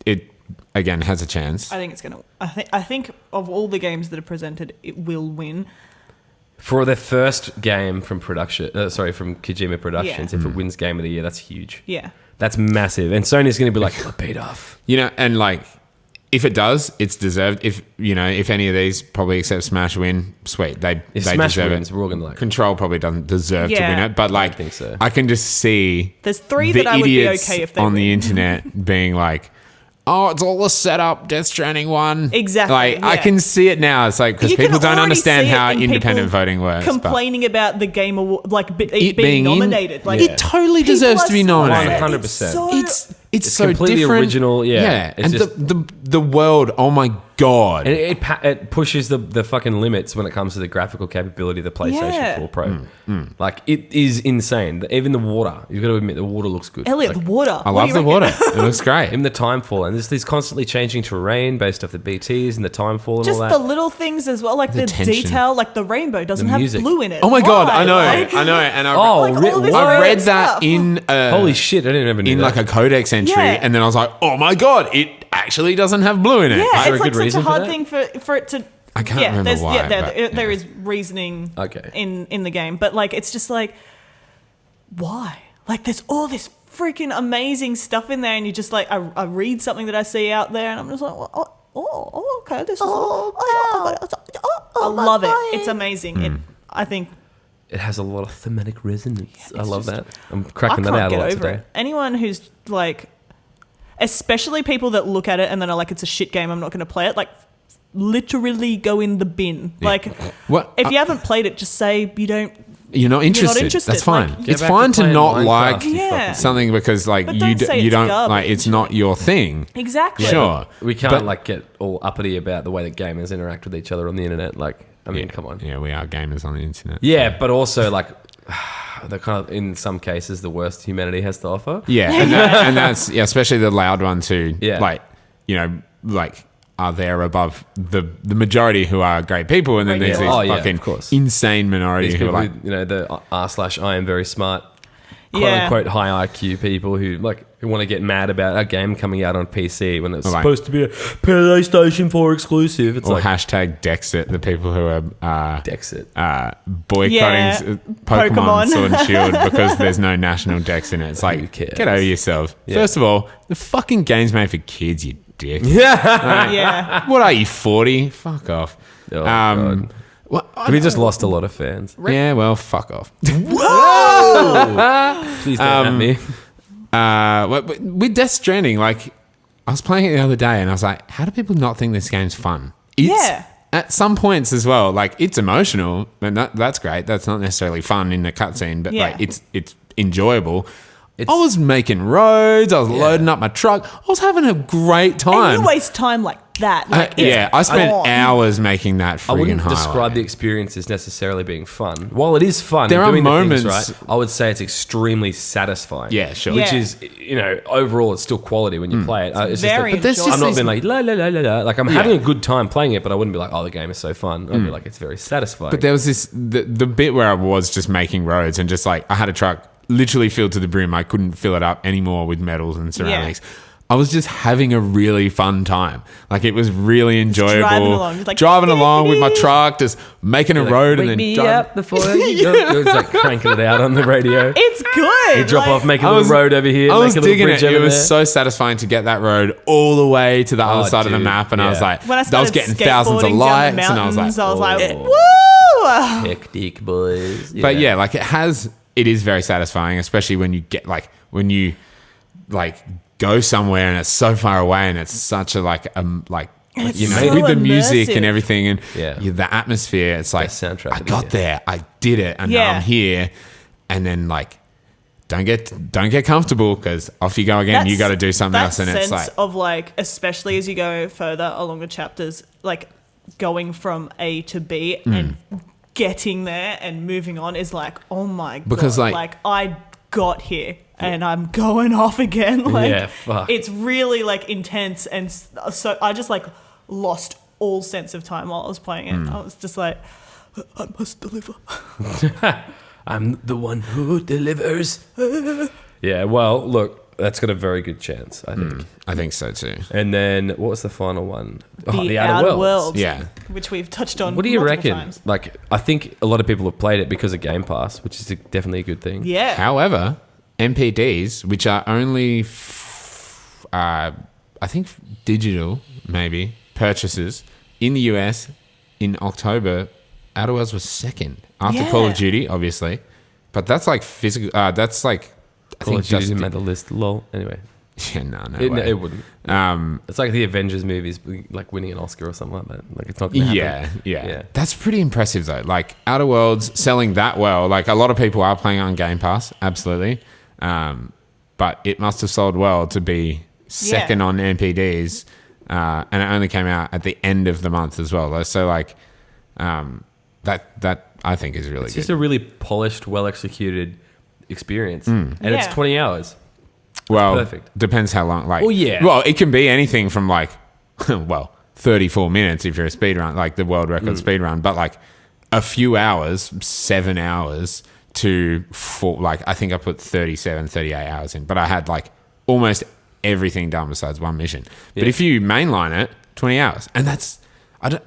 It again has a chance. I think it's gonna. I think of all the games that are presented, it will win. For their first game from production, from Kojima Productions, Yeah. if it wins Game of the Year, that's huge. Yeah. That's massive. And Sony's going to be like, beat off. You know, and like if it does, it's deserved. If if any of these probably except Smash win, sweet. They If they Smash deserve wins, it. we're all going to like. Control probably doesn't deserve to Yeah. win it, but like think so. I can just see There's three the that I would be idiots okay if they on the win. internet being like, "Oh, it's all a setup. Death Stranding won." Exactly, Like I yeah. can see it now. It's like because You can people don't already understand see it how in independent people voting works. but complaining about the game award, like it it being in- nominated. Like, it totally people deserves are to be so nominated. upset. 100%. It's It's It's so completely different. original, yeah. It's and just- the world. Oh my god. And it pushes the fucking limits when it comes to the graphical capability of the PlayStation Yeah. 4 Pro. Like, it is insane. Even the water. You've got to admit, the water looks good. Elliot, Like, the water. I What love do the you reckon? water. It looks great. even the timefall. And there's these constantly changing terrain based off the BTs and the timefall and Just all the that. little things as well, like the tension. detail, like the rainbow doesn't The have music. blue in it. Oh my god, Why? I know, Like, and I Oh, like all this what? I read weird that stuff. in Holy shit, I didn't ever know in that. like a codex entry, Yeah. and then I was like, oh my god, it actually doesn't have blue in it. Yeah, there a it's like good such a reason for hard that? thing for it to. I can't remember there's, why, Yeah, but, there yeah. is reasoning. Okay. In the game, but like it's just like, why? Like there's all this freaking amazing stuff in there, and you just like I read something that I see out there, and I'm just like, oh okay, this is. I love it. It's amazing. It, I think It has a lot of thematic resonance. I it's love just- that. I'm I cracking that can't out a get lot over today. it. Anyone who's like, especially people that look at it and then are like, it's a shit game, I'm not going to play it. Like, literally go in the bin. Like, What? if you haven't played it, just say you don't. You're not interested. interested, That's fine. like- Get It's back fine to playing not Minecraft, like you Yeah. fucking- something because like But you don't say you it's don't garbage. like it's not your thing. Exactly. Sure. We can't But- like get all uppity about the way that gamers interact with each other on the internet. Like, I mean, come on. Yeah, we are gamers on the internet. Yeah, but also like the kind of in some cases the worst humanity has to offer. Yeah, and that's especially the loud one too. Yeah. Like, you know, like are there above the majority who are great people, and then there's Right, these yeah. Oh, yeah, fucking of course. insane minority These who are people, like, who, the r/I am very smart, quote Yeah. unquote high IQ people who want to get mad about a game coming out on PC when it's Like- supposed to be a PlayStation 4 exclusive. It's or like hashtag Dexit, the people who are Dexit. boycotting Yeah. Pokemon Pokemon. Sword and Shield because there's no national Dex in it. It's like, Who cares? get over yourself. Yeah. First of all, the fucking game's made for kids, you dick. Yeah. What are you, 40? Fuck off. Oh, God. Well, We just lost a lot of fans. yeah, well, fuck off. Please don't at me. With Death Stranding, like, I was playing it the other day and I was like, how do people not think this game's fun? It's, Yeah. At some points as well, like, it's emotional, and that's great. That's not necessarily fun in the cutscene, but Yeah. like, it's enjoyable. It's- I was making roads. I was loading up my truck. I was having a great time. And you waste time like that. Like, it's yeah, I spent gone. hours making that I friggin' wouldn't highlight. describe the experience as necessarily being fun. While it is fun, There and are doing the things moments- right, I would say it's extremely satisfying. Yeah, sure. Which Yeah. is, overall, it's still quality when you play it. It's Very just But there's enjoyable. I'm not these- being like la la la la la. Like I'm having a good time playing it, but I wouldn't be like, oh, the game is so fun. I'd be like, it's very satisfying. But there was the bit where I was just making roads and just like I had a truck literally filled to the brim. I couldn't fill it up anymore with metals and ceramics. I was just having a really fun time. Like it was really enjoyable. driving along, just like, driving along with my truck, just making a Like, road wake and then me driving. up before you go. It's like cranking it out on the radio. It's good. You drop like- off, make a little road over here. I make was a little digging bridge it. over It was there. so satisfying to get that road all the way to the other side of the dude, map, and I was yeah. like, When I I was started getting thousands of skateboarding down the likes, and I was mountains, like, oh. woo! Hectic boys. But yeah, like it is very satisfying, especially when you get when you go somewhere and it's so far away and it's such a It's you know, so with the music and immersive. everything and Yeah. the atmosphere, it's like Best soundtrack I of the got year. there, I did it, and now Yeah. I'm here, and then don't get comfortable because off you go again. You got to do something that else, and it's sense like of especially as you go further along the chapters, like going from A to B and getting there and moving on is like, oh my god, Because, I got here and I'm going off again. Like, Yeah, fuck. it's really intense, and so I just lost all sense of time while I was playing it. I was just like, I must deliver. I'm the one who delivers. Yeah, well, look, that's got a very good chance, I think. I think so too. And then what was the final one? The Outer Worlds. Yeah. Which we've touched on. What do you multiple reckon? times. I think a lot of people have played it because of Game Pass, which is definitely a good thing. Yeah. However, MPDs, which are only, I think, digital, maybe, purchases in the US in October, Outer Worlds was second after Call of Yeah. Duty, obviously. But that's physical, that's I Call think of Duty's just. made the list. Lol. Anyway, Yeah, no it way. wouldn't. Um, It's like the Avengers movies, winning an Oscar or something like that. It's not going to happen. yeah. That's pretty impressive, though. Outer Worlds selling that well. A lot of people are playing on Game Pass, absolutely. But it must have sold well to be second on MPDs. And it only came out at the end of the month as well. So, that I think is really It's good. just a really polished, well executed experience, and it's Yeah. 20 hours. Well, perfect. depends how long. Well, yeah. Well, it can be anything from 34 minutes if you're a speed run, the world record speed run, but a few hours, 7 hours to I think I put 37, 38 hours in, but I had almost everything done besides one mission. But Yeah. if you mainline it, 20 hours, and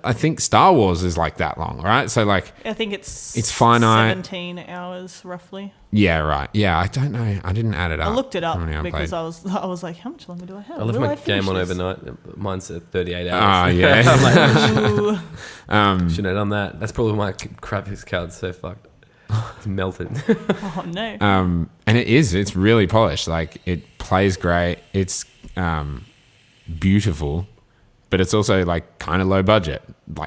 I think Star Wars is that long, right? So I think it's finite. 17 hours roughly. yeah, right. Yeah, I don't know. I didn't add it up. I looked it up how many I because played. I was like, how much longer do I have? I left Will my finish game on this? overnight. Mine's at 38 hours. Ah, yeah. I'm like, Ooh, shouldn't have done that. That's probably why my graphics card's so fucked. It's melted. oh no. And it's really polished. It plays great. It's beautiful, but it's also kind of low budget.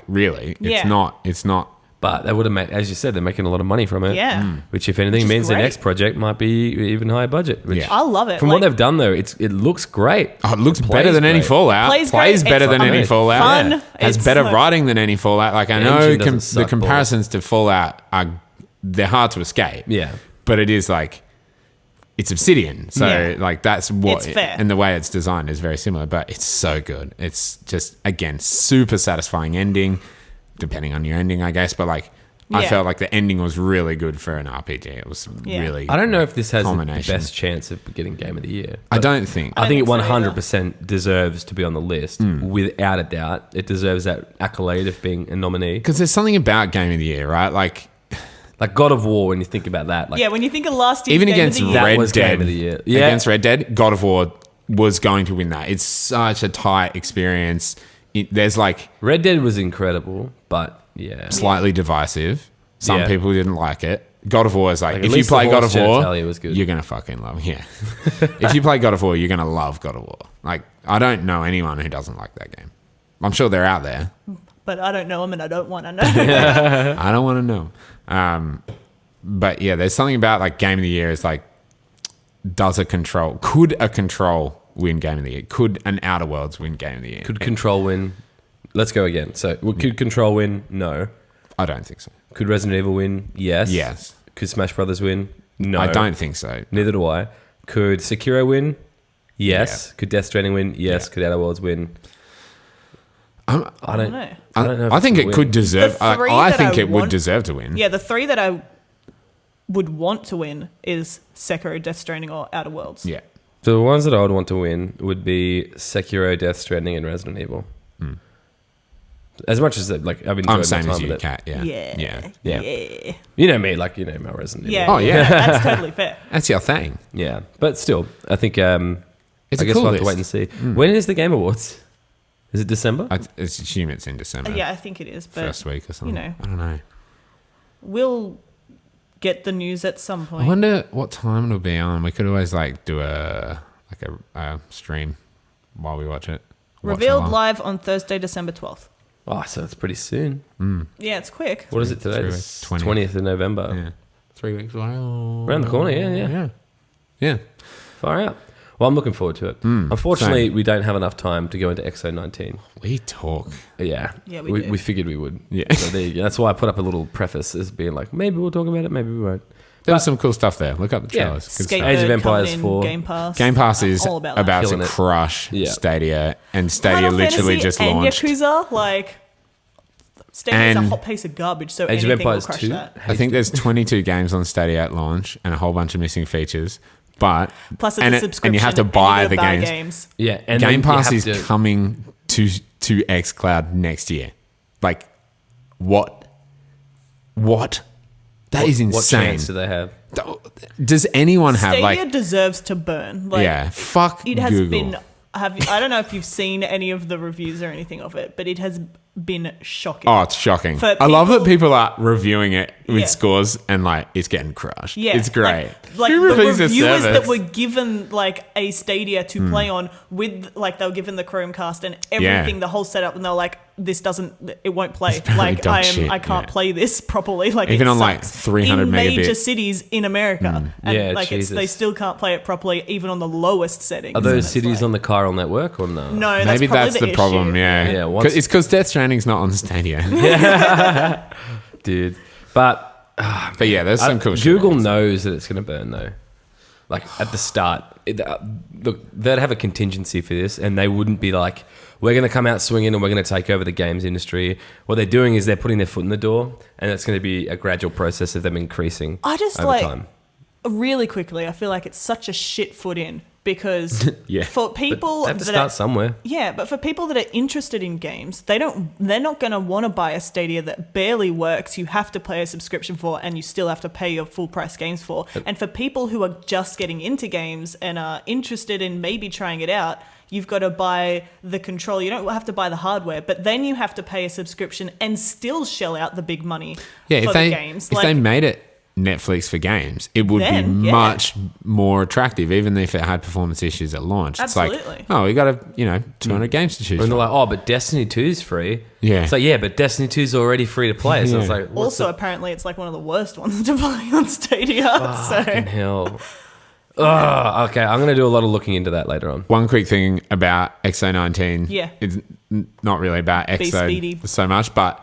Really, Yeah. it's not. But they would have made, as you said, they're making a lot of money from it. Yeah. Which, if anything, Which is means the great. next project might be even higher budget. Which, Yeah. I love it. From what they've done, though, it looks great. Oh, it looks Plays better than any great. Fallout. Plays Plays great. better It's than any great. Fallout. Fun. Yeah. Has It's better like- writing than any Fallout. I The know engine doesn't the suck comparisons to Fallout they're hard to escape. Yeah. But it is it's Obsidian, so Yeah. like that's what, It's fair. and the way it's designed is very similar. But it's so good. It's just again super satisfying ending, depending on your ending, I guess. But like, I Yeah. felt like the ending was really good for an RPG. It was Yeah. really. I don't know if this has the culmination. best chance of getting Game of the Year. I don't think. I think it think so 100% deserves to be on the list, without a doubt. It deserves that accolade of being a nominee. Because there's something about Game of the Year, right? Like, Like God of War, when you think about that. Like, Yeah, when you think of last year's even Game against of the Year, That Red was Dead, Game of the Year. Yeah. against Red Dead, God of War was going to win that. It's such a tight experience. There's like Red Dead was incredible, but yeah. slightly divisive. Some Yeah. people didn't like it. God of War is like Like, at if you least the play God horse of War, genitalia was good. you're gonna fucking love it. Yeah. If you play God of War, you're gonna love God of War. Like, I don't know anyone who doesn't like that game. I'm sure they're out there. but I don't know them and I don't want to know. I don't want to know. But yeah, there's something about like Game of the Year is like, could a Control win Game of the Year? Could an Outer Worlds win Game of the Year? Could Control win? Let's go again. So, could Control win? No. I don't think so. Could Resident Evil win? Yes. Yes. Could Smash Brothers win? No. I don't think so. Neither do I. Could Sekiro win? Yes. Could Death Stranding win? Yes. Yeah. Could Outer Worlds win? I don't know. I don't know. if I think it's a it could win. deserve. The three I that think I it would want- deserve to win. Yeah, the three that I would want to win is Sekiro, Death Stranding, or Outer Worlds. Yeah. So the ones that I would want to win would be Sekiro, Death Stranding, and Resident Evil. As much as like I've enjoyed I'm my same time as you, with it. Kat. Yeah. Yeah. Yeah. Yeah. You know me, like you know my Resident Evil. Yeah. Oh, yeah. That's totally fair. That's your thing. Yeah, but still, I think It's I a guess cool we'll have to wait and list. see. When is the Game Awards? Is it December? I assume it's in December. Yeah, I think it is. But First week or something. you know. I don't know. we'll get the news at some I point. wonder what time it'll be on. We could always like do a stream while we watch it. Watch Revealed along. live on Thursday, December 12th. Oh, so it's pretty soon. Yeah, it's quick. What is it today? 20th. 20th of November. Yeah. 3 weeks away. Around the corner, yeah. Yeah. Yeah. Far out. Well, I'm looking forward to it. Unfortunately, we don't have enough time to go into XO19. We talk. Yeah. Yeah, we do. we figured we would. Yeah. So there you go. That's why I put up a little preface as being like, maybe we'll talk about it, maybe we won't. There was some cool stuff there. Look up the Yeah. trailers. Good Skatebird stuff. Age of Empires coming in 4. Game Pass. Game Pass I'm is all about that. about to Killing it. crush Yeah. Stadia, and Stadia Final literally Fantasy just and launched. Yakuza, like, Stadia's a And hot piece of garbage, so Age of anything will Empires crush 2. that. I think there's 22 games on Stadia at launch and a whole bunch of missing features. But Plus, it's and a it- subscription, and you have to and buy gotta the buy games. Yeah. And Game then you Pass have is to- coming to xCloud next year. Like, what? That is What insane. chance do they have? Does anyone have Stadia like? deserves to burn. Like, Yeah, fuck it has Google. been. I don't know if you've seen any of the reviews or anything of it, but it has been shocking. Oh, it's shocking. For I love that people- people are reviewing it with Yeah. scores and like it's getting crushed. Yeah, It's great. Like Who the reviews a reviewers that service? were given like a Stadia to Hmm. play on with like they were given the Chromecast and everything, the whole setup, and they're like, "This doesn't, it won't play. apparently Like dog I shit, can't yeah. play this properly. Like Even it on, like, sucks. 300 in major megabit. cities in America, and Yeah, like they Jesus. still can't play it properly, even on the lowest settings. Are And those it's cities like- on the Chiral network or no? No, that's Maybe probably that's the issue. problem. Yeah, Yeah, once- It's because Death Stranding's not on Stadia. Dude. But But yeah, there's some cool shit. Google knows that it's going to burn though. Like at the start, look, they'd have a contingency for this, and they wouldn't be like, "We're going to come out swinging and we're going to take over the games industry." What they're doing is they're putting their foot in the door, and it's going to be a gradual process of them increasing. I just over like time. really quickly. I feel like it's such a shit foot in because Yeah. for But people they have to that start are, somewhere. yeah, but for people that are interested in games, they're not going to want to buy a Stadia that barely works. You have to pay a subscription for, and you still have to pay your full price games for. And for people who are just getting into games and are interested in maybe trying it out, you've got to buy the control. You don't have to buy the hardware, but then you have to pay a subscription and still shell out the big money Yeah, for if they the games. if they made it Netflix for games, it would Then, be yeah. much more attractive, even if it had performance issues at launch. It's like, Absolutely. oh, we got 200 games to choose And from. they're like, "Oh, but Destiny 2 is free." Yeah. It's like, yeah, but Destiny 2 is already free to play. So Yeah. it's like, what's Also, apparently, it's like one of the worst ones to play on Stadia. fucking So hell? Ugh, okay, I'm going to do a lot of looking into that later on. One quick thing about XO19. Yeah. It's not really about speedy. XO so much, but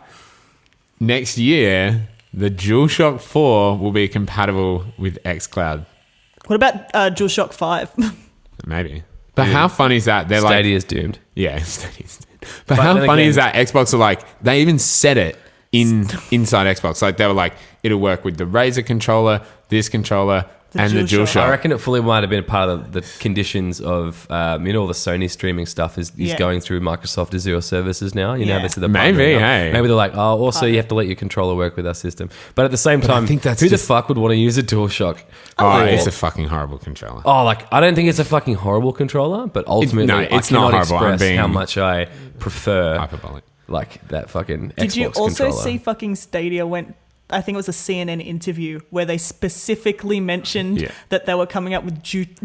next year, the DualShock 4 will be compatible with xCloud. What about DualShock 5? Maybe. But how funny is that? They're Stadia's doomed. yeah, Stadia's. But how then funny again- is that? Xbox are like, they even said it inside Xbox. Like, they were like, it'll work with the Razer controller, this controller, and the DualShock. DualShock. I reckon it fully might have been part of the conditions of, all the Sony streaming stuff is Yeah. going through Microsoft Azure services now. You know, Yeah. this is the Maybe, partner now. hey. Maybe they're like, oh, also you have to let your controller work with our system. But at the same time, think that's who just- the fuck would want to use a DualShock? Oh, Or- it's a fucking horrible controller. Oh, like I don't think it's a fucking horrible controller, but ultimately, no, it's I cannot not horrible. I'm express being how much I prefer Hyperbolic. like that fucking Did Xbox you also controller. see fucking Stadia went? I think it was a CNN interview where they specifically mentioned Yeah. that they were coming up with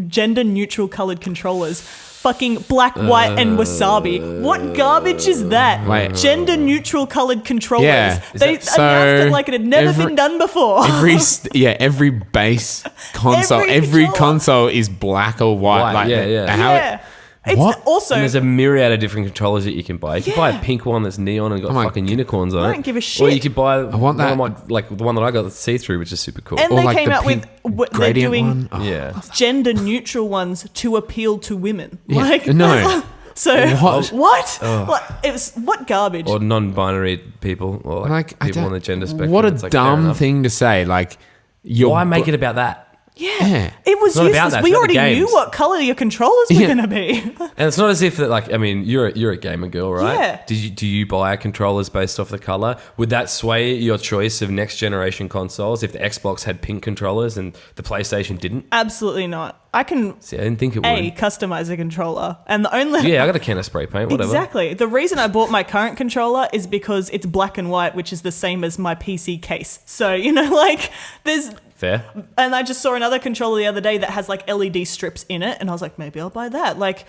gender neutral colored controllers. Fucking black, white, and wasabi. What garbage is that? Wait. Gender neutral colored controllers. Yeah. They Is announced that- it like it had never every- been done before. Every base console, Every every controller. console is black or white. White, like, yeah, yeah. How yeah. It's What? also And there's a myriad of different controllers that you can buy. You can buy a Yeah. pink one that's neon and got my fucking unicorns on it. I don't give a Or shit. you could buy want that. like the one that I got that's see-through, which is super cool. and Or they like came the out with pink they're gradient doing one. Oh. yeah. gender neutral ones to appeal to women. Yeah. Like No. So What? what? What? It was what garbage? Or non-binary people, or like I people don't- on the gender spectrum. What a It's like, fair dumb enough. thing to say. Like, you're Why make it about that? yeah. It was not about useless. that, We it's about already the knew games. what color your controllers were Yeah. going to be. And it's not as if that, like, I mean, you're a gamer girl, right? Yeah. Do you buy controllers based off the color? Would that sway your choice of next generation consoles if the Xbox had pink controllers and the PlayStation didn't? Absolutely not. I can See, I didn't think it would. customize a controller, and the only Yeah, I got a can of spray paint, whatever. Exactly. The reason I bought my current controller is because it's black and white, which is the same as my PC case. So, like, there's. Fair. And I just saw another controller the other day that has, like, LED strips in it, and I was like, maybe I'll buy that. Like,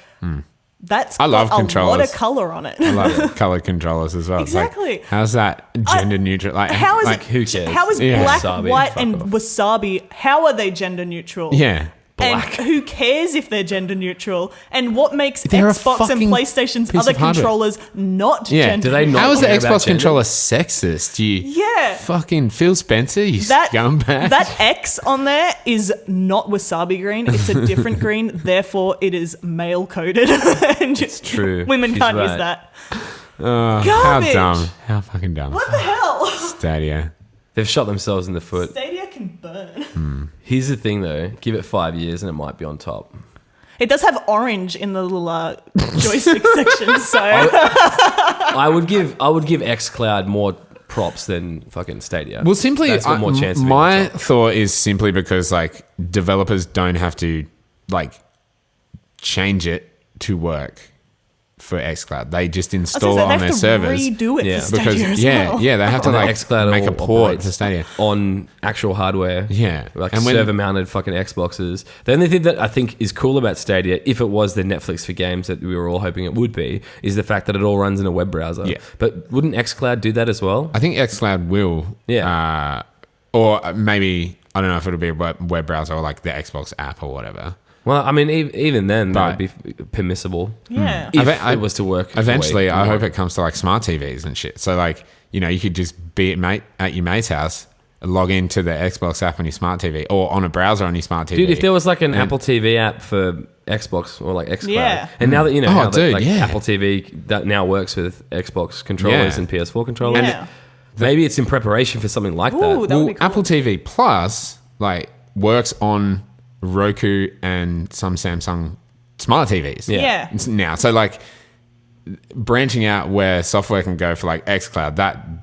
that's I love got a lot controllers. of color on it. I love colored controllers as well. It's like, Exactly. how's that gender neutral? Like, How is like, it? who cares? How is Yeah. black, Wasabi, white, fuck and off. wasabi? How are they gender neutral? Yeah. Black. And who cares if they're gender neutral? And what makes They're a Xbox and fucking PlayStation's piece other of hardware. controllers not Yeah. gender Do they not How is the care about Xbox gender? controller sexist? You Yeah. fucking Phil Spencer, you That scumbag. that X on there is not wasabi green. It's a different green. Therefore, it is male coded. And just, true. Women She's can't use right. that. How Garbage. dumb. How fucking dumb. What the hell? Stadia. They've shot themselves in the foot. Stadia can burn. Here's the thing, though. Give it 5 years and it might be on top. It does have orange in the little joystick section, so I would give xCloud more props than fucking Stadia. Well, simply, That's got more chance of being my on top. thought is simply because like developers don't have to like change it to work for xCloud. They just I was install gonna say, on they their have to servers. redo it Yeah. for Stadia Because as yeah, well. yeah, they have to And the like xCloud make a all port operates for Stadia. on actual hardware. Yeah. Like And when- server-mounted fucking Xboxes. The only thing that I think is cool about Stadia, if it was the Netflix for games that we were all hoping it would be, is the fact that it all runs in a web browser. Yeah. But wouldn't xCloud do that as well? I think xCloud will. Yeah. Or maybe I don't know if it'll be a web browser or like the Xbox app or whatever. Well, I mean, even then, that But- would be permissible. Yeah. If I- it was to work. the Eventually, way I you hope want. it comes to like smart TVs and shit. So like, you could just be at your mate's house, log into the Xbox app on your smart TV or on a browser on your smart TV. Dude, if there was like an And- Apple TV app for Xbox or like xCloud, Yeah. and now that you know Oh, how that, dude, like yeah. Apple TV that now works with Xbox controllers Yeah. and PS4 controllers, Yeah. maybe it's in preparation for something like Ooh, that. that would be cool. Apple TV Plus like works on Roku and some Samsung smart TVs. Yeah. Now, so like branching out where software can go for like xCloud,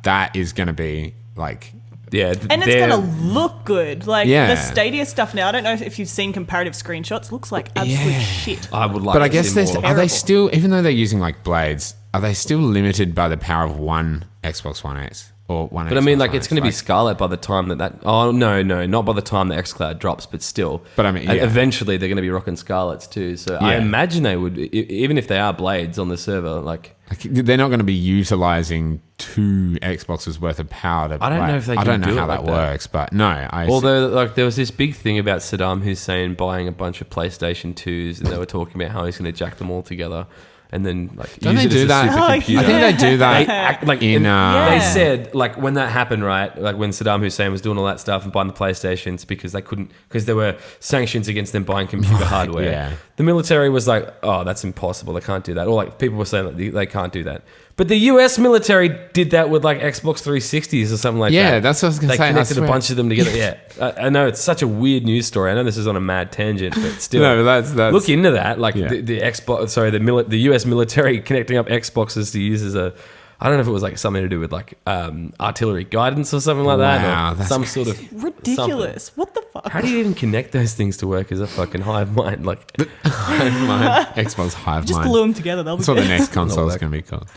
that is going to be like Yeah, And it's they're- going to look good. Like Yeah. the Stadia stuff now, I don't know if you've seen comparative screenshots. Looks like absolute Yeah. shit. I would like. But I to guess see there's, more. are they Terrible. still, even though they're using like blades, are they still limited by the power of one Xbox One X or one? But I mean, Xbox like, One it's X? going to be Like, Scarlet by the time that. Oh no, not by the time the xCloud drops, but still. But I mean, yeah. eventually they're going to be rocking Scarlets too. So I Yeah. imagine they would, even if they are blades on the server. Like, they're not going to be utilizing two Xboxes worth of power. To, I don't know if they I don't can know do how it that like that. works, but no. although, like, there was this big thing about Saddam Hussein buying a bunch of PlayStation 2s, and they were talking about how he's going to jack them all together. and then like Don't use they it do as that? a Oh, supercomputer. I think they do that. They act like In, they Yeah. said like when that happened, right? Like when Saddam Hussein was doing all that stuff and buying the PlayStations because they couldn't, because there were sanctions against them buying computer hardware. yeah. The military was like, oh, that's impossible. They can't do that. Or like people were saying that they can't do that. But the US military did that with like Xbox 360s or something like that. Yeah, that's what I was going They to say. I connected a swear. bunch of them together. Yeah, I know it's such a weird news story. I know this is on a mad tangent, but still, No, but that's look into that. Like Yeah. the Xbox, sorry, the US military connecting up Xboxes to use as a, I don't know if it was like something to do with like artillery guidance or something like that, Wow, or that's some sort of Ridiculous. What the fuck? How do you even connect those things to work as a fucking hive mind? Like, Hive Mind. Xbox Hive Just Mind. glue them together. They'll be That's what the good. next console is work. going to be called.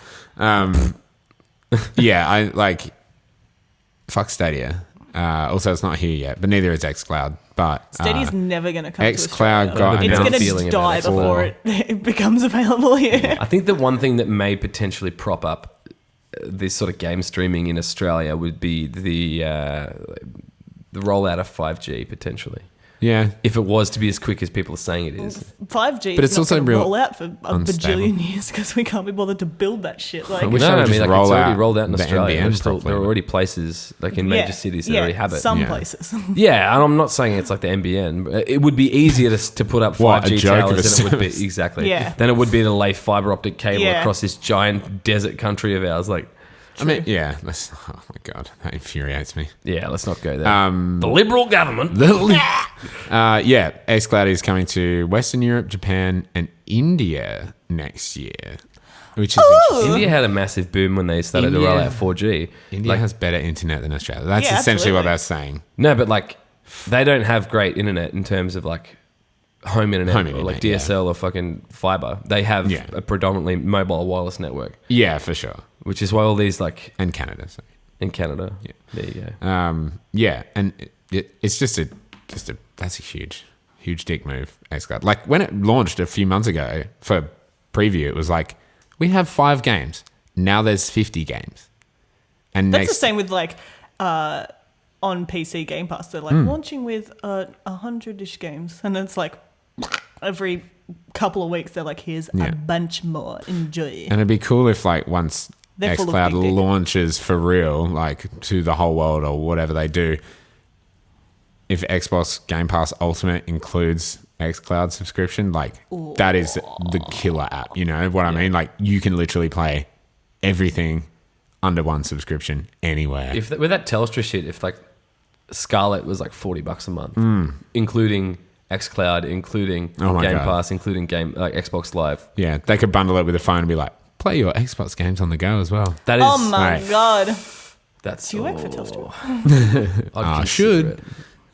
Yeah, I like. Fuck Stadia. Also, it's not here yet, but neither is xCloud. But Stadia's never going to come xCloud to Australia. got It's enough going feeling to about die it before it becomes available here. I think the one thing that may potentially prop up this sort of game streaming in Australia would be the rollout of 5G potentially. yeah, If it was to be as quick as people are saying it is. 5G But is it's not also going to real roll out for a unstable. bajillion years because we can't be bothered to build that shit. Like, I wish No, I would I mean, just like roll it's already out rolled out in the Australia. NBN There properly. are already places like in major cities that already have it. Some Yeah. places. Yeah, and I'm not saying it's like the NBN. But it would be easier to put up 5G What, a joke of a towers than it would be service. exactly. Yeah. Than it would be to lay fiber optic cable Yeah. across this giant desert country of ours. Like, I mean, yeah. That's, oh my god, that infuriates me. yeah, let's not go there. Um, the Liberal government. yeah, xCloud is coming to Western Europe, Japan, and India next year, which is interesting. India had a massive boom when they started to roll India- out 4G. India Like, has better internet than Australia. That's Yeah, essentially what absolutely. they're saying. no, but like they don't have great internet in terms of like home internet, Home or like internet, DSL or fucking fiber. They have Yeah. a predominantly mobile wireless network, Yeah, for sure. which is why all these like And Canada. So. in Canada. Yeah, there you go. Yeah, and it's just a that's a huge dick move. xCloud. Like when it launched a few months ago for preview, it was like we have 5 games. Now there's 50 games. And That's next the same with like on PC Game Pass. They're like launching with 100-ish games, and then it's like every couple of weeks they're like, here's Yeah. a bunch more. Enjoy. and it'd be cool if like once They're full of xCloud big dick. launches for real, like to the whole world or whatever they do, if Xbox Game Pass Ultimate includes xCloud subscription, like that is the killer app. You know what I mean? Like you can literally play everything under one subscription anywhere. If with that Telstra shit, if like Scarlet was like $40 a month, including xCloud, including Oh my Game God. Pass, including Xbox Live. Yeah, they could bundle it with a phone and be like, play your Xbox games on the go as well. That is Oh my right. god. that's Do you work for Telstra? I'd I consider should. it.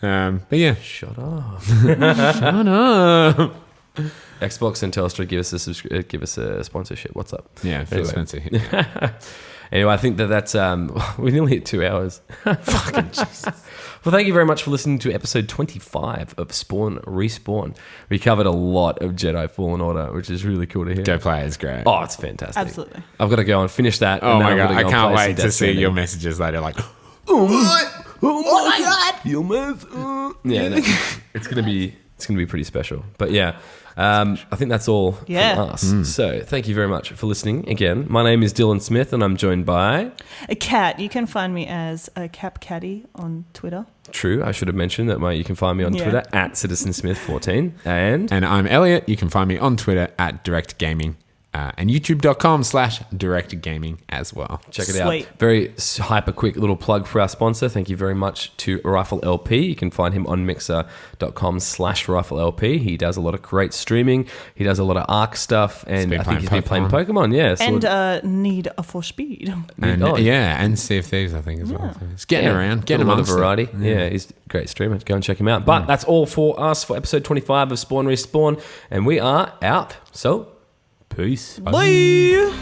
But yeah, Shut up. shut up. Xbox and Telstra give us a sponsorship. What's up? Yeah, Phil Anyway. Spencer. Anyway, I think that's we nearly hit 2 hours. Fucking Jesus. Well, thank you very much for listening to episode 25 of Spawn Respawn. We covered a lot of Jedi Fallen Order, which is really cool to hear. Go play, it's great. Oh, it's fantastic. Absolutely. I've got to go and finish that. Oh and my then god, I'm I gonna go can't and play wait some to Death see Stranding. your messages later. Like, Oh my god! Your mouth. Yeah, no, it's gonna be pretty special. But yeah, I think that's all Yeah. from us. So thank you very much for listening again. My name is Dylan Smith, and I'm joined by A cat. You can find me as a Cap Caddy on Twitter. True. I should have mentioned that you can find me on Yeah. Twitter at CitizenSmith14 and and I'm Elliot. You can find me on Twitter at Direct Gaming and youtube.com/Direct Gaming as well. check it Sweet. out. Very hyper quick little plug for our sponsor. Thank you very much to Rifle LP. You can find him on mixer.com/Rifle LP. He does a lot of great streaming. He does a lot of Arc stuff, and been I think playing he's been playing Pokemon. Yeah, so And Need for Speed. And Oh, and Sea of Thieves, I think, as well. So it's getting around, getting a lot of amongst it. variety. Yeah, he's a great streamer. Go and check him out. But that's all for us for episode 25 of Spawn Respawn, and we are out. So, peace. Bye.